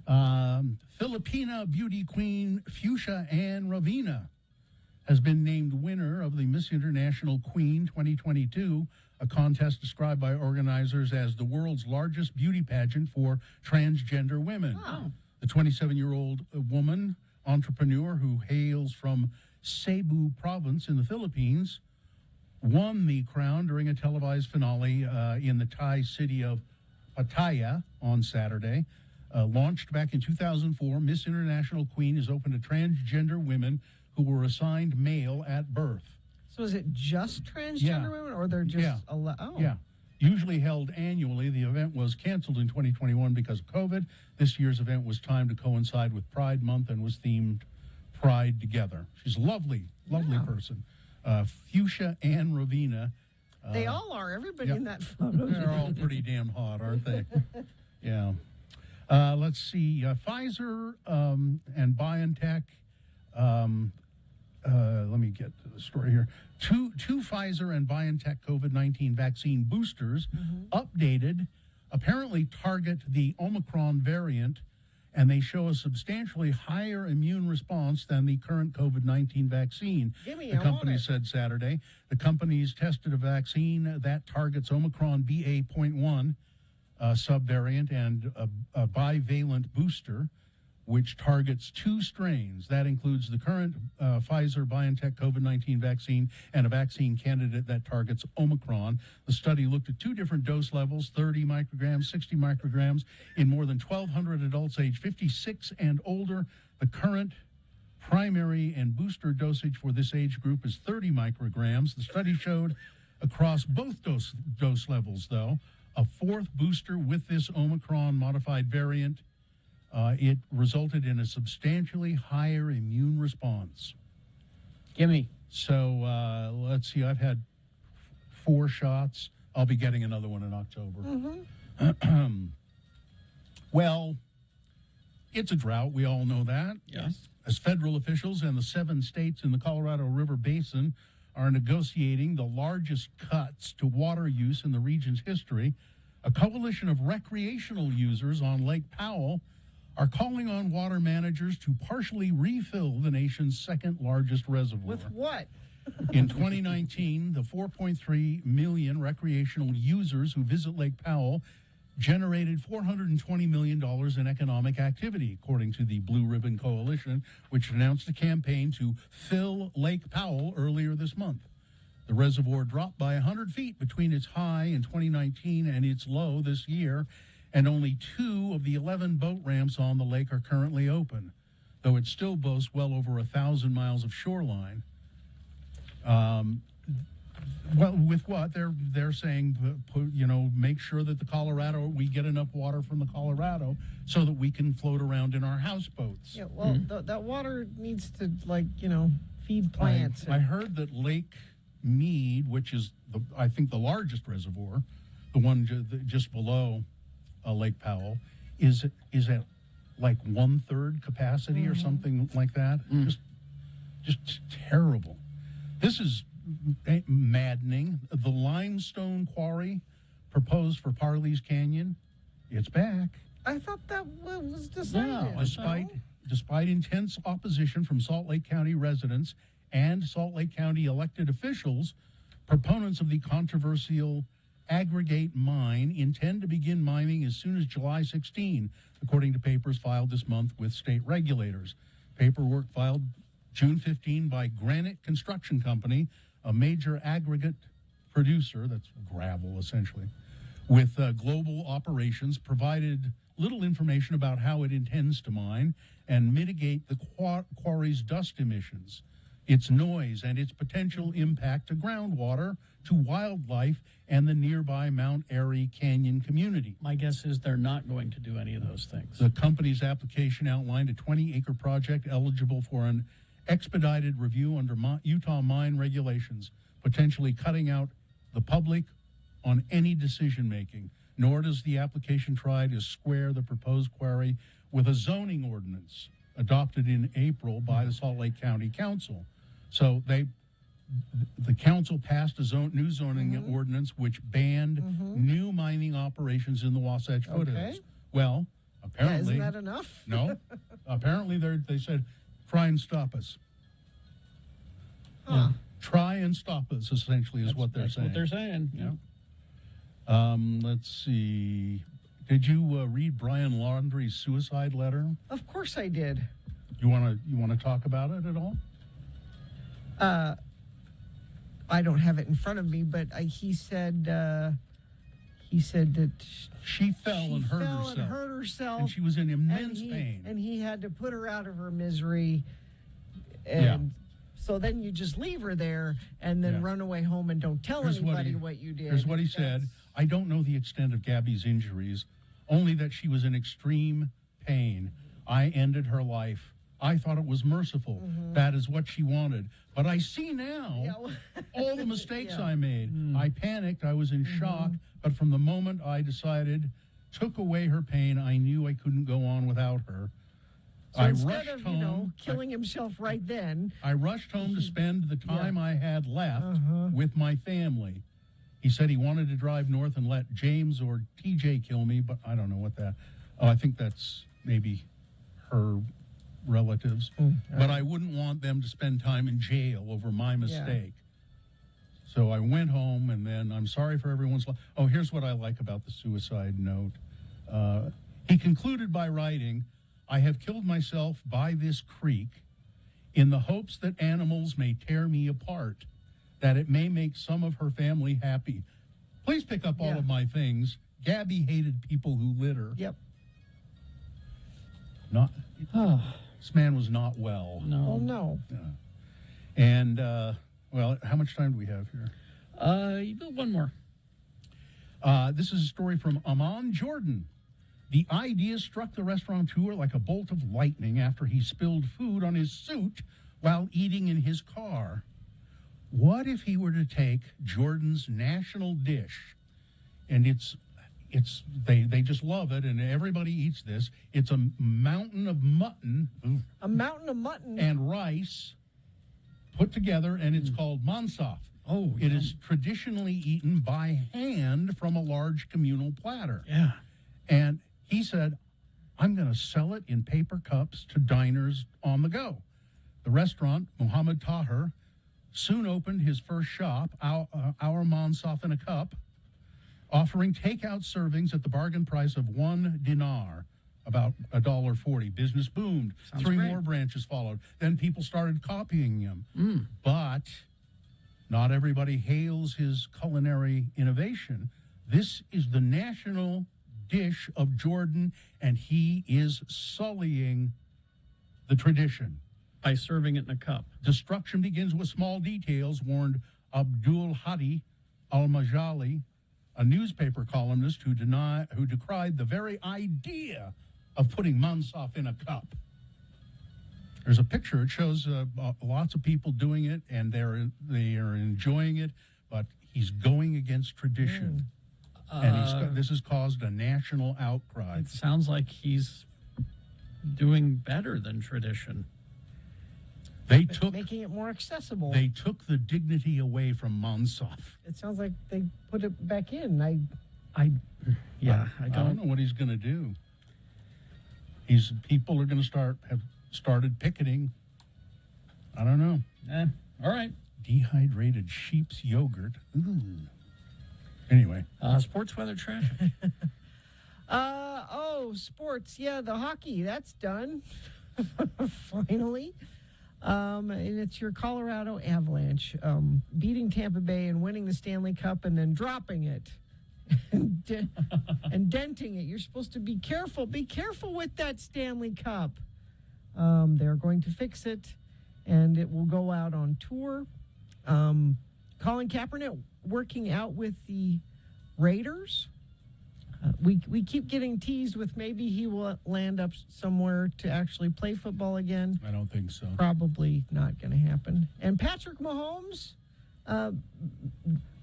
Filipina beauty queen Fuchsia Ann Ravina has been named winner of the Miss International Queen 2022, a contest described by organizers as the world's largest beauty pageant for transgender women. Oh. The 27-year-old woman entrepreneur who hails from Cebu province in the Philippines won the crown during a televised finale in the Thai city of Pattaya on Saturday. Launched back in 2004, Miss International Queen is open to transgender women who were assigned male at birth. So is it just transgender Yeah. women, or they're just Yeah. Oh. Yeah. Usually held annually, the event was canceled in 2021 because of COVID. This year's event was timed to coincide with Pride Month and was themed Pride Together. She's a lovely person. Fuchsia Ann Ravina. They all are. Everybody Yep. in that photo. They're all pretty damn hot, aren't they? Yeah. Let's see. Pfizer and BioNTech. Let me get to the story here. Two Pfizer and BioNTech COVID-19 vaccine boosters updated apparently target the Omicron variant, and they show a substantially higher immune response than the current COVID-19 vaccine. Gimme, The I want company it. said Saturday. The companies tested a vaccine that targets Omicron BA.1 subvariant and a bivalent booster, which targets two strains. That includes the current Pfizer-BioNTech COVID-19 vaccine and a vaccine candidate that targets Omicron. The study looked at two different dose levels, 30 micrograms, 60 micrograms, in more than 1,200 adults age 56 and older. The current primary and booster dosage for this age group is 30 micrograms. The study showed across both dose levels, though, a fourth booster with this Omicron-modified variant. It resulted in a substantially higher immune response. Gimme. So let's see. I've had 4 shots. I'll be getting another one in October. Well, it's a drought. We all know that. Yes. As federal officials and the 7 states in the Colorado River Basin are negotiating the largest cuts to water use in the region's history, a coalition of recreational users on Lake Powell are calling on water managers to partially refill the nation's second largest reservoir. With what? In 2019, the 4.3 million recreational users who visit Lake Powell generated $420 million in economic activity, according to the Blue Ribbon Coalition, which announced a campaign to fill Lake Powell earlier this month. The reservoir dropped by 100 feet between its high in 2019 and its low this year, and only 2 of the 11 boat ramps on the lake are currently open, though it still boasts well over 1,000 miles of shoreline. Well, with what they're saying, make sure that the Colorado, we get enough water from the Colorado so that we can float around in our houseboats. Yeah, well, that water needs to, feed plants. I heard that Lake Mead, which is, I think, the largest reservoir, the one just below Lake Powell, is at like 1/3 capacity or something like that. Just terrible. This is maddening. The limestone quarry proposed for Parley's Canyon, it's back. I thought that was decided. Despite intense opposition from Salt Lake County residents and Salt Lake County elected officials, proponents of the controversial aggregate mine, intend to begin mining as soon as July 16, according to papers filed this month with state regulators. Paperwork filed June 15 by Granite Construction Company, a major aggregate producer, that's gravel essentially, with global operations, provided little information about how it intends to mine and mitigate the quarry's dust emissions, its noise, and its potential impact to groundwater, to wildlife, and the nearby Mount Airy Canyon community. My guess is they're not going to do any of those things. The company's application outlined a 20-acre project eligible for an expedited review under Utah mine regulations, potentially cutting out the public on any decision-making. Nor does the application try to square the proposed quarry with a zoning ordinance adopted in April by the Salt Lake County Council. So the council passed a new zoning ordinance which banned new mining operations in the Wasatch foothills. Well, apparently... isn't that enough? No. Apparently they said, try and stop us. Huh. Try and stop us, essentially, is what they're saying. What they're saying, Let's see. Did you read Brian Laundrie's suicide letter? Of course I did. You want to talk about it at all? I don't have it in front of me, but he said that she fell and hurt herself. And she was in immense pain. And he had to put her out of her misery. And so then you just leave her there and then run away home and don't tell anybody what you did. Here's what he said. I don't know the extent of Gabby's injuries, only that she was in extreme pain. I ended her life. I thought it was merciful. That is what she wanted. But I see now all the mistakes I made. I panicked. I was in shock. But from the moment I took away her pain, I knew I couldn't go on without her. So instead of, killing himself right then. I rushed home to spend the time I had left with my family. He said he wanted to drive north and let James or TJ kill me, but I don't know what that... Oh, I think that's maybe her relatives. But I wouldn't want them to spend time in jail over my mistake. So I went home, and then I'm sorry for everyone's life. Oh, here's what I like about the suicide note. He concluded by writing, I have killed myself by this creek in the hopes that animals may tear me apart, that it may make some of her family happy. Please pick up all of my things. Gabby hated people who litter. Yep. This man was not well. No. Well, no. And, well, how much time do we have here? You do one more. This is a story from Amon Jordan. The idea struck the restaurateur like a bolt of lightning after he spilled food on his suit while eating in his car. What if he were to take Jordan's national dish, and they just love it, and everybody eats this. It's a mountain of mutton. A mountain of mutton. And rice put together, and it's called mansaf. Oh, it is traditionally eaten by hand from a large communal platter. Yeah. And he said, I'm going to sell it in paper cups to diners on the go. The restaurant, Muhammad Tahir, soon opened his first shop, Our Mansaf in a Cup, offering takeout servings at the bargain price of $1 dinar, about $1.40. Business boomed. Sounds Three great. more branches followed. Then people started copying him. But not everybody hails his culinary innovation. This is the national dish of Jordan, and he is sullying the tradition. By serving it in a cup. Destruction begins with small details, warned Abdul Hadi Al-Majali, a newspaper columnist who decried the very idea of putting mansaf in a cup. There's a picture. It shows lots of people doing it, and they are enjoying it, but he's going against tradition. And this has caused a national outcry. It sounds like he's doing better than tradition. Making it more accessible. They took the dignity away from mansaf. It sounds like they put it back in. I don't know what he's going to do. People are going to have started picketing. I don't know. All right. Dehydrated sheep's yogurt. Ooh. Anyway. Sports weather traffic. Sports. Yeah, the hockey. That's done. Finally. And it's your Colorado Avalanche beating Tampa Bay and winning the Stanley Cup and then dropping it and denting it. You're supposed to be careful. Be careful with that Stanley Cup. They're going to fix it, and it will go out on tour. Colin Kaepernick working out with the Raiders. We keep getting teased with maybe he will land up somewhere to actually play football again. I don't think so. Probably not going to happen. And Patrick Mahomes,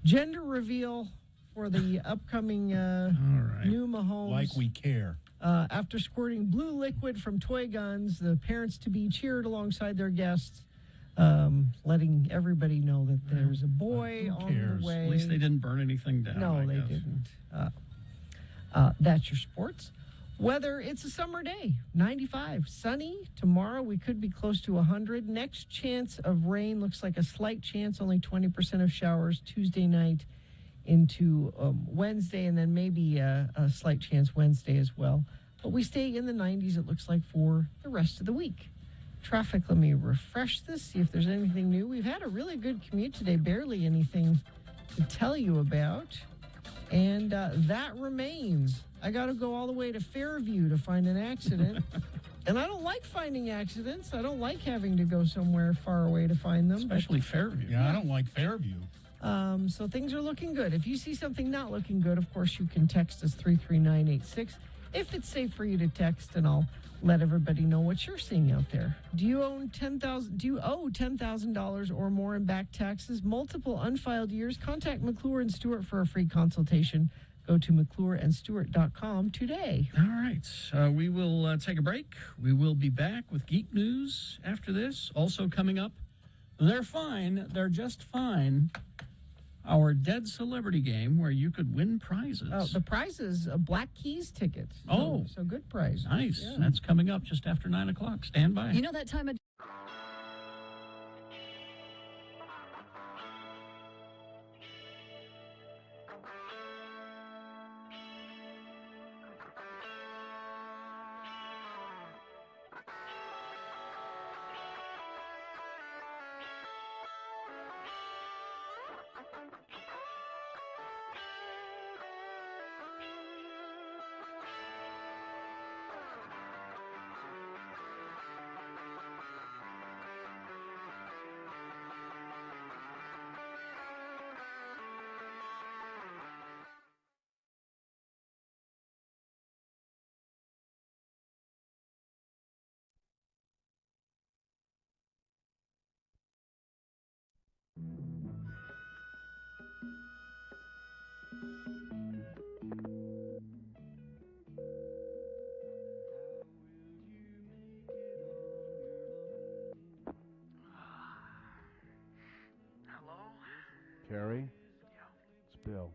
gender reveal for the upcoming new Mahomes. Like we care. After squirting blue liquid from toy guns, the parents-to-be cheered alongside their guests, letting everybody know that there's a boy on the way. At least they didn't burn anything down. No, they didn't. That's your sports. Weather, it's a summer day, 95. Sunny. Tomorrow we could be close to 100. Next chance of rain looks like a slight chance, only 20% of showers Tuesday night into Wednesday, and then maybe a slight chance Wednesday as well. But we stay in the 90s, it looks like, for the rest of the week. Traffic, let me refresh this, see if there's anything new. We've had a really good commute today, barely anything to tell you about. And that remains. I got to go all the way to Fairview to find an accident. And I don't like finding accidents. I don't like having to go somewhere far away to find them. Especially Fairview. Yeah, I don't like Fairview. So things are looking good. If you see something not looking good, of course, you can text us 33986. If it's safe for you to text, and I'll let everybody know what you're seeing out there. Do you owe $10,000 or more in back taxes? Multiple unfiled years? Contact McClure and Stewart for a free consultation. Go to McClureandStewart.com today. All right. We will take a break. We will be back with Geek News after this. Also coming up, they're fine. They're just fine. Our Dead Celebrity game where you could win prizes. Oh, the prize is a Black Keys ticket. So good prize. Nice. Yeah. That's coming up just after 9 o'clock. Stand by. You know that time of Carrie? Yeah. It's Bill.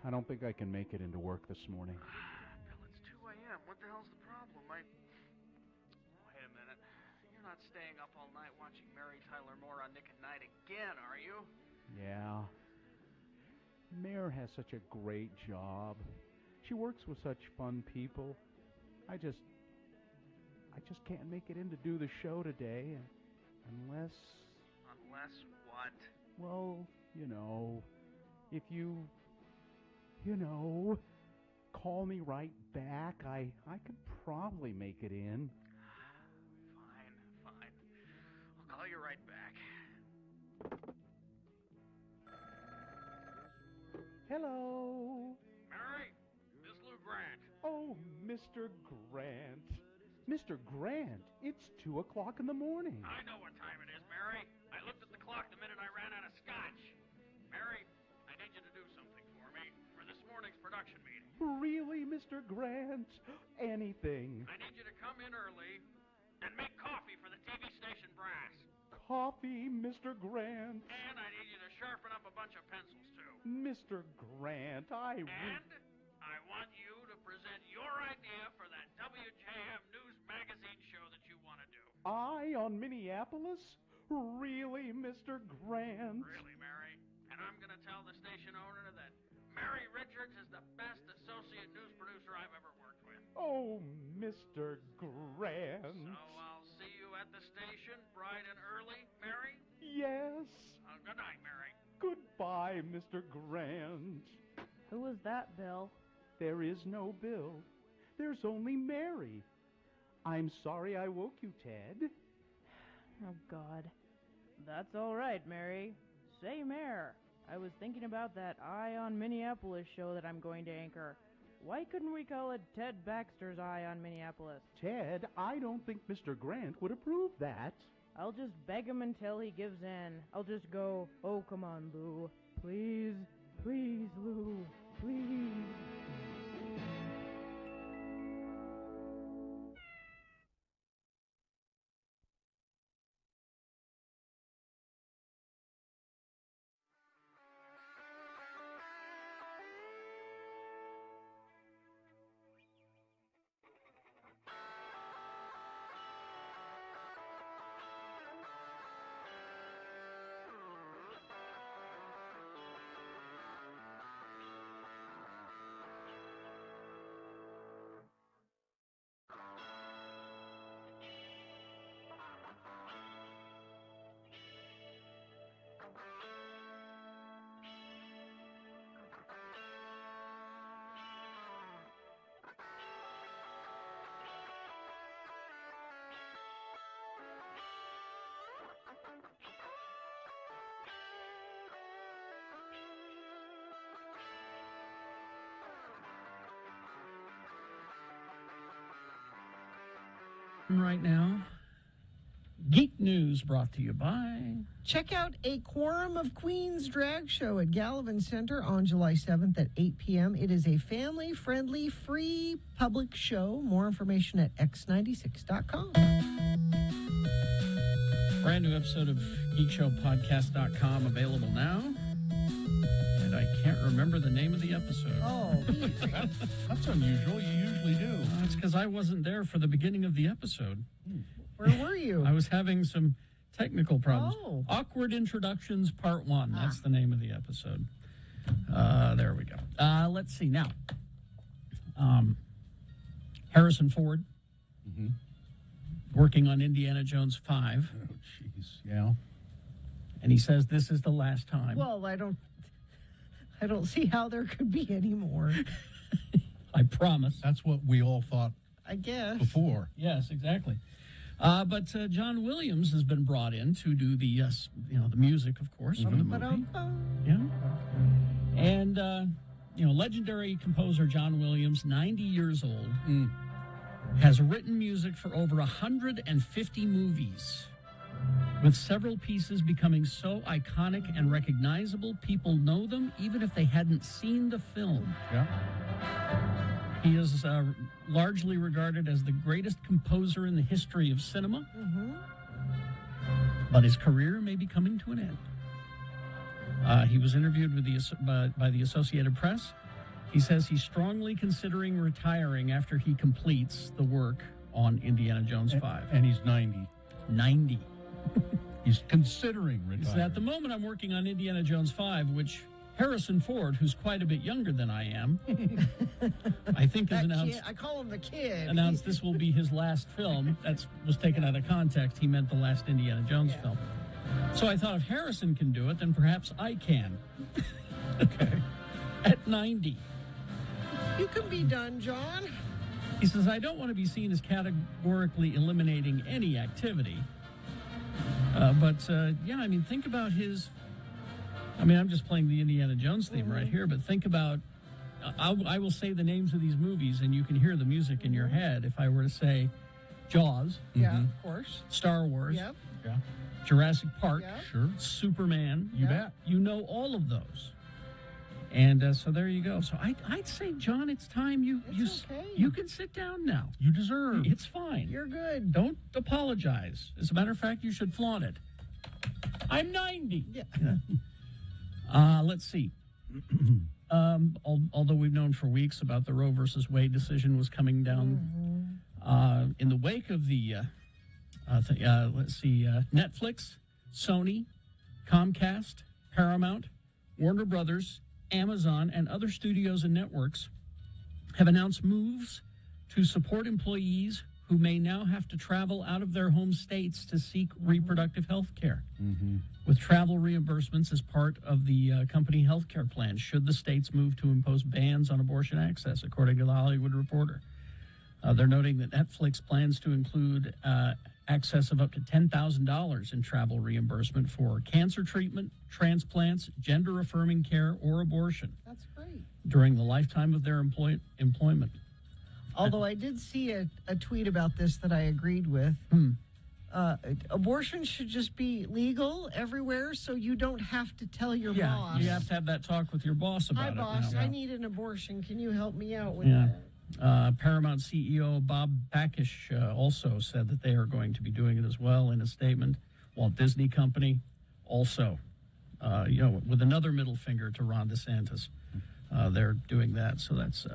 I don't think I can make it into work this morning. Bill, it's 2 a.m. What the hell's the problem? Wait a minute. You're not staying up all night watching Mary Tyler Moore on Nick at Night again, are you? Yeah. Mayor has such a great job. She works with such fun people. I just can't make it in to do the show today unless... Unless what? Well, if you call me right back, I could probably make it in. Fine. I'll call you right back. Hello. Mary, this Lou Grant. Oh, Mr. Grant. Mr. Grant, it's 2 o'clock in the morning. I know what time it is, Mary. I looked at the clock the minute I ran out of scotch. Mary, I need you to do something for me for this morning's production meeting. Really, Mr. Grant? Anything. I need you to come in early and make coffee for the TV station brass. Coffee, Mr. Grant. And I need you to sharpen up a bunch of pencils, too. Mr. Grant, And I want you to present your idea for that WJM News magazine show that you want to do. I on Minneapolis? Really, Mr. Grant? Really, Mary? And I'm going to tell the station owner that Mary Richards is the best associate news producer I've ever worked with. Oh, Mr. Grant. So I'll see you at the station bright and early, Mary? Yes. Good night, Mary. Goodbye, Mr. Grant. Who was that, Bill? There is no Bill. There's only Mary. I'm sorry I woke you, Ted. Oh, God. That's all right, Mary. Same here. I was thinking about that Eye on Minneapolis show that I'm going to anchor. Why couldn't we call it Ted Baxter's Eye on Minneapolis? Ted, I don't think Mr. Grant would approve that. I'll just beg him until he gives in. I'll just go, oh, come on, Lou. Please, please, Lou. Please. Right now, Geek News brought to you by... Check out A Quorum of Queens drag show at Gallivan Center on July 7th at 8 p.m. It is a family-friendly, free public show. More information at x96.com. Brand new episode of GeekShowPodcast.com available now. And I can't remember the name of the episode. Oh, that's unusual. You usually do. That's because I wasn't there for the beginning of the episode. Where were you? I was having some technical problems. Oh. Awkward Introductions Part 1. That's the name of the episode. There we go. Let's see now. Harrison Ford, working on Indiana Jones 5. Oh, jeez. Yeah. And he says this is the last time. Well, I don't see how there could be any more. I promise. That's what we all thought I guess. before. Yes, exactly. But John Williams has been brought in to do the the music, of course, for the movie. Yeah. And legendary composer John Williams, 90 years old, has written music for over 150 movies, with several pieces becoming so iconic and recognizable, people know them even if they hadn't seen the film. Yeah. He is largely regarded as the greatest composer in the history of cinema, but his career may be coming to an end. He was interviewed with by the Associated Press. He says he's strongly considering retiring after he completes the work on Indiana Jones 5. And he's 90. 90. He's considering retiring. He said, at the moment, I'm working on Indiana Jones 5, which Harrison Ford, who's quite a bit younger than I am, I think has announced... I call him the kid. Announced this will be his last film. That was taken out of context. He meant the last Indiana Jones film. So I thought if Harrison can do it, then perhaps I can. Okay. At 90. You can be done, John. He says, I don't want to be seen as categorically eliminating any activity. Think about his... I'm just playing the Indiana Jones theme right here, but think about... I will say the names of these movies, and you can hear the music in your head. If I were to say Jaws. Yeah, of course. Star Wars. Yep. Yeah. Jurassic Park. Yep. Sure. Superman. You bet. You know all of those. And so there you go. So I'd say, John, it's time you can sit down now. You deserve. It's fine. You're good. Don't apologize. As a matter of fact, you should flaunt it. I'm 90. Yeah. Let's see. Although we've known for weeks about the Roe versus Wade decision was coming down, in the wake of the, let's see, Netflix Sony, Comcast, Paramount, Warner Brothers, Amazon, and other studios and networks have announced moves to support employees who may now have to travel out of their home states to seek reproductive health care, with travel reimbursements as part of the company health care plan, should the states move to impose bans on abortion access, according to the Hollywood Reporter. They're noting that Netflix plans to include access of up to $10,000 in travel reimbursement for cancer treatment, transplants, gender-affirming care, or abortion. That's great. During the lifetime of their employment. Although I did see a tweet about this that I agreed with. Abortion should just be legal everywhere, so you don't have to tell your boss. You have to have that talk with your boss about Hi, it. boss, now. I need an abortion. Can you help me out with that? Paramount CEO Bob Bakish also said that they are going to be doing it as well in a statement. Walt Disney Company also, with another middle finger to Ron DeSantis. They're doing that, so that's...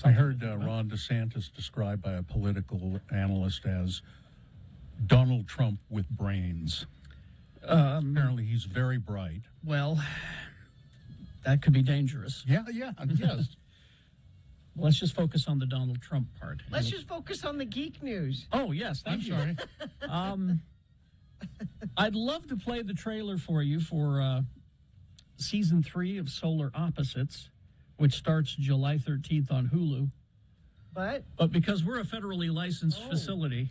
I heard Ron DeSantis described by a political analyst as Donald Trump with brains. Apparently he's very bright. Well, that could be dangerous. Yeah, yes. Let's just focus on the Donald Trump part. Let's just focus on the geek news. Oh, yes, thank you. Sorry. I'd love to play the trailer for you for season 3 of Solar Opposites, which starts July 13th on Hulu. But because we're a federally licensed facility...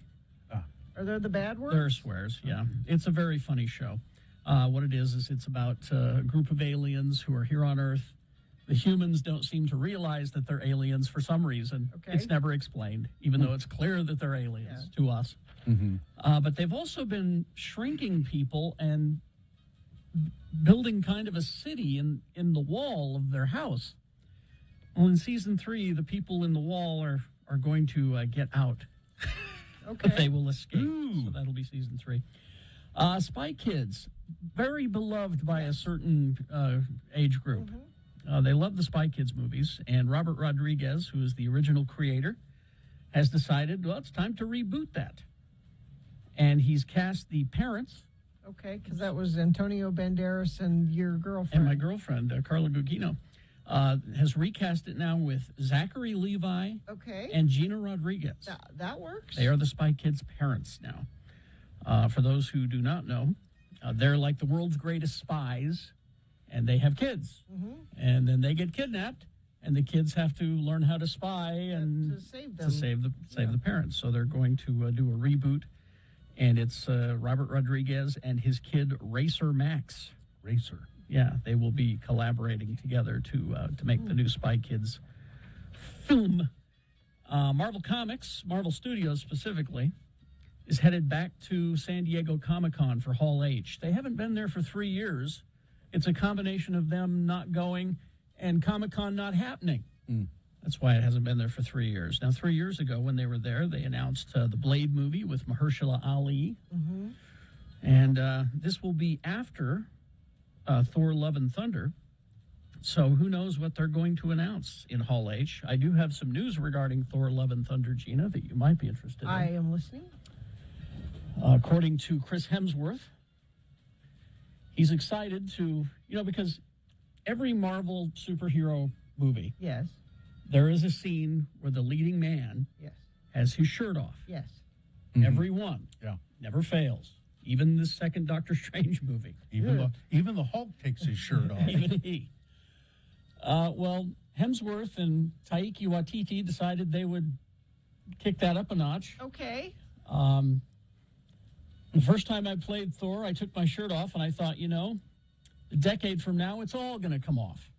Are there the bad words? There are swears, yeah. It's a very funny show. What it is it's about a group of aliens who are here on Earth. The humans don't seem to realize that they're aliens for some reason. Okay. It's never explained, even though it's clear that they're aliens to us. But they've also been shrinking people and building kind of a city in the wall of their house. Well, in season 3, the people in the wall are going to get out. Okay. They will escape. So that'll be season 3. Spy Kids, very beloved by a certain age group. They love the Spy Kids movies, and Robert Rodriguez, who is the original creator, has decided, well, it's time to reboot that. And he's cast the parents. Okay, because that was Antonio Banderas and your girlfriend. And my girlfriend, Carla Gugino, has recast it now with Zachary Levi and Gina Rodriguez. That works. They are the Spy Kids' parents now. For those who do not know, they're like the world's greatest spies, and they have kids. And then they get kidnapped, and the kids have to learn how to spy and to save them. Save the parents. So they're going to do a reboot, and it's Robert Rodriguez and his kid Racer Max. Racer. Yeah, they will be collaborating together to make the new Spy Kids film. Marvel Comics, Marvel Studios specifically, is headed back to San Diego Comic-Con for Hall H. They haven't been there for 3 years. It's a combination of them not going and Comic-Con not happening. That's why it hasn't been there for 3 years. Now, 3 years ago when they were there, they announced the Blade movie with Mahershala Ali. And this will be after Thor Love and Thunder. So who knows what they're going to announce in Hall H. I do have some news regarding Thor Love and Thunder, Gina, that you might be interested in. I am listening. According to Chris Hemsworth, he's excited to, because every Marvel superhero movie, there is a scene where the leading man has his shirt off. Every one. Yeah. Never fails. Even the second Doctor Strange movie. Even the Hulk takes his shirt off. Even he. Well, Hemsworth and Taiki Waititi decided they would kick that up a notch. Okay. The first time I played Thor, I took my shirt off, and I thought, a decade from now, it's all going to come off.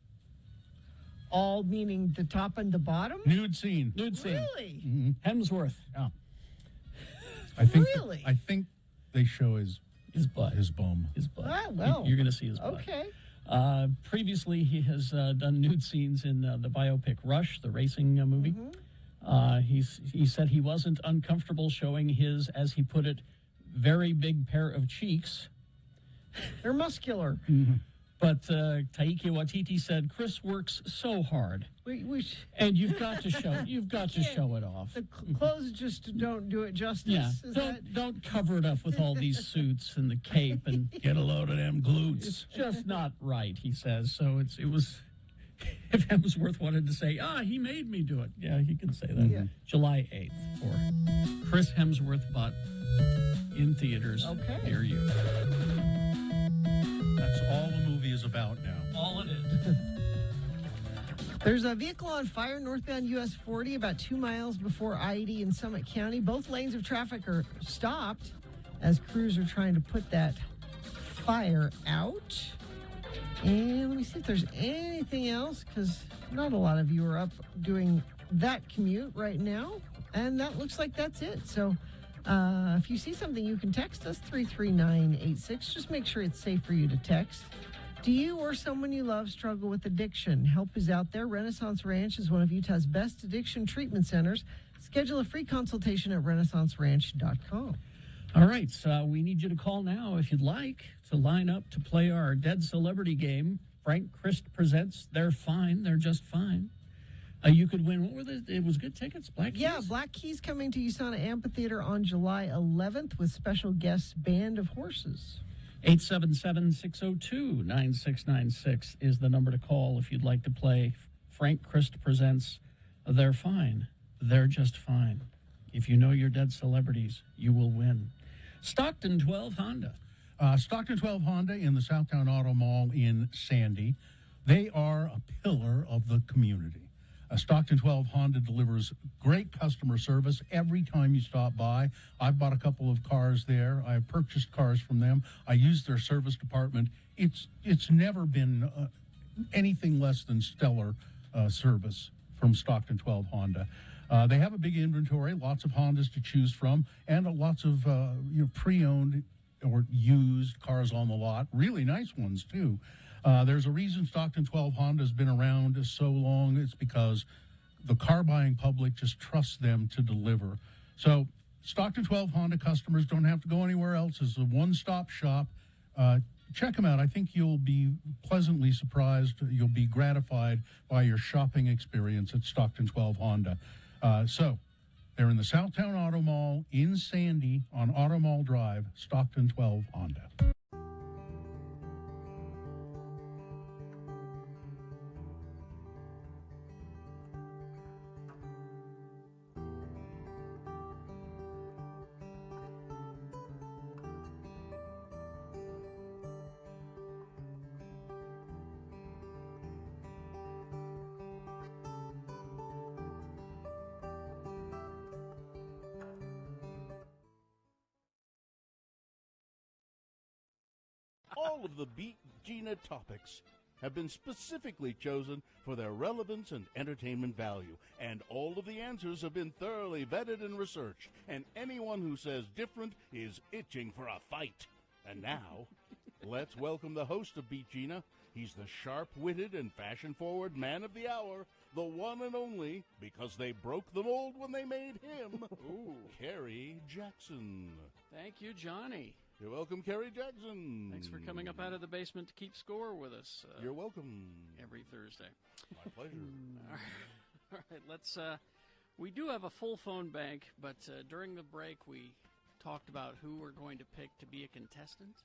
All meaning the top and the bottom? Nude scene. Really? Hemsworth. Yeah. Really? I think they show his butt. His bum. His butt. Ah, well. You're going to see his butt. Okay. Previously, he has done nude scenes in the biopic Rush, the racing movie. He said he wasn't uncomfortable showing his, as he put it, very big pair of cheeks. They're muscular. But Taika Waititi said Chris works so hard, and you've got to show it off. The clothes just don't do it justice. Yeah, don't cover it up with all these suits and the cape and Get a load of them glutes. It's just not right, he says. So it was. If Hemsworth wanted to say, he made me do it, yeah, he can say that. Yeah. July 8th for Chris Hemsworth Butt in theaters near you. That's all the movie is about now. All it is. There's a vehicle on fire northbound US 40 about 2 miles before I-80 in Summit County. Both lanes of traffic are stopped as crews are trying to put that fire out. And let me see if there's anything else, because not a lot of you are up doing that commute right now. And that looks like that's it. So if you see something, you can text us 33986. Just make sure it's safe for you to text. Do you or someone you love struggle with addiction? Help is out there. Renaissance Ranch is one of Utah's best addiction treatment centers. Schedule a free consultation at renaissanceranch.com. All right, so we need you to call now if you'd like to line up to play our Dead Celebrity game. Frank Christ presents They're Fine, They're Just Fine. You could win, what were it was good tickets, Black Keys? Yeah, Black Keys coming to USANA Amphitheater on July 11th with special guests Band of Horses. 877-602-9696 is the number to call if you'd like to play Frank Christ presents They're Fine, They're Just Fine. If you know your dead celebrities, you will win. Stockton 12 Honda. Stockton 12 Honda in the Southtown Auto Mall in Sandy. They are a pillar of the community. Stockton 12 Honda delivers great customer service every time you stop by. I've bought a couple of cars there. I've purchased cars from them. I use their service department. It's never been anything less than stellar service from Stockton 12 Honda. They have a big inventory, lots of Hondas to choose from, and lots of pre-owned or used cars on the lot. Really nice ones, too. There's a reason Stockton 12 Honda has been around so long. It's because the car-buying public just trusts them to deliver. So Stockton 12 Honda customers don't have to go anywhere else. It's a one-stop shop. Check them out. I think you'll be pleasantly surprised. You'll be gratified by your shopping experience at Stockton 12 Honda. So they're in the Southtown Auto Mall in Sandy on Auto Mall Drive, Stockton 12 Honda. All of the Beat Gina topics have been specifically chosen for their relevance and entertainment value, and all of the answers have been thoroughly vetted and researched, and anyone who says different is itching for a fight. And now, let's welcome the host of Beat Gina. He's the sharp-witted and fashion-forward man of the hour, the one and only, because they broke the mold when they made him, Kerry Jackson. Thank you, Johnny. You're welcome, Kerry Jackson. Thanks for coming up out of the basement to keep score with us. You're welcome. Every Thursday. My pleasure. All right, let's. We do have a full phone bank, but during the break we talked about who we're going to pick to be a contestant,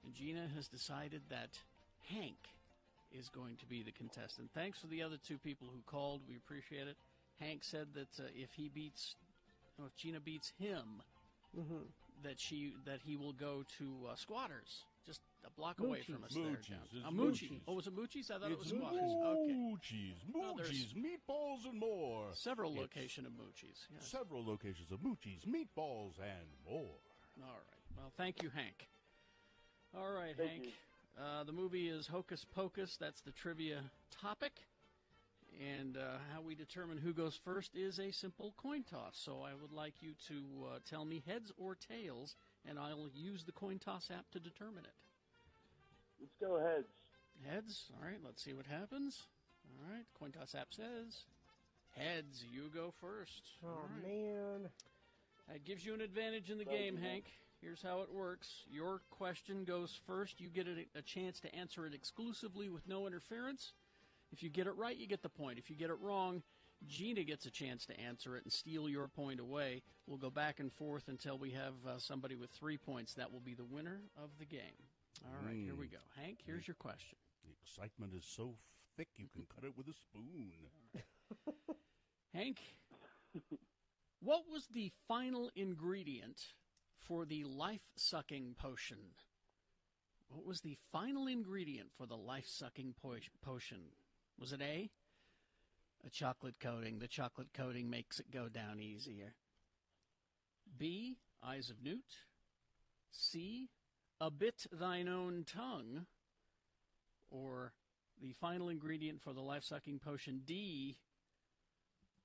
and Gina has decided that Hank is going to be the contestant. Thanks for the other two people who called. We appreciate it. Hank said that if Gina beats him. Mm-hmm. That he will go to Squatters, just a block away from us. Moochie's. Moochie's. Oh, was it Moochie's? I thought it was Squatters. Okay. Moochie's, meatballs and more. Several locations of Moochie's. Yes. Several locations of Moochie's, meatballs and more. All right. Well, thank you, Hank. All right, Thank Hank. you. The movie is Hocus Pocus. That's the trivia topic. And how we determine who goes first is a simple coin toss. So I would like you to tell me heads or tails, and I'll use the coin toss app to determine it. Let's go heads. Heads? All right, let's see what happens. All right, coin toss app says heads. You go first. Oh, all right. man. That gives you an advantage in the game, Hank. here's how it works. Your question goes first. You get a chance to answer it exclusively with no interference. If you get it right, you get the point. If you get it wrong, Gina gets a chance to answer it and steal your point away. We'll go back and forth until we have somebody with 3 points. That will be the winner of the game. All right, here we go. Hank, here's your question. The excitement is so thick you can cut it with a spoon. Hank, what was the final ingredient for the life-sucking potion? What was the final ingredient for the life-sucking potion? Was it A, a chocolate coating? The chocolate coating makes it go down easier. B, eyes of newt. C, a bit thine own tongue. Or the final ingredient for the life-sucking potion, D,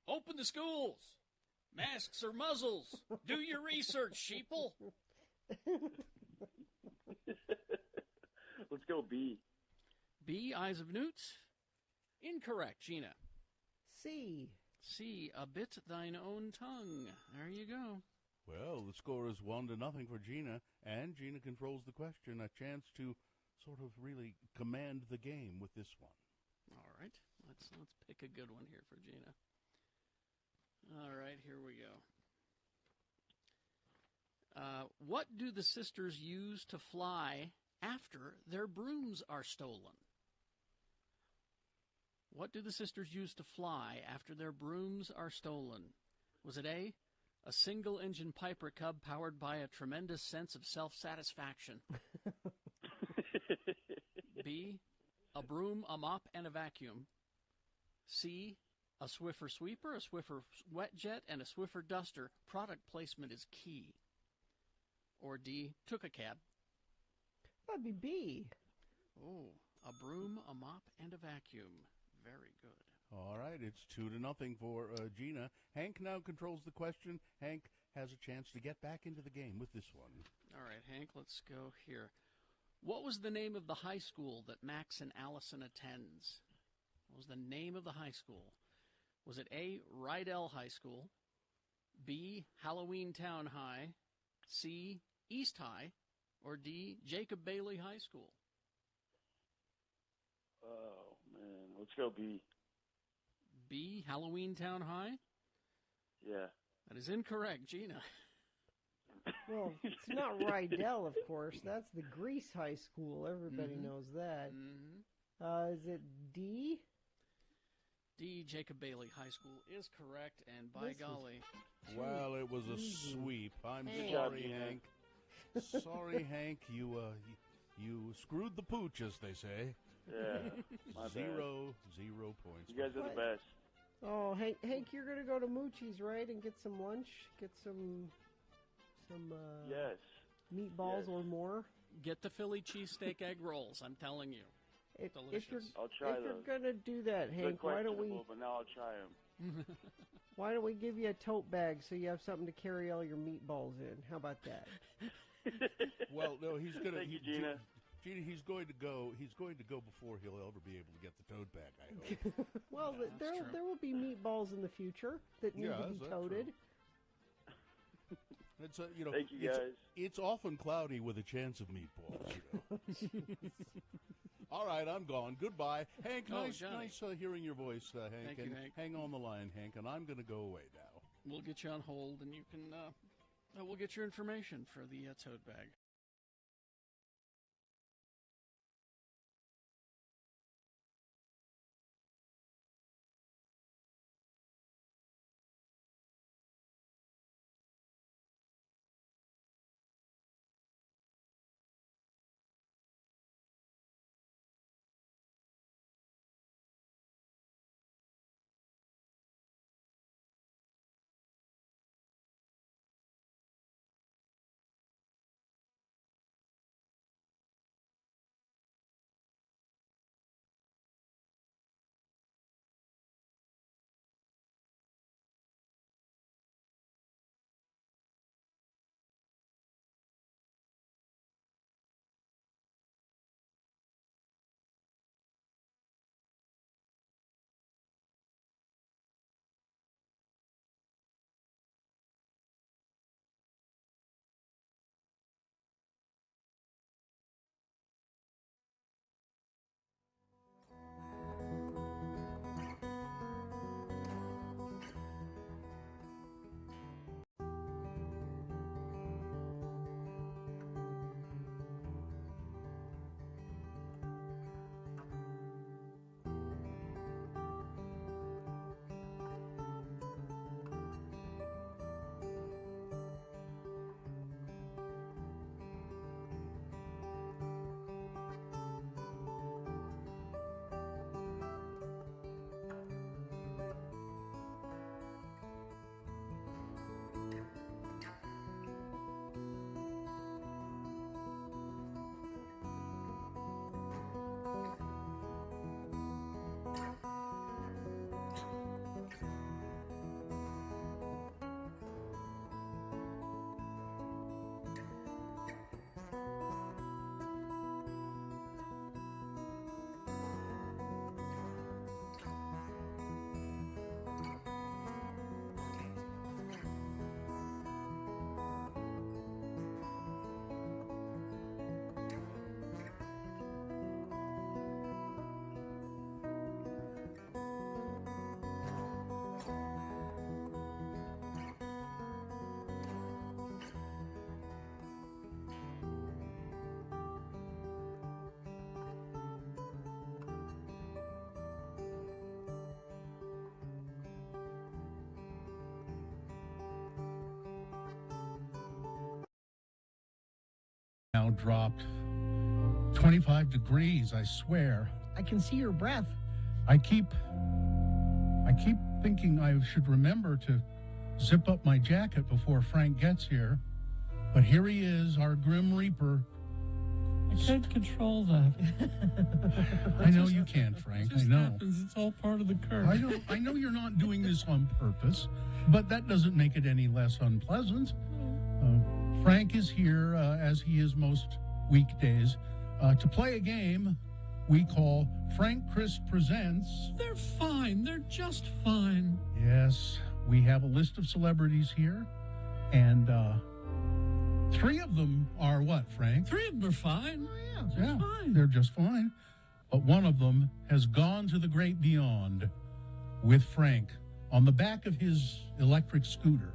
open the schools. Masks or muzzles. Do your research, sheeple. Let's go B. B, eyes of newt. Incorrect, Gina. C. C, a bit thine own tongue. There you go. Well, the score is 1-0 for Gina, and Gina controls the question. A chance to sort of really command the game with this one. All right, let's pick a good one here for Gina. All right, here we go. What do the sisters use to fly after their brooms are stolen? What do the sisters use to fly after their brooms are stolen? Was it A, a single-engine Piper Cub powered by a tremendous sense of self-satisfaction? B, a broom, a mop, and a vacuum? C, a Swiffer sweeper, a Swiffer wet jet, and a Swiffer duster? Product placement is key. Or D, took a cab? That'd be B. Oh, a broom, a mop, and a vacuum. Very good. All right, it's 2-0 for Gina. Hank now controls the question. Hank has a chance to get back into the game with this one. All right, Hank, let's go here. What was the name of the high school that Max and Allison attends? What was the name of the high school? Was it A, Rydell High School, B, Halloween Town High, C, East High, or D, Jacob Bailey High School? Oh, man. Let's go B. B, Halloween Town High? Yeah. That is incorrect, Gina. Well, it's not Rydell, of course. That's the Grease High School. Everybody knows that. Is it D? D, Jacob Bailey High School is correct, and by golly. Well, it was a sweep. I'm sorry, Hank. Sorry, Hank. You screwed the pooch, as they say. Yeah, my bad. 0 points. You guys are the best. Oh, Hank, you're going to go to Moochie's, right, and get some lunch? Get some yes. meatballs or more? Get the Philly cheesesteak egg rolls, I'm telling you. Delicious. I'll try if those. you're going to do that, Hank, why don't we... But now I'll try them. Why don't we give you a tote bag so you have something to carry all your meatballs in? How about that? Well, no, he's going to... Thank you, Gina. Gina, he's going to go before he'll ever be able to get the tote bag, I hope. Well, there will be meatballs in the future that need to be toted. It's Thank you, guys. It's often cloudy with a chance of meatballs. All right, I'm gone. Goodbye, Hank. Nice hearing your voice, Hank. Thank you, Hank. Hang on the line, Hank, and I'm going to go away now. We'll get you on hold, and you can. We'll get your information for the tote bag. now dropped 25 degrees, I swear. I can see your breath. I keep thinking I should remember to zip up my jacket before Frank gets here. But here he is, our Grim Reaper. I can't control that. I know you can't, Frank. It just I know. happens. It's all part of the curve. I know you're not doing this on purpose, but that doesn't make it any less unpleasant. Frank is here, as he is most weekdays, to play a game we call Frank Chris Presents. They're fine. They're just fine. Yes, we have a list of celebrities here, and 3 of them are what, Frank? 3 of them are fine. Oh, yeah, fine. They're just fine. But one of them has gone to the great beyond with Frank on the back of his electric scooter.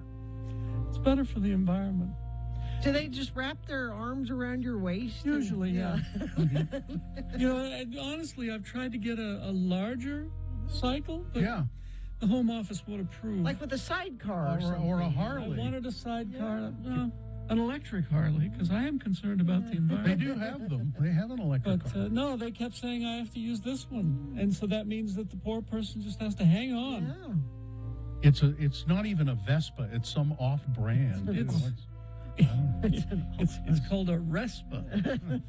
It's better for the environment. Do they just wrap their arms around your waist? Usually, yeah. Honestly, I've tried to get a larger cycle, but the Home Office won't approve. Like with a sidecar or a Harley. I wanted a sidecar. No, an electric Harley, because I am concerned about the environment. They do have them. They have an electric car. But no, they kept saying I have to use this one. And so that means that the poor person just has to hang on. Yeah. It's not even a Vespa. It's some off-brand. It's called a Respa.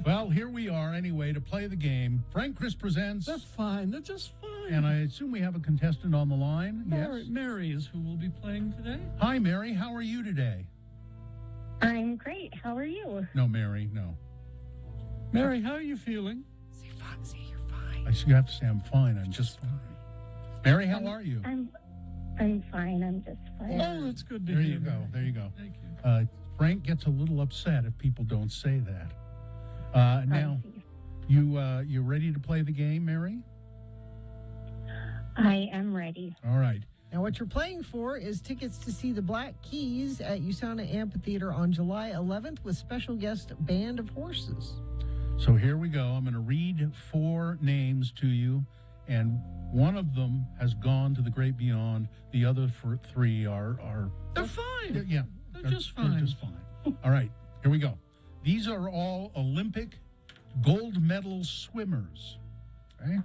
Well, here we are anyway to play the game. Frank Chris Presents. They're fine. They're just fine. And I assume we have a contestant on the line. Yes. Mary is who will be playing today. Hi, Mary. How are you today? I'm great. How are you? No, Mary. No. Mary, how are you feeling? Say you're fine. You have to say I'm fine. I'm just fine. Mary, how are you? I'm fine. I'm just fine. Oh, that's good to There hear. you go. There you go. Thank you. Frank gets a little upset if people don't say that. Now, you ready to play the game, Mary? I am ready. All right. Now, what you're playing for is tickets to see the Black Keys at USANA Amphitheater on July 11th with special guest Band of Horses. So here we go. I'm going to read 4 names to you, and one of them has gone to the great beyond. The other 3 are They're fine. Yeah. They're just fine. They're just fine. All right. Here we go. These are all Olympic gold medal swimmers. Okay.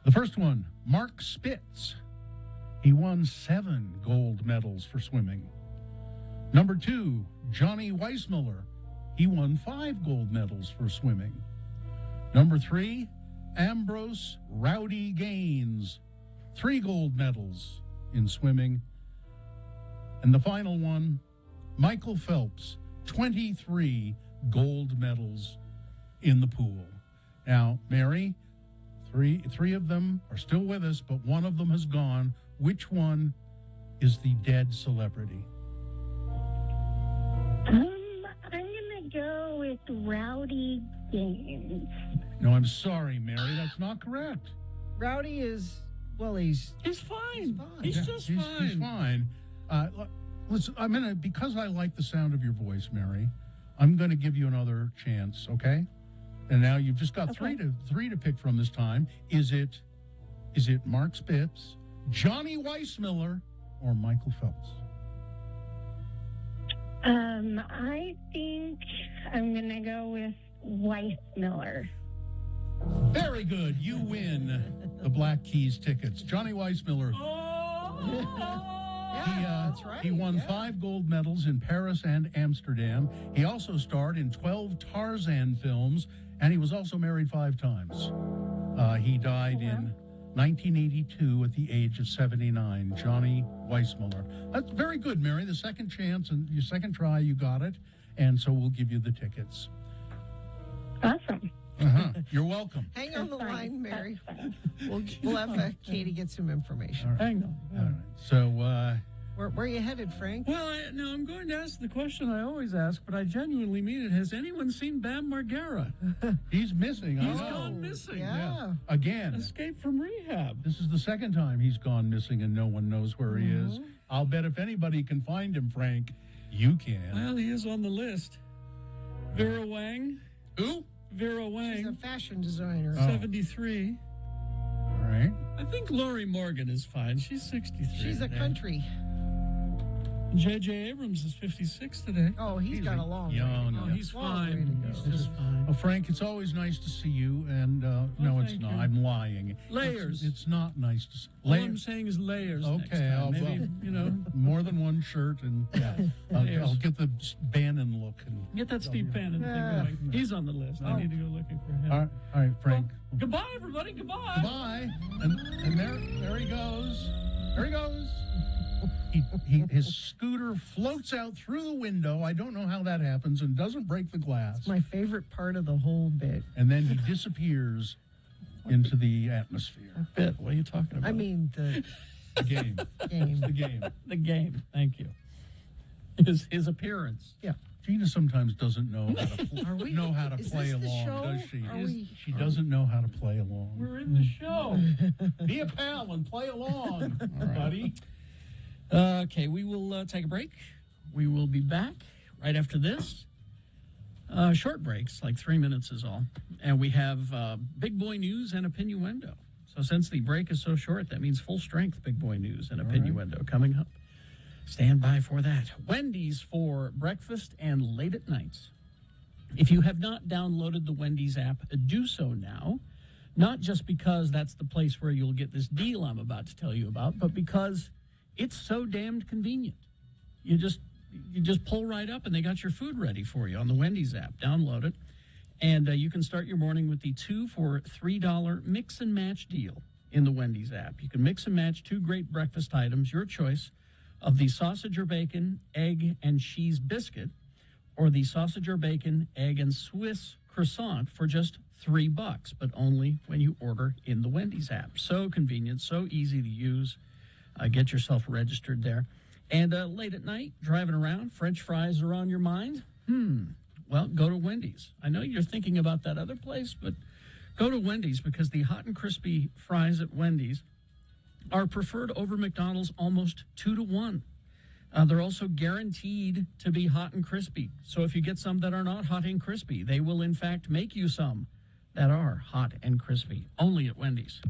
The first one, Mark Spitz. He won 7 gold medals for swimming. Number 2, Johnny Weissmuller. He won 5 gold medals for swimming. Number 3, Ambrose Rowdy Gaines. 3 gold medals in swimming. And the final one, Michael Phelps. 23 gold medals in the pool. Now, Mary, three of them are still with us, but one of them has gone. Which one is the dead celebrity? I'm gonna go with Rowdy Gaines. No, I'm sorry, Mary. That's not correct. Rowdy is, he's fine. He's just fine. He's fine. Listen, because I like the sound of your voice, Mary, I'm going to give you another chance, okay? And now you've just got three to pick from this time. Is it Mark Spitz, Johnny Weissmuller, or Michael Phelps? I think I'm gonna go with Weissmuller. Very good. You win the Black Keys tickets. Johnny Weissmuller. That's right. He won 5 gold medals in Paris and Amsterdam. He also starred in 12 Tarzan films, and he was also married 5 times. He died in 1982 at the age of 79. Johnny Weissmuller. That's very good, Mary. The second chance and your second try, you got it, and so we'll give you the tickets. Awesome. You're welcome. Hang on the line, Mary. We'll have Katie get some information. Right. Hang on. All right. So, where are you headed, Frank? Well, I'm going to ask the question I always ask, but I genuinely mean it. Has anyone seen Bam Margera? He's missing. He's gone missing. Yeah. Again. Escaped from rehab. This is the second time he's gone missing and no one knows where he is. I'll bet if anybody can find him, Frank, you can. Well, he is on the list. Vera Wang. Who? Vera Wang. She's a fashion designer. 73. All right. I think Lori Morgan is fine. She's 63. She's a country. J.J. Abrams is 56 today. Oh, he's got a long way. young. Oh, he's fine. He's just fine. Well, Frank, it's always nice to see you, and no, it's thank not. you. I'm lying. Layers. It's not nice to see. All I'm saying is layers. next Okay, time. I'll Maybe, more than one shirt, and Layers. I'll get the Bannon look. And Get that Steve Bannon thing going. He's on the list. I need to go looking for him. All right, Frank. Goodbye, everybody. Goodbye. Goodbye. And there he goes. There he goes. His scooter floats out through the window. I don't know how that happens, and doesn't break the glass. It's my favorite part of the whole bit. And then he disappears into the atmosphere. Bit. What are you talking about? I mean, the game. game. The game. The game. Thank you. His appearance. Yeah. Gina sometimes doesn't know how to know how to Is play this the along, show? does she? Are we- She doesn't know how to play along. We're in the show. Be a pal and play along, buddy. Okay, we will take a break. We will be back right after this. Short breaks, like 3 minutes is all. And we have Big Boy News and Opinioendo. So since the break is so short, that means full strength Big Boy News and Opinioendo coming up. Stand by for that. Wendy's for breakfast and late at nights. If you have not downloaded the Wendy's app, do so now. Not just because that's the place where you'll get this deal I'm about to tell you about, but because it's so damned convenient. You just pull right up and they got your food ready for you on the Wendy's app. Download it. And you can start your morning with the 2 for $3 mix and match deal in the Wendy's app. You can mix and match 2 great breakfast items, your choice, of the sausage or bacon, egg, and cheese biscuit, or the sausage or bacon, egg, and Swiss croissant for just $3, but only when you order in the Wendy's app. So convenient, so easy to use. Get yourself registered there. And late at night, driving around, French fries are on your mind? Well, go to Wendy's. I know you're thinking about that other place, but go to Wendy's because the hot and crispy fries at Wendy's are preferred over McDonald's almost 2 to 1. They're also guaranteed to be hot and crispy. So if you get some that are not hot and crispy, they will in fact make you some that are hot and crispy. Only at Wendy's.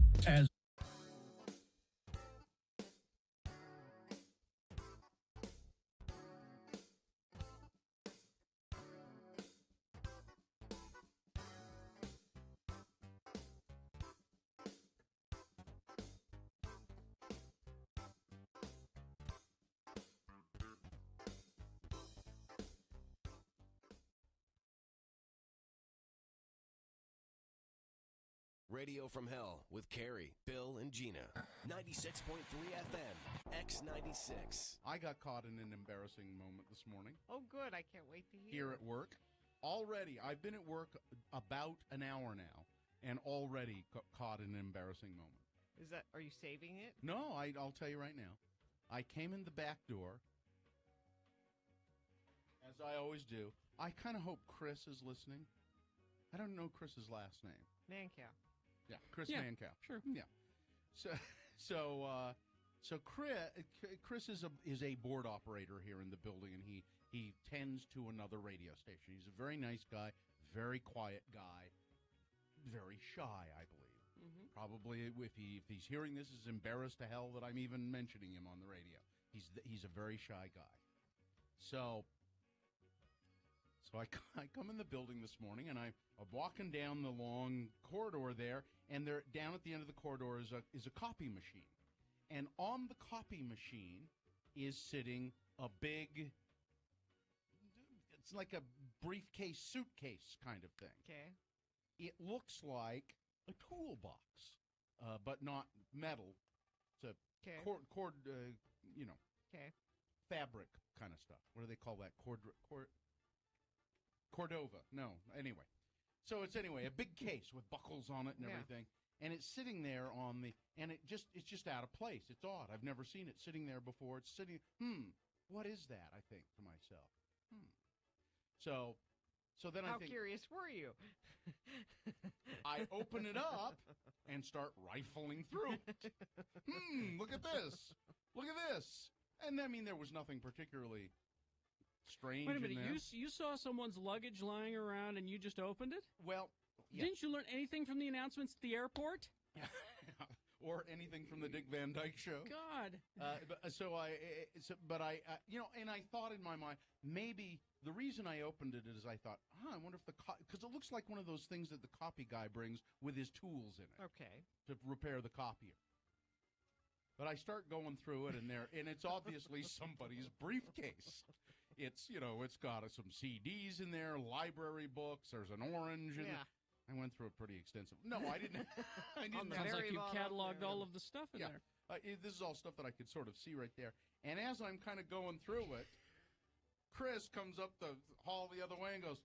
Radio from Hell with Carrie, Bill, and Gina. 96.3 FM, X96. I got caught in an embarrassing moment this morning. Oh, good. I can't wait to hear. Here at work. Already, I've been at work about an hour now, and already caught in an embarrassing moment. Are you saving it? No, I'll tell you right now. I came in the back door, as I always do. I kind of hope Chris is listening. I don't know Chris's last name. Mancow. Yeah, Chris Yeah, Mancow. sure. Yeah. So Chris is a board operator here in the building, and he tends to another radio station. He's a very nice guy, very quiet guy, very shy, I believe. Mm-hmm. Probably if he's hearing this, is embarrassed to hell that I'm even mentioning him on the radio. He's a very shy guy. So I come in the building this morning, and I'm walking down the long corridor there, and there down at the end of the corridor is a copy machine. And on the copy machine is sitting a big, it's like a briefcase, suitcase kind of thing. Okay. It looks like a toolbox, but not metal. It's a cord, Okay. fabric kind of stuff. What do they call that? Cordova. No, anyway. So it's a big case with buckles on it and everything. And it's sitting there it's just out of place. It's odd. I've never seen it sitting there before. It's sitting, what is that? I think to myself. So then How I think, curious were you? I open it up and start rifling through it. Look at this. Look at this. And I mean, there was nothing particularly strange Wait a minute, in there. you saw someone's luggage lying around and you just opened it? Well, yeah. Didn't you learn anything from the announcements at the airport? or anything from the Dick Van Dyke Show. God. But I, and I thought in my mind, maybe the reason I opened it is I thought, I wonder if because it looks like one of those things that the copy guy brings with his tools in it. Okay. To repair the copier. But I start going through it, and it's obviously somebody's briefcase. It's, it's got some CDs in there, library books. There's an orange. And I went through it pretty extensive. No, I didn't. Sounds like you cataloged all of the stuff in there. This is all stuff that I could sort of see right there. And as I'm kind of going through it, Chris comes up the hall the other way and goes,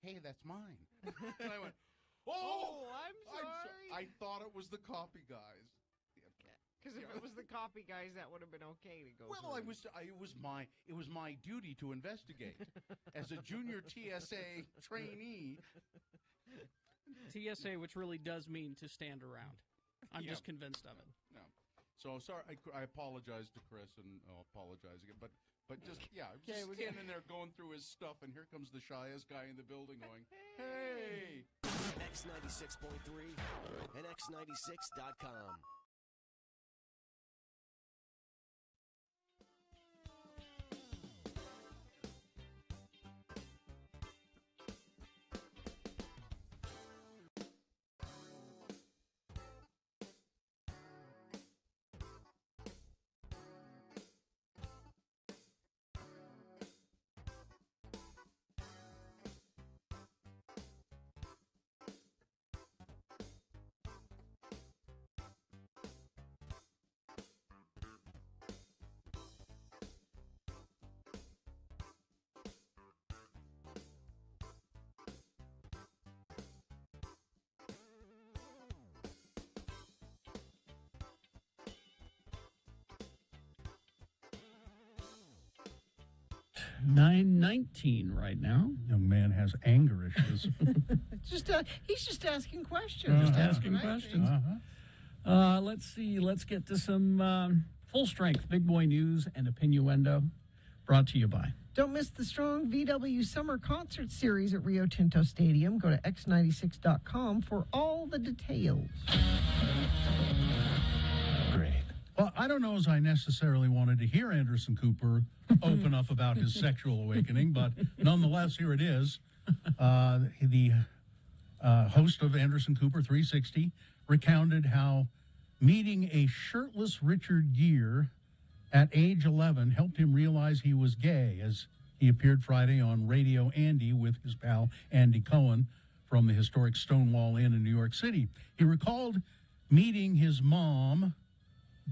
hey, that's mine. And I went, oh, I'm sorry. I thought it was the copy guys. Because if it was the copy guys, that would have been okay to go. Well, it was my duty to investigate as a junior TSA trainee. TSA, which really does mean to stand around. I'm just convinced of it. No, so sorry. I apologize to Chris, and I'll apologize again. But just I'm just standing there going through his stuff, and here comes the shyest guy in the building, going, "Hey." X96.3 and X96.com. $9.19 right now. Young man has anger issues. He's just asking questions. Just asking questions. Let's see. Let's get to some full strength big boy news and opinioendo. Brought to you by. Don't miss the Strong VW Summer Concert Series at Rio Tinto Stadium. Go to x96.com for all the details. Great. Well, I don't know as I necessarily wanted to hear Anderson Cooper open up about his sexual awakening, but nonetheless, here it is. The host of Anderson Cooper 360 recounted how meeting a shirtless Richard Gere at age 11 helped him realize he was gay, as he appeared Friday on Radio Andy with his pal Andy Cohen from the historic Stonewall Inn in New York City. He recalled meeting his mom,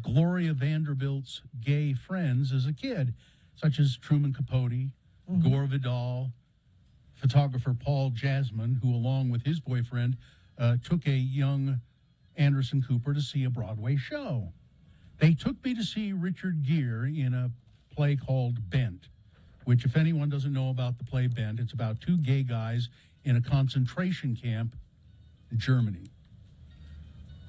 Gloria Vanderbilt's gay friends as a kid, such as Truman Capote, Gore Vidal, photographer Paul Jasmine, who, along with his boyfriend, took a young Anderson Cooper to see a Broadway show. They took me to see Richard Gere in a play called Bent, which, if anyone doesn't know about the play Bent, it's about two gay guys in a concentration camp in Germany.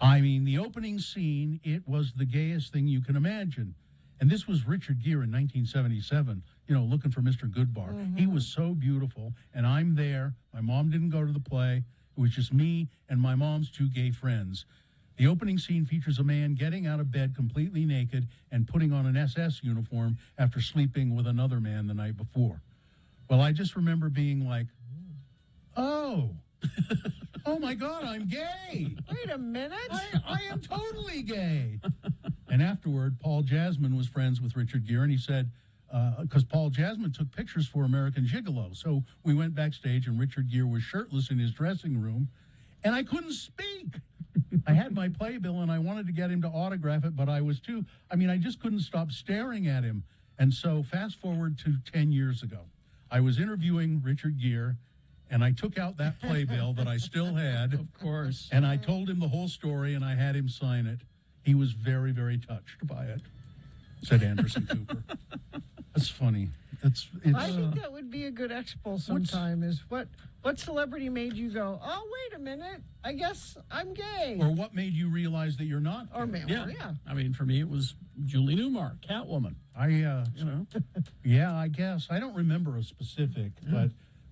I mean, the opening scene, it was the gayest thing you can imagine. And this was Richard Gere in 1977, looking for Mr. Goodbar. He was so beautiful, and I'm there. My mom didn't go to the play. It was just me and my mom's two gay friends. The opening scene features a man getting out of bed completely naked and putting on an SS uniform after sleeping with another man the night before. Well, I just remember being like, oh my God, I'm gay. Wait a minute. I am totally gay. And afterward, Paul Jasmine was friends with Richard Gere, and he said, because Paul Jasmine took pictures for American Gigolo. So we went backstage, and Richard Gere was shirtless in his dressing room, and I couldn't speak. I had my playbill, and I wanted to get him to autograph it, but I just couldn't stop staring at him. And so fast forward to 10 years ago. I was interviewing Richard Gere, and I took out that playbill that I still had. Of course. And I told him the whole story, and I had him sign it. He was very, very touched by it, said Anderson Cooper. That's funny. I think that would be a good expo sometime, is what celebrity made you go, oh, wait a minute, I guess I'm gay? Or what made you realize that you're not gay? Yeah. I mean, for me, it was Julie Newmar, Catwoman. Yeah, I guess. I don't remember a specific,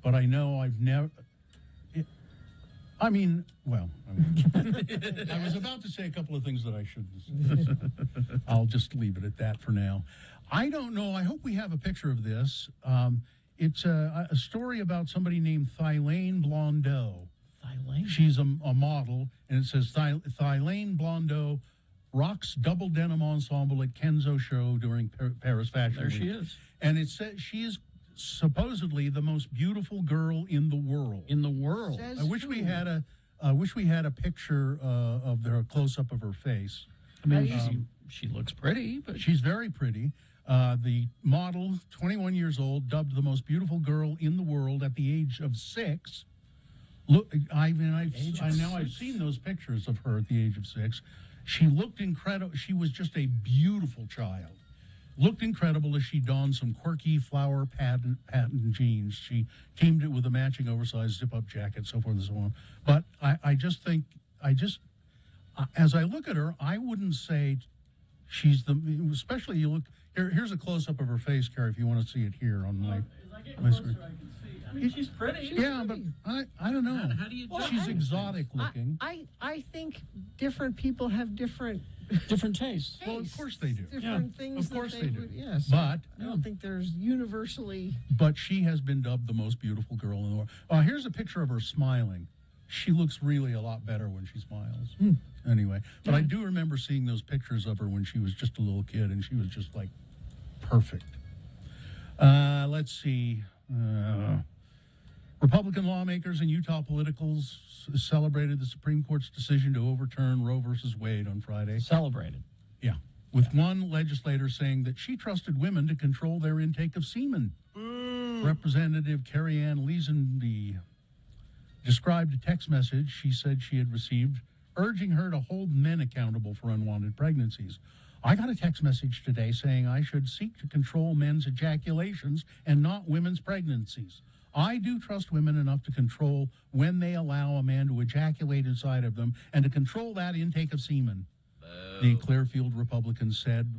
but I know I've never... Well, I was about to say a couple of things that I shouldn't say. So I'll just leave it at that for now. I don't know. I hope we have a picture of this. It's a story about somebody named Thylane Blondeau. Thylane? She's a model, and it says Thylane Blondeau rocks double denim ensemble at Kenzo show during Paris Fashion Week. There she is. And it says she is supposedly the most beautiful girl in the world. In the world. I wish we had a picture of a close up of her face. I mean, she looks pretty, but she's very pretty. The model, 21 years old, dubbed the most beautiful girl in the world at the age of 6. Look, I've seen those pictures of her at the age of 6. She looked incredible. She was just a beautiful child. Looked incredible as she donned some quirky flower patent jeans. She teamed it with a matching oversized zip-up jacket, so forth and so on. But I just think, as I look at her, I wouldn't say she's especially you look, here's a close-up of her face, Carrie, if you want to see it here on my screen. I mean, she's pretty. Yeah, but I don't know. How do you She's exotic looking. I think different people have different tastes. Well, of course they do. Different things. Of course that they do. would- yes. But I don't think there's universally. But she has been dubbed the most beautiful girl in the world. Here's a picture of her smiling. She looks really a lot better when she smiles. Anyway, but I do remember seeing those pictures of her when she was just a little kid, and she was just like perfect. Let's see. Republican lawmakers and Utah politicals celebrated the Supreme Court's decision to overturn Roe versus Wade on Friday. Celebrated. Yeah. With one legislator saying that she trusted women to control their intake of semen. Representative Carrie Ann Leesenby described a text message she said she had received urging her to hold men accountable for unwanted pregnancies. I got a text message today saying I should seek to control men's ejaculations and not women's pregnancies. I do trust women enough to control when they allow a man to ejaculate inside of them and to control that intake of semen. The Clearfield Republican said,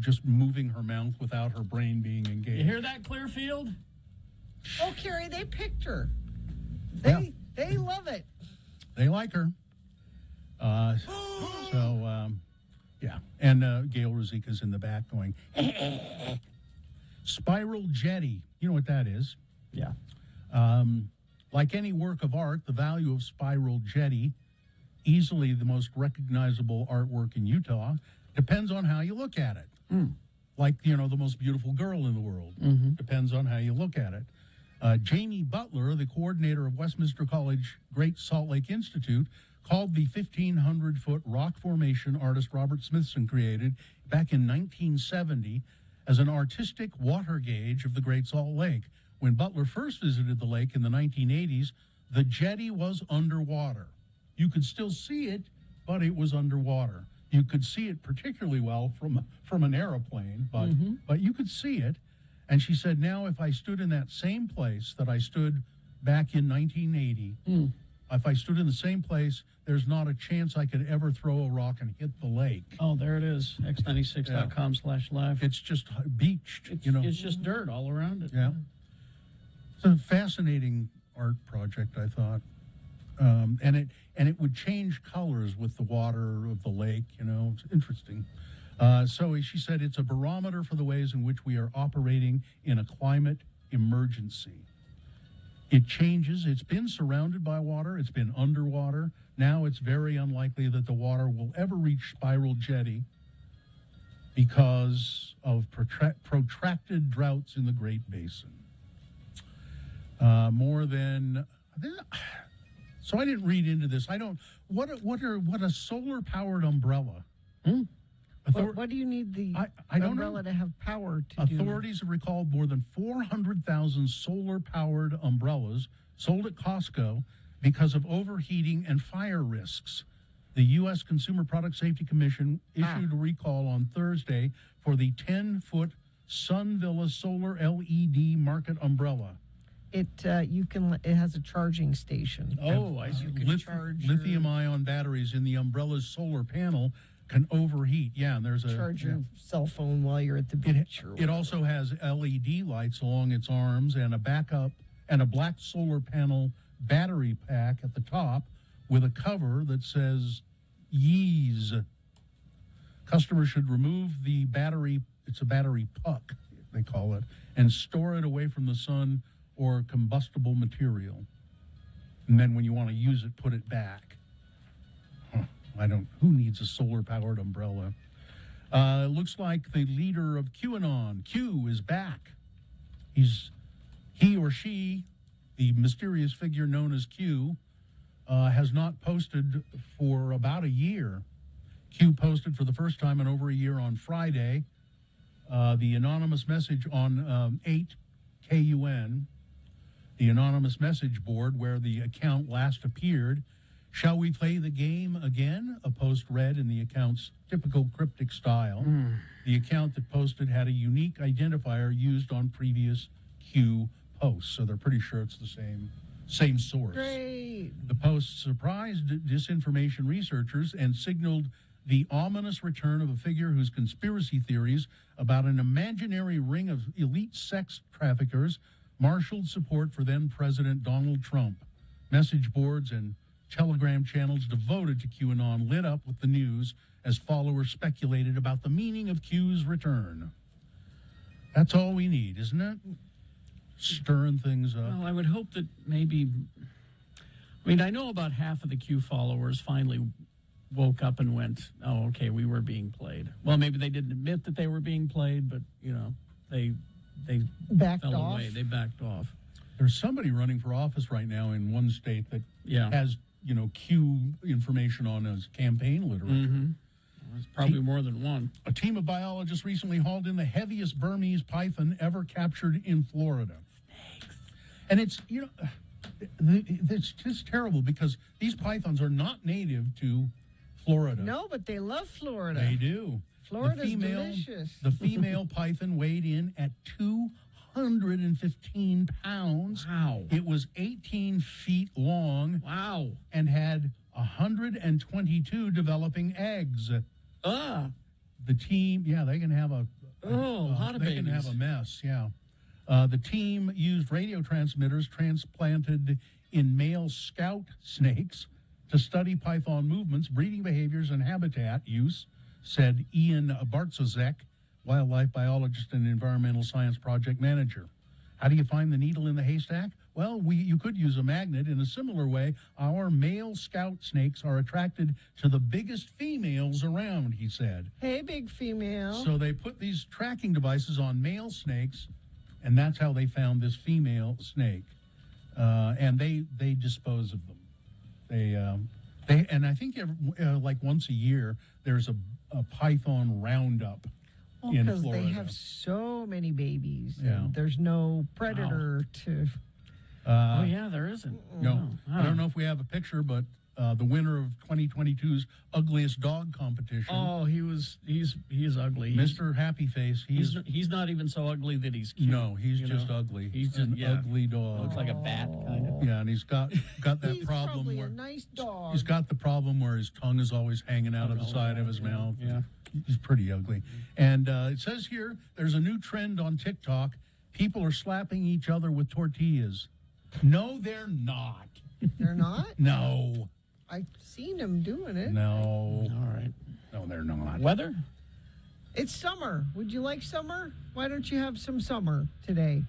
just moving her mouth without her brain being engaged. You hear that, Clearfield? Oh, Carrie, they picked her. They love it. They like her. Yeah. And Gail Rosika's in the back going, Spiral Jetty. You know what that is? Yeah. Like any work of art, the value of Spiral Jetty, easily the most recognizable artwork in Utah, depends on how you look at it. Like, the most beautiful girl in the world. Depends on how you look at it. Jamie Butler, the coordinator of Westminster College Great Salt Lake Institute, called the 1,500-foot rock formation artist Robert Smithson created back in 1970 as an artistic water gauge of the Great Salt Lake. When Butler first visited the lake in the 1980s, the jetty was underwater. You could still see it, but it was underwater. You could see it particularly well from an airplane, but you could see it. And she said, now if I stood in that same place that I stood back in 1980, if I stood in the same place, there's not a chance I could ever throw a rock and hit the lake. Oh, there it is. X96.com/live. It's just beached, It's just dirt all around it. Yeah. It's a fascinating art project, I thought. And it would change colors with the water of the lake, It's interesting. So she said it's a barometer for the ways in which we are operating in a climate emergency. It changes. It's been surrounded by water. It's been underwater. Now it's very unlikely that the water will ever reach Spiral Jetty because of protracted droughts in the Great Basin. So I didn't read into this. I don't. What a solar powered umbrella. What do you need the umbrella to have power to do? Authorities have recalled more than 400,000 solar-powered umbrellas sold at Costco because of overheating and fire risks. The U.S. Consumer Product Safety Commission issued a recall on Thursday for the 10-foot Sunvilla Solar LED market umbrella. It has a charging station. Oh, I see. You can charge lithium-ion batteries in the umbrella's solar panel can overheat. Yeah, and there's charge your cell phone while you're at the beach. It also has LED lights along its arms and a backup and a black solar panel battery pack at the top with a cover that says Yeez. Customers should remove the battery, it's a battery puck, they call it, and store it away from the sun or combustible material. And then when you want to use it, put it back. Who needs a solar-powered umbrella? It looks like the leader of QAnon, Q, is back. He or she, the mysterious figure known as Q, has not posted for about a year. Q posted for the first time in over a year on Friday. The anonymous message on 8KUN, the anonymous message board where the account last appeared. Shall we play the game again? A post read in the account's typical cryptic style. The account that posted had a unique identifier used on previous Q posts, so they're pretty sure it's the same source. Great. The post surprised disinformation researchers and signaled the ominous return of a figure whose conspiracy theories about an imaginary ring of elite sex traffickers marshaled support for then-President Donald Trump. Message boards and Telegram channels devoted to QAnon lit up with the news as followers speculated about the meaning of Q's return. That's all we need, isn't it? Stirring things up. Well, I would hope that maybe... I mean, I know about half of the Q followers finally woke up and went, oh, okay, we were being played. Well, maybe they didn't admit that they were being played, but, you know, they backed fell off. away. They backed off. There's somebody running for office right now in one state that Yeah. has, Q information on his campaign literature. Mm-hmm. There's probably more than one. A team of biologists recently hauled in the heaviest Burmese python ever captured in Florida. Snakes. And it's, it's just terrible because these pythons are not native to Florida. No, but they love Florida. They do. Florida's delicious. The female python weighed in at 215 pounds. Wow. It was 18 feet long. Wow. And had 122 developing eggs. Ah. The team, they can have a lot of they babies. can have a mess, yeah. The team used radio transmitters transplanted in male scout snakes to study python movements, breeding behaviors, and habitat use, said Ian Bartzozek, wildlife biologist and environmental science project manager. How do you find the needle in the haystack? Well, you could use a magnet. In a similar way, our male scout snakes are attracted to the biggest females around, he said. Hey, big female. So they put these tracking devices on male snakes, and that's how they found this female snake. And they dispose of them. And I think like once a year there's a python roundup in because Florida. they have so many babies. Yeah. And there's no predator to. Oh yeah, there isn't. No, I don't know if we have a picture, but the winner of 2022's ugliest dog competition. Oh, he is ugly. Mr. Happy Face. He's not even so ugly that he's cute. No, he's just ugly. He's just an ugly dog. Looks like a bat, kind of. Yeah, and he's got that He's problem probably where a nice dog. he's got the problem where his tongue is always hanging out of the side of his mouth. Yeah. He's pretty ugly. And it says here there's a new trend on TikTok. People are slapping each other with tortillas. No, they're not. They're not? No. I've seen them doing it. No. All right. No, they're not. Weather? It's summer. Would you like summer? Why don't you have some summer today?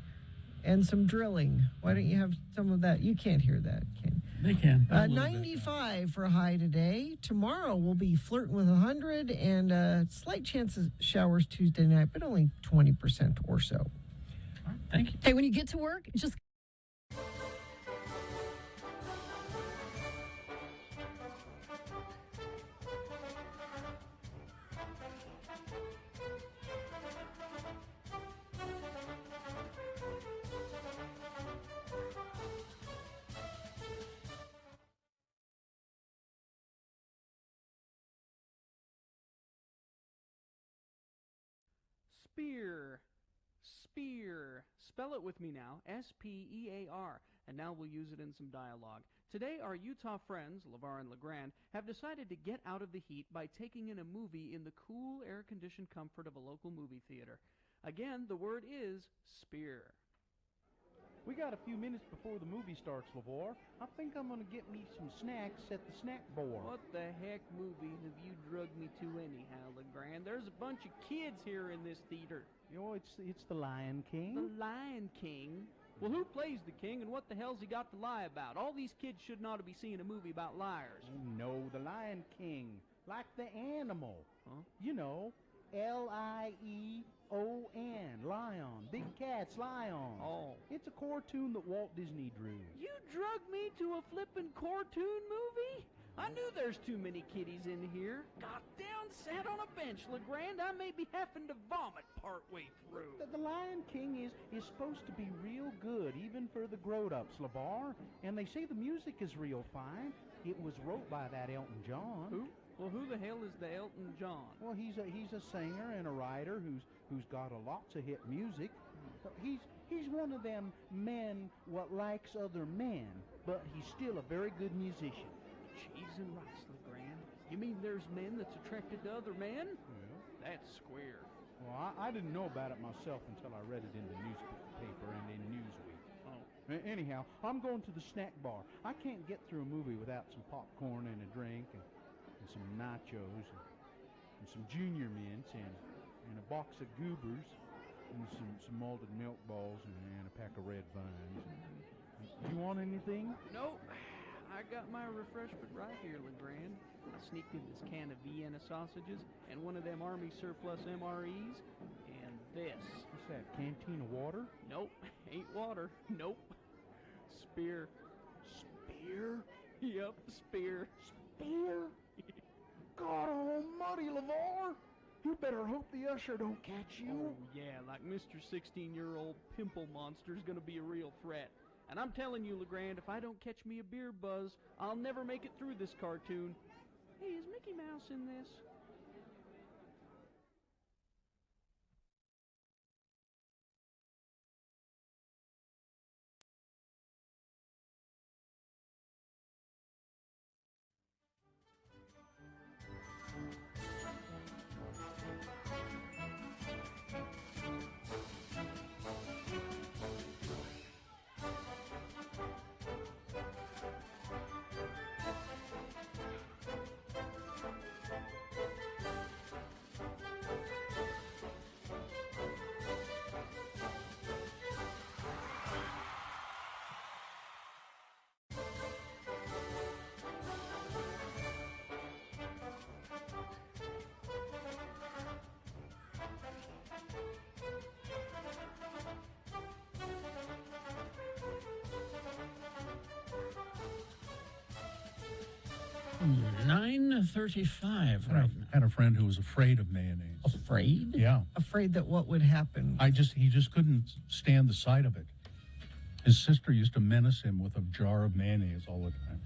And some drilling. Why don't you have some of that? You can't hear that, can you? They can. 95 for a high today. Tomorrow we'll be flirting with 100 and slight chance of showers Tuesday night, but only 20% or so. Thank you. Hey, when you get to work, just... Spear. Spear. Spell it with me now. S-P-E-A-R. And now we'll use it in some dialogue. Today, our Utah friends, LeVar and LeGrand, have decided to get out of the heat by taking in a movie in the cool, air-conditioned comfort of a local movie theater. Again, the word is spear. We got a few minutes before the movie starts, LeVar. I think I'm going to get me some snacks at the snack bar. What the heck movie have you drugged me to anyhow, LeGrand? There's a bunch of kids here in this theater. You know, it's the Lion King. The Lion King? Well, who plays the king, and what the hell's he got to lie about? All these kids shouldn't ought to be seeing a movie about liars. No, the Lion King. Like the animal. Huh? You know, Lion. Lion. Big cats, lions. Oh. It's a cartoon that Walt Disney drew. You drugged me to a flippin' cartoon movie? I knew there's too many kiddies in here. Got down, sat on a bench, LeGrand. I may be having to vomit partway through. The Lion King is supposed to be real good, even for the grown-ups, LeVar. And they say the music is real fine. It was wrote by that Elton John. Who? Well, who the hell is the Elton John? Well, he's a singer and a writer who's got lots of hit music. He's one of them men what likes other men, but he's still a very good musician. Cheese and rice, LeGrand. You mean there's men that's attracted to other men? Yeah. That's square. Well, I didn't know about it myself until I read it in the newspaper and in Newsweek. Oh. Anyhow, I'm going to the snack bar. I can't get through a movie without some popcorn and a drink and some nachos and some Junior Mints and a box of Goobers and some malted milk balls and a pack of red vines. You want anything? Nope. I got my refreshment right here, LeGrand. I sneaked in this can of Vienna sausages and one of them Army surplus MREs and this. What's that, canteen of water? Nope. Ain't water. Nope. Spear. Spear? Yep, spear. Spear? God almighty, LeVar! You better hope the usher don't catch you. Oh, yeah, like Mr. 16-year-old pimple monster's gonna be a real threat. And I'm telling you, LeGrand, if I don't catch me a beer buzz, I'll never make it through this cartoon. Hey, is Mickey Mouse in this? $9.35 right now. Had a friend who was afraid of mayonnaise. Afraid? Yeah. Afraid that what would happen? He just couldn't stand the sight of it. His sister used to menace him with a jar of mayonnaise all the time.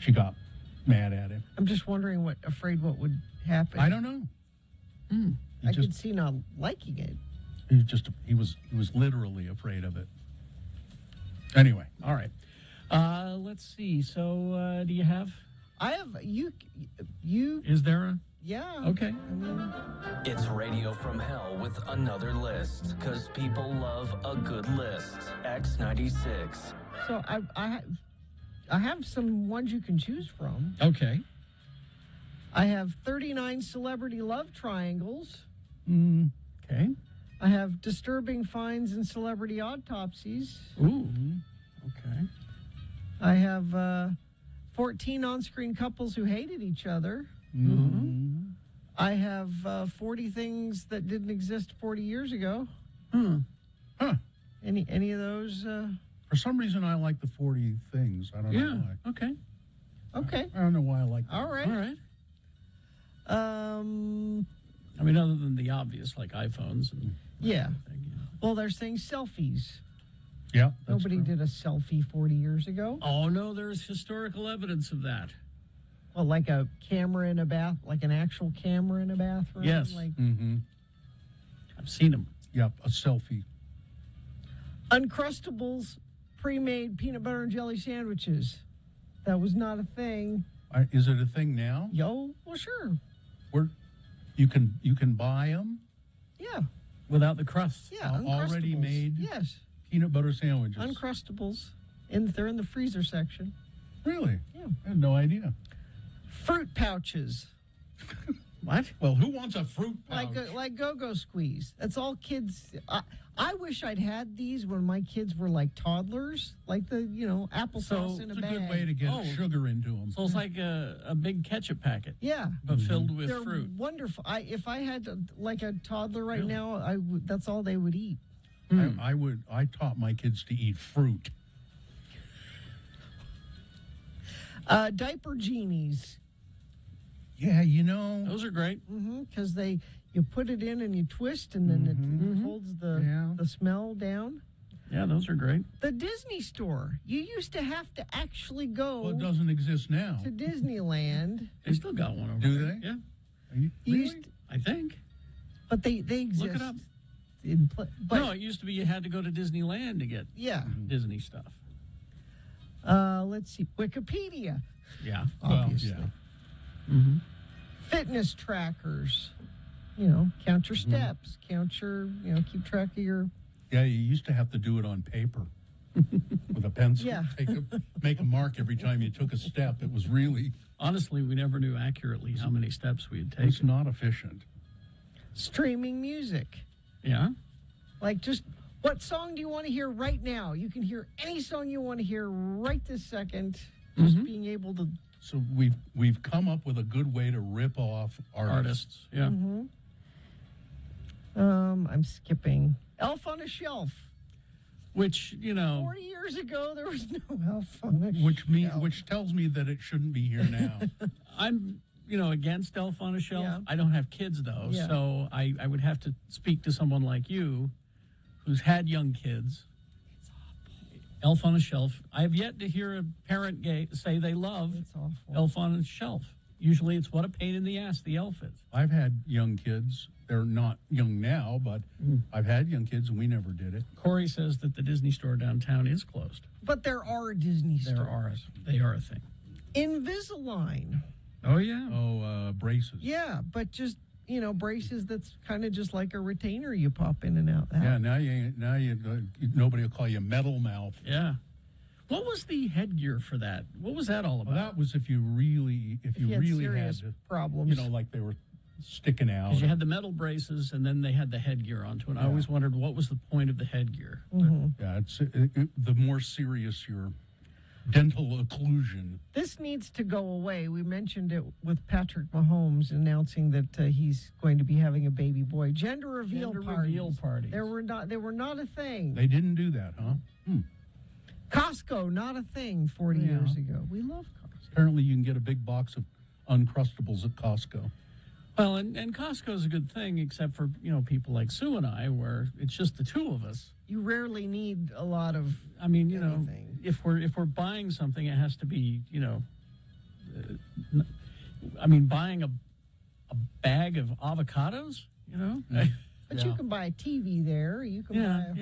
She got mad at him. I'm just wondering afraid what would happen. I don't know. I could see not liking it. He was literally afraid of it. Anyway, all right. Let's see. So, do you have? I have you. Is there a? Yeah. Okay. I mean, It's Radio from Hell with another list, because people love a good list. X96. so I have some ones you can choose from. Okay. I have 39 celebrity love triangles. Okay. I have disturbing finds in celebrity autopsies. Ooh. Okay. I have 14 on-screen couples who hated each other. I have 40 things that didn't exist 40 years ago. Any of those? For some reason, I like the 40 things. I don't know why. Okay. Okay. I don't know why I like that. All right. All right. I mean, other than the obvious, like iPhones. And yeah. Well, they're saying selfies. Yeah. Nobody did a selfie 40 years ago. Oh, no, there's historical evidence of that. Well, like a camera in a bath, like an actual camera in a bathroom? Yes. Like I've seen them. Yep, a selfie. Uncrustables pre-made peanut butter and jelly sandwiches. That was not a thing. Is it a thing now? Well, sure. You can buy them? Yeah. Without the crust? Yeah, already Uncrustables. made? Yes. peanut butter sandwiches. Uncrustables. They're in the freezer section. Really? Yeah. I had no idea. Fruit pouches. What? Well, who wants a fruit pouch? Like Go-Go Squeeze. That's all kids. I wish I'd had these when my kids were like toddlers, like the applesauce in a it's a bag. good way to get sugar into them. So it's like a big ketchup packet. Yeah, but filled with They're fruit. wonderful. If I had like a toddler right now, that's all they would eat. I taught my kids to eat fruit. Diaper genies. Yeah, those are great. Because you put it in and you twist, and then it holds the smell down. Yeah, those are great. The Disney store. You used to have to actually go. Well, it doesn't exist now. To Disneyland. They still got one over Do there. they? Yeah. You really? I think. But they exist. Look it up. No, it used to be you had to go to Disneyland to get Disney stuff. Let's see. Wikipedia. Yeah. Obviously. Well, yeah. Fitness trackers. Count your steps. Count your, keep track of your. Yeah, you used to have to do it on paper with a pencil. Yeah. Make a mark every time you took a step. It was really. Honestly, we never knew accurately how many steps we had taken. It's not efficient. Streaming music. Yeah. Like, just what song do you want to hear right now? You can hear any song you want to hear right this second. Just being able to. So we've come up with a good way to rip off artists. Yeah. I'm skipping. Elf on a Shelf. Which, 40 years ago, there was no Elf on a Shelf. Which tells me that it shouldn't be here now. I'm, against Elf on a Shelf. Yeah. I don't have kids, though, Yeah. so I would have to speak to someone like you who's had young kids. It's awful. Elf on a Shelf. I have yet to hear a parent say they love Elf on a Shelf. Usually it's what a pain in the ass the elf is. I've had young kids. They're not young now, but I've had young kids, and we never did it. Corey says that the Disney store downtown is closed. But there are Disney stores. They are a thing. Invisalign. Oh, yeah. Oh, braces. Yeah, but just, braces that's kind of just like a retainer you pop in and out. Yeah, nobody will call you metal mouth. Yeah. What was the headgear for that? What was that all about? Well, that was if you really had serious had problems. Like they were sticking out. Because you had the metal braces, and then they had the headgear onto it. I always wondered what was the point of the headgear. Yeah, it's the more serious your dental occlusion. This needs to go away. We mentioned it with Patrick Mahomes announcing that he's going to be having a baby boy. Gender reveal parties. They were not a thing. They didn't do that, huh? Costco, not a thing 40 years ago. We love Costco. Apparently, you can get a big box of Uncrustables at Costco. Well, and Costco's a good thing, except for, people like Sue and I, where it's just the two of us. You rarely need a lot of anything. If we're buying something, it has to be, buying a bag of avocados, But you can buy a TV there. You can buy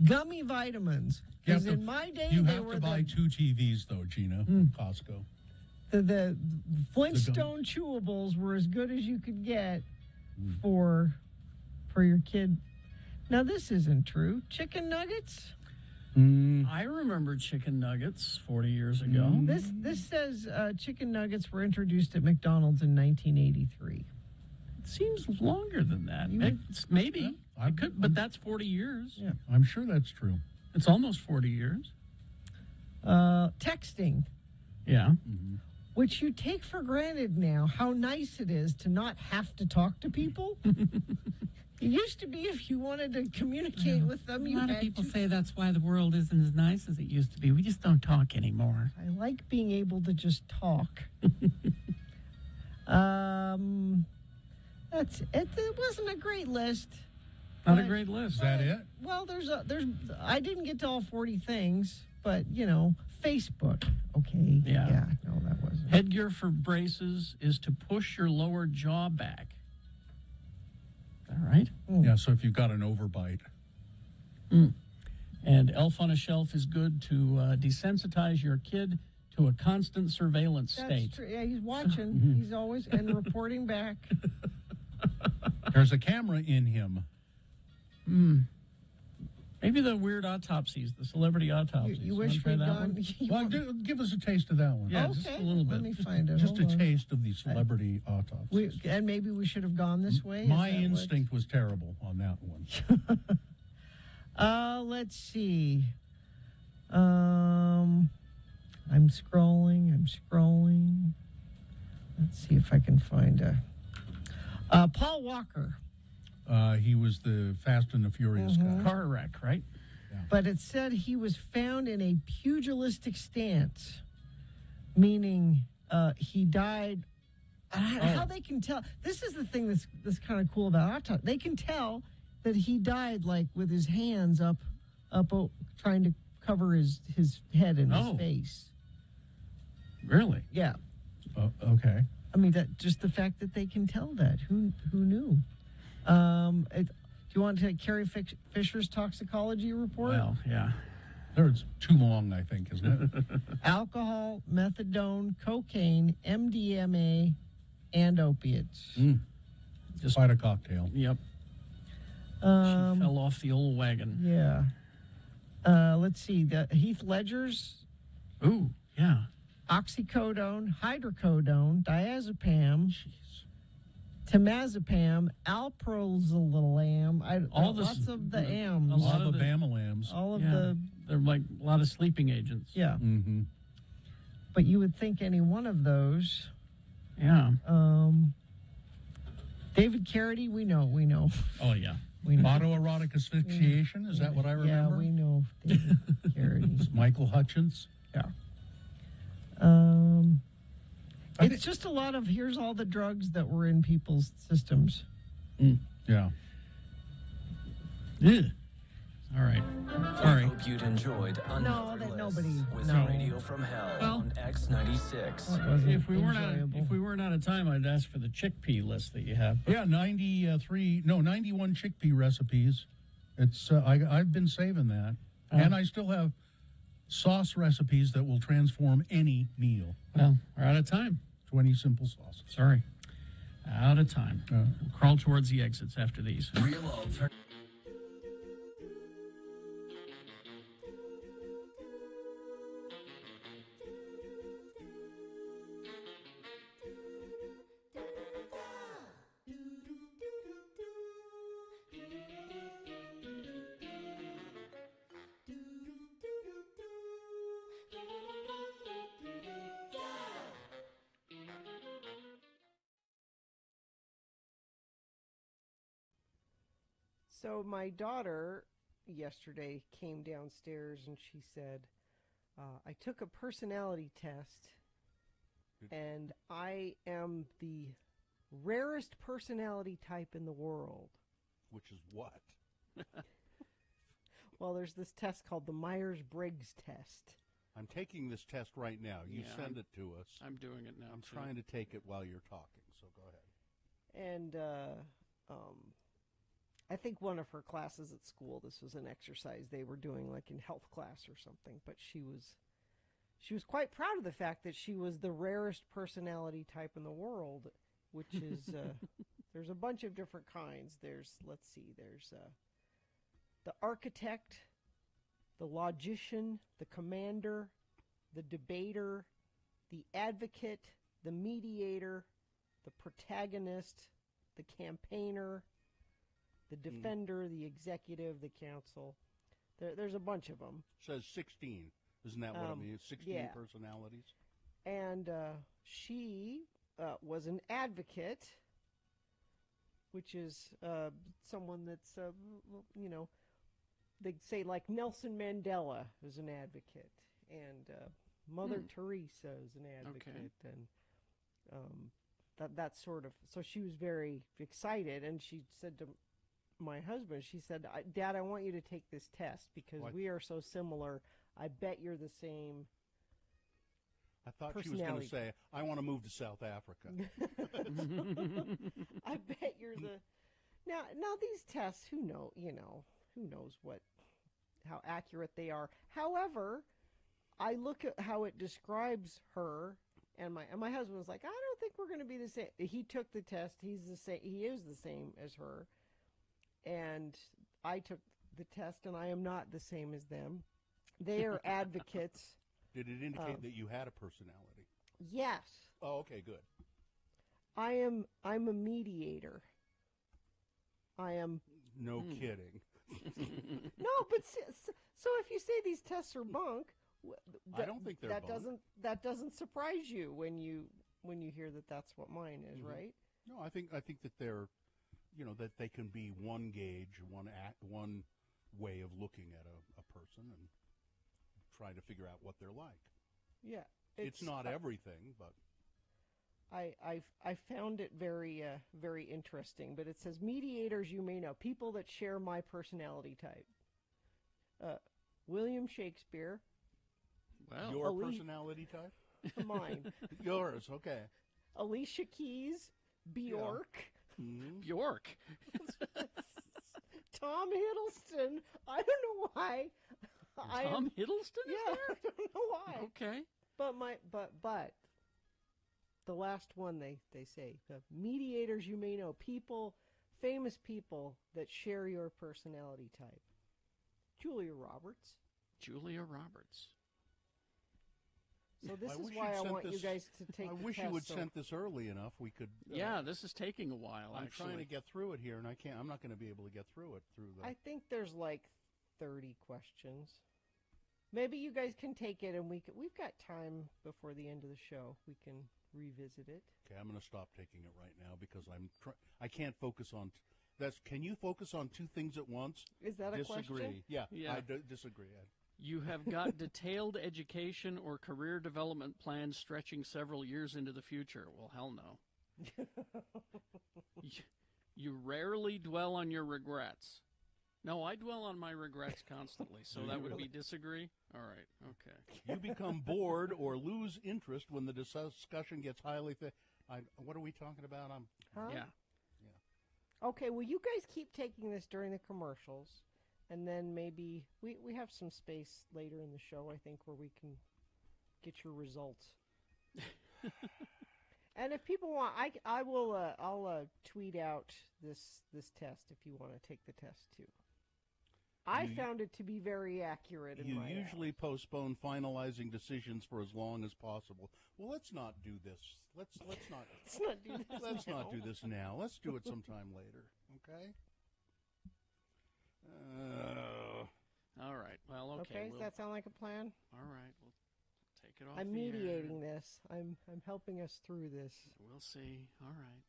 gummy vitamins. Because in my day, you they have were to buy 2 TVs, though, Gina, Costco. The Flintstone chewables were as good as you could get for your kid. Now, this isn't true. Chicken nuggets? I remember chicken nuggets 40 years ago. This says chicken nuggets were introduced at McDonald's in 1983. It seems longer than that. Maybe. It could, but that's 40 years. Yeah. I'm sure that's true. It's almost 40 years. Texting. Yeah. Which you take for granted now, how nice it is to not have to talk to people. It used to be if you wanted to communicate with them, you had to. A lot of people say that's why the world isn't as nice as it used to be. We just don't talk anymore. I like being able to just talk. That's it. It wasn't a great list. Not a great list. Is that it? Well, there's I didn't get to all 40 things, but Facebook. Okay. Yeah. No, that wasn't. Headgear for braces is to push your lower jaw back. Is that right? Yeah, so if you've got an overbite. And Elf on a Shelf is good to desensitize your kid to a constant surveillance state. That's true. Yeah, he's watching. He's always and reporting back. There's a camera in him. Maybe the weird autopsies, the celebrity autopsies. You Wanna wish try we'd that gone. one? Well, give us a taste of that one. Yeah, just a little bit. Let me find it. Just Hold a on. taste of the celebrity autopsy. And maybe we should have gone this way. Is My that what- instinct was terrible on that one. Let's see. I'm scrolling. Let's see if I can find Paul Walker. He was the Fast and the Furious guy. Car wreck, right? But it said he was found in a pugilistic stance, meaning he died. How they can tell? This is the thing that's kind of cool about autopsy. They can tell that he died like with his hands up, trying to cover his head and his face. Really? Yeah. Okay. I mean, that just the fact that they can tell that. Who knew? Do you want to take Carrie Fisher's toxicology report? Well, yeah. It's too long, I think, isn't it? Alcohol, methadone, cocaine, MDMA, and opiates. Just quite a cocktail. Yep. She fell off the old wagon. Yeah. Let's see. The Heath Ledger's. Ooh, yeah. Oxycodone, hydrocodone, diazepam, temazepam, alprazolam. Lots of the AMs. A lot of the Bamalams. All of they're like a lot of sleeping agents. Yeah. Mm-hmm. But you would think any one of those. Yeah. David Carradine, we know. Oh, yeah. We know. Autoerotic asphyxiation, is that what I remember? Yeah, we know David Carradine. Michael Hutchins. Yeah. It's just a lot of here's all the drugs that were in people's systems. Yeah. Yeah. All right. Sorry. Hope you'd enjoyed No, that nobody. with No. Radio from Hell Well, on X96. If we weren't out of time, I'd ask for the chickpea list that you have. Yeah, 91 chickpea recipes. It's I've been saving that. And I still have sauce recipes that will transform any meal. Well, we're out of time. 20 simple sauces. Sorry. Out of time. We'll crawl towards the exits after these. Real alternative. So my daughter yesterday came downstairs and she said, I took a personality test and I am the rarest personality type in the world. Which is what? Well, there's this test called the Myers-Briggs test. I'm taking this test right now. You Yeah, send it to us. I'm doing it now. I'm too. trying to take it while you're talking, so go ahead. And I think one of her classes at school, this was an exercise they were doing like in health class or something, but she was quite proud of the fact that she was the rarest personality type in the world, which is there's a bunch of different kinds. There's the architect, the logician, the commander, the debater, the advocate, the mediator, the protagonist, the campaigner, the defender, the executive, the counsel. There's a bunch of them. Says 16. Isn't that what I mean? 16 yeah. personalities? And she was an advocate, which is someone that's, they say like Nelson Mandela is an advocate, and Mother Teresa is an advocate, and that sort of. So she was very excited, and she said to my husband, she said, Dad, I want you to take this test because we are so similar. I bet you're the same. I thought she was going to say, I want to move to South Africa. I bet you're the. Now these tests, who knows how accurate they are. However, I look at how it describes her, and my husband was like, I don't think we're going to be the same. He took the test. He's the same. He is the same as her. And I took the test, and I am not the same as them. They are advocates. Did it indicate that you had a personality? Yes. Oh, okay, good. I'm a mediator. I am. No kidding. No, but so if you say these tests are bunk, I don't think they're that bunk. doesn't surprise you when you hear that that's what mine is, Mhm. right? No, I think that they're, that they can be one gauge, one way of looking at a person and try to figure out what they're like. Yeah, It's not everything, but I found it very very interesting. But it says mediators you may know, people that share my personality type. William Shakespeare. Well, your personality type? Mine. Yours, okay. Alicia Keys, Bjork. Mm-hmm. Bjork. Tom Hiddleston. I don't know why. Tom Hiddleston is Yeah, there? I don't know why. Okay. But the last one they say, mediators you may know, famous people that share your personality type. Julia Roberts. Julia Roberts. So this I is wish why you'd I sent want you this- guys to take I the wish you test, would so- sent this early enough. We could. Yeah, this is taking a while, I'm actually. trying to get through it here, and I can't. I'm not going to be able to get through it I think there's like 30 questions. Maybe you guys can take it, and we've got time before the end of the show. We can revisit it. Okay, I'm going to stop taking it right now because I can't focus on. Can you focus on two things at once? Is that a disagree? question? Yeah, Yeah. I disagree. You have got detailed education or career development plans stretching several years into the future. Well, hell no. You rarely dwell on your regrets. No, I dwell on my regrets constantly, so Do that you would really? be disagree? All right, okay. You become bored or lose interest when the discussion gets highly. What are we talking about? Huh? Yeah. Okay, well, you guys keep taking this during the commercials, and then maybe we have some space later in the show, I think, where we can get your results. And if people want, I'll tweet out this test if you want to take the test too. I found it to be very accurate. In You my usually postpone finalizing decisions for as long as possible. Well, let's not do this. Let's not. Let's not do this Let's now. not do this now. Let's do it sometime later. Okay. All right, well, okay. Okay, does that sound like a plan? All right, we'll take it off I'm the air. mediating this. I'm helping us through this. We'll see. All right.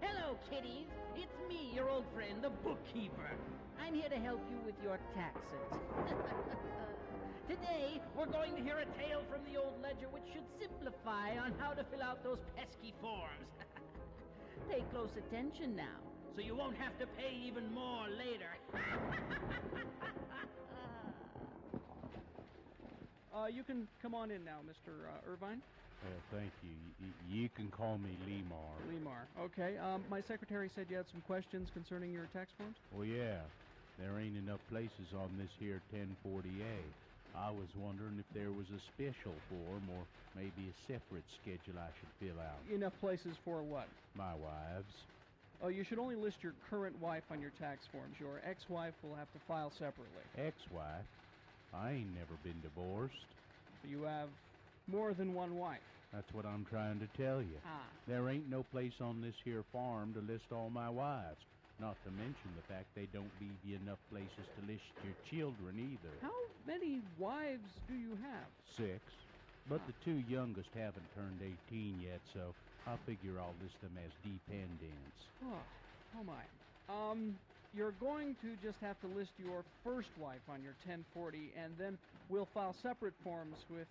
Hello, kiddies. It's me, your old friend, the bookkeeper. I'm here to help you with your taxes. Today, we're going to hear a tale from the old ledger which should simplify on how to fill out those pesky forms. Pay close attention now, so you won't have to pay even more later. You can come on in now, Mr. Irvine. Thank you. You can call me Lemar. Lemar. Okay. My secretary said you had some questions concerning your tax forms. Well, yeah. There ain't enough places on this here 1040A. I was wondering if there was a special form or maybe a separate schedule I should fill out. Enough places for what? My wives. Oh, you should only list your current wife on your tax forms. Your ex-wife will have to file separately. Ex-wife? I ain't never been divorced. You have more than one wife. That's what I'm trying to tell you. Ah. There ain't no place on this here farm to list all my wives. Not to mention the fact they don't leave you enough places to list your children either. How many wives do you have? 6. But the 2 youngest haven't turned 18 yet, so I figure I'll list them as dependents. Oh my. You're going to just have to list your first wife on your 1040, and then we'll file separate forms with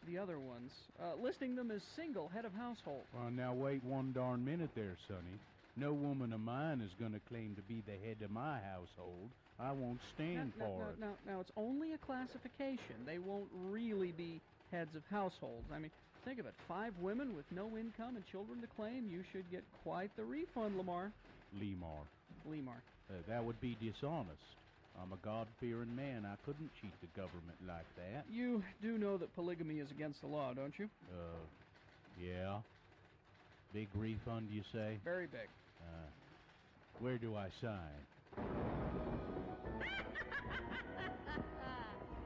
the other ones, listing them as single head of household. Well, now wait one darn minute there, Sonny. No woman of mine is going to claim to be the head of my household. I won't stand for it. Now, it's only a classification. They won't really be heads of households. I mean, think of it. 5 women with no income and children to claim. You should get quite the refund, Lamar. Lemar. That would be dishonest. I'm a God-fearing man. I couldn't cheat the government like that. You do know that polygamy is against the law, don't you? Yeah. Big refund, you say? Very big. Where do I sign?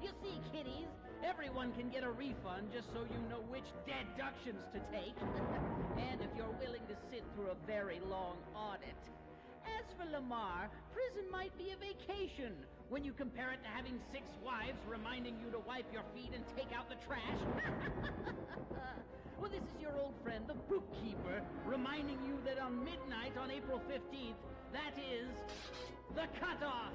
You see, kiddies, everyone can get a refund just so you know which deductions to take. And if you're willing to sit through a very long audit. As for Lamar, prison might be a vacation when you compare it to having 6 wives reminding you to wipe your feet and take out the trash. Well, this is your old friend, the bookkeeper, reminding you that on midnight on April 15th, that is the cutoff.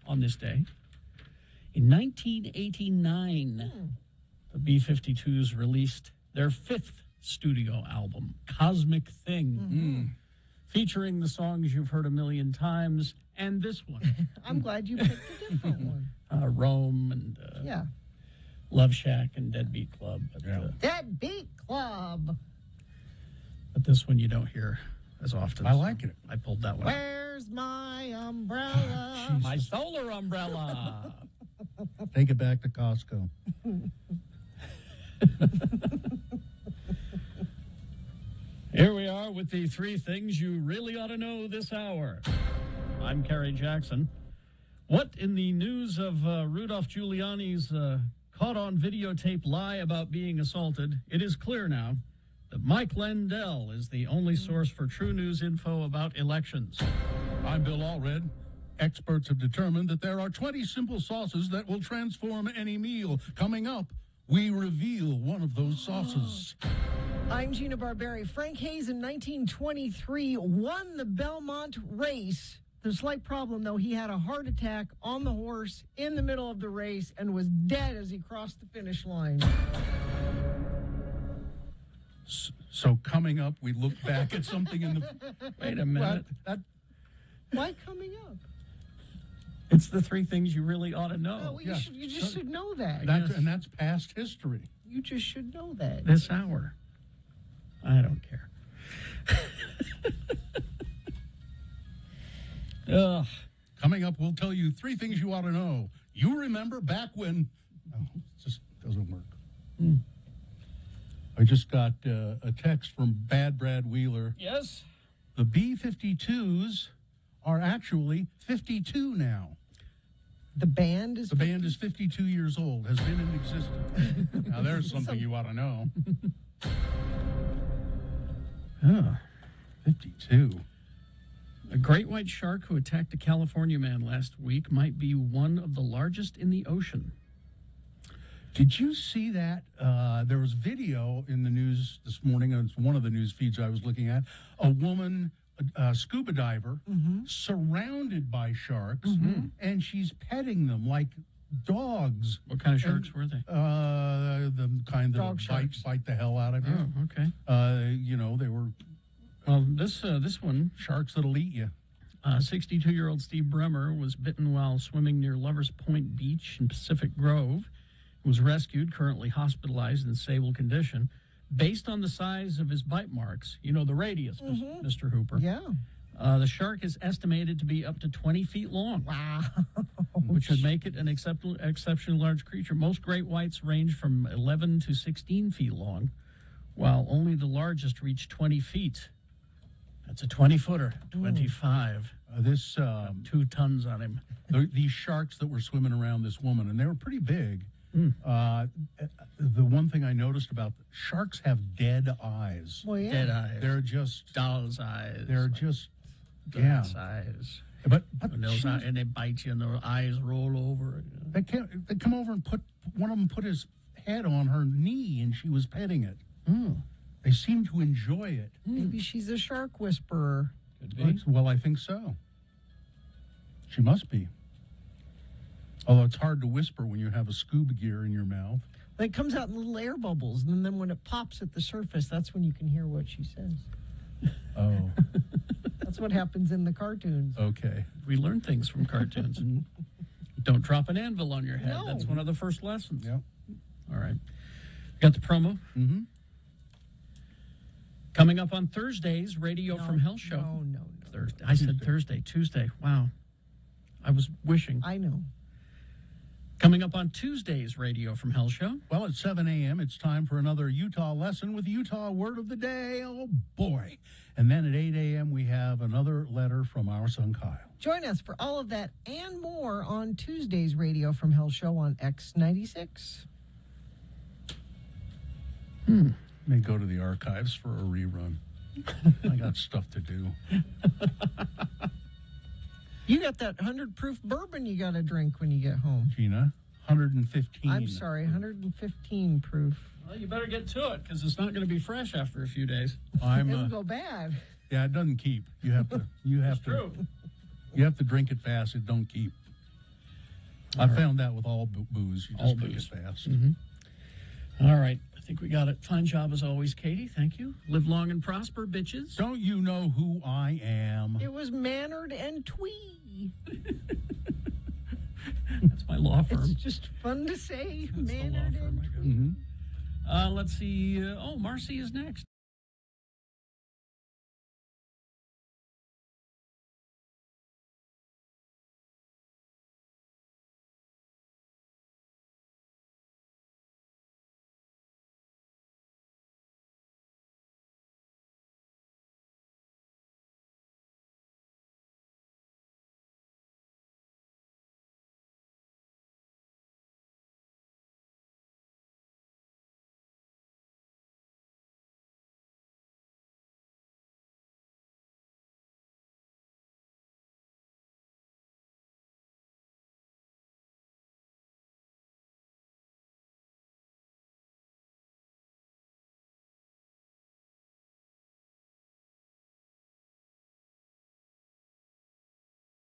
On this day, in 1989, the B-52s released their 5th studio album, Cosmic Thing, featuring the songs you've heard a million times, and this one. I'm glad you picked a different one. Rome and Love Shack and Deadbeat Club. But, Deadbeat Club. But this one you don't hear as often. I like it. I pulled that one. Where's my umbrella? My solar umbrella. Take it back to Costco. Here we are with the 3 things you really ought to know this hour. I'm Kerry Jackson. What in the news of Rudolph Giuliani's caught on videotape lie about being assaulted, it is clear now that Mike Lindell is the only source for true news info about elections. I'm Bill Allred. Experts have determined that there are 20 simple sauces that will transform any meal. Coming up, we reveal one of those sauces. I'm Gina Barberi. Frank Hayes in 1923 won the Belmont race. There's a slight problem, though. He had a heart attack on the horse in the middle of the race and was dead as he crossed the finish line. So coming up, we look back at something in the... Wait a minute. Why coming up? It's the 3 things you really ought to know. Oh, well, you just should know that. And that's past history. You just should know that. This hour. I don't care. Coming up, we'll tell you 3 things you ought to know. You remember back when... No, it just doesn't work. I just got a text from Bad Brad Wheeler. Yes? The B-52s are actually 52 now. The band is... The band is 52 years old, has been in existence. Now, there's something you ought to know. 52. A great white shark who attacked a California man last week might be one of the largest in the ocean. Did you see that? There was video in the news this morning. It's one of the news feeds I was looking at. A woman, a scuba diver, surrounded by sharks, and she's petting them like dogs. What kind of sharks were they? The kind Dog that bite the hell out of you. Oh, okay. They were... Well, this one... Sharks that'll eat you. 62-year-old Steve Bremer was bitten while swimming near Lovers Point Beach in Pacific Grove. Was rescued, currently hospitalized in stable condition. Based on the size of his bite marks, the radius, Mr. Hooper. Yeah. The shark is estimated to be up to 20 feet long. Wow. Which would make it an exceptionally large creature. Most great whites range from 11 to 16 feet long, while only the largest reach 20 feet. That's a 20-footer, 25. 2 tons on him. These sharks that were swimming around this woman, and they were pretty big. The one thing I noticed about sharks have dead eyes. Well, yeah. Dead eyes. They're just doll's eyes. They're just glass eyes. But and they bite you, and their eyes roll over. They come over and one of them put his head on her knee, and she was petting it. They seem to enjoy it. Maybe she's a shark whisperer. Could be. Well, I think so. She must be. Although it's hard to whisper when you have a scuba gear in your mouth. It comes out in little air bubbles, and then when it pops at the surface, that's when you can hear what she says. Oh. That's what happens in the cartoons. Okay. We learn things from cartoons. Don't drop an anvil on your head. No. That's one of the first lessons. Yep. All right. Got the promo? Mm-hmm. Coming up on Thursday's Radio from Hell show. No. Thursday. I said Thursday. Tuesday. Wow. I was wishing. I know. Coming up on Tuesday's Radio from Hell show. Well, at 7 a.m., it's time for another Utah lesson with the Utah Word of the Day. Oh, boy. And then at 8 a.m., we have another letter from our son, Kyle. Join us for all of that and more on Tuesday's Radio from Hell show on X96. May go to the archives for a rerun. I got stuff to do. You got that 100 proof bourbon you got to drink when you get home. Gina, 115. I'm sorry, 115 proof. Well, you better get to it because it's not going to be fresh after a few days. It'll go bad. Yeah, it doesn't keep. You have to. You have to. True. You have to drink it fast. It don't keep. I found that with all booze. You just drink it fast. All right. I think we got it. Fine job as always, Katie. Thank you. Live long and prosper, bitches. Don't you know who I am? It was Mannered and Twee. That's my law firm. It's just fun to say. Mannered and Twee. Let's see. Marcy is next.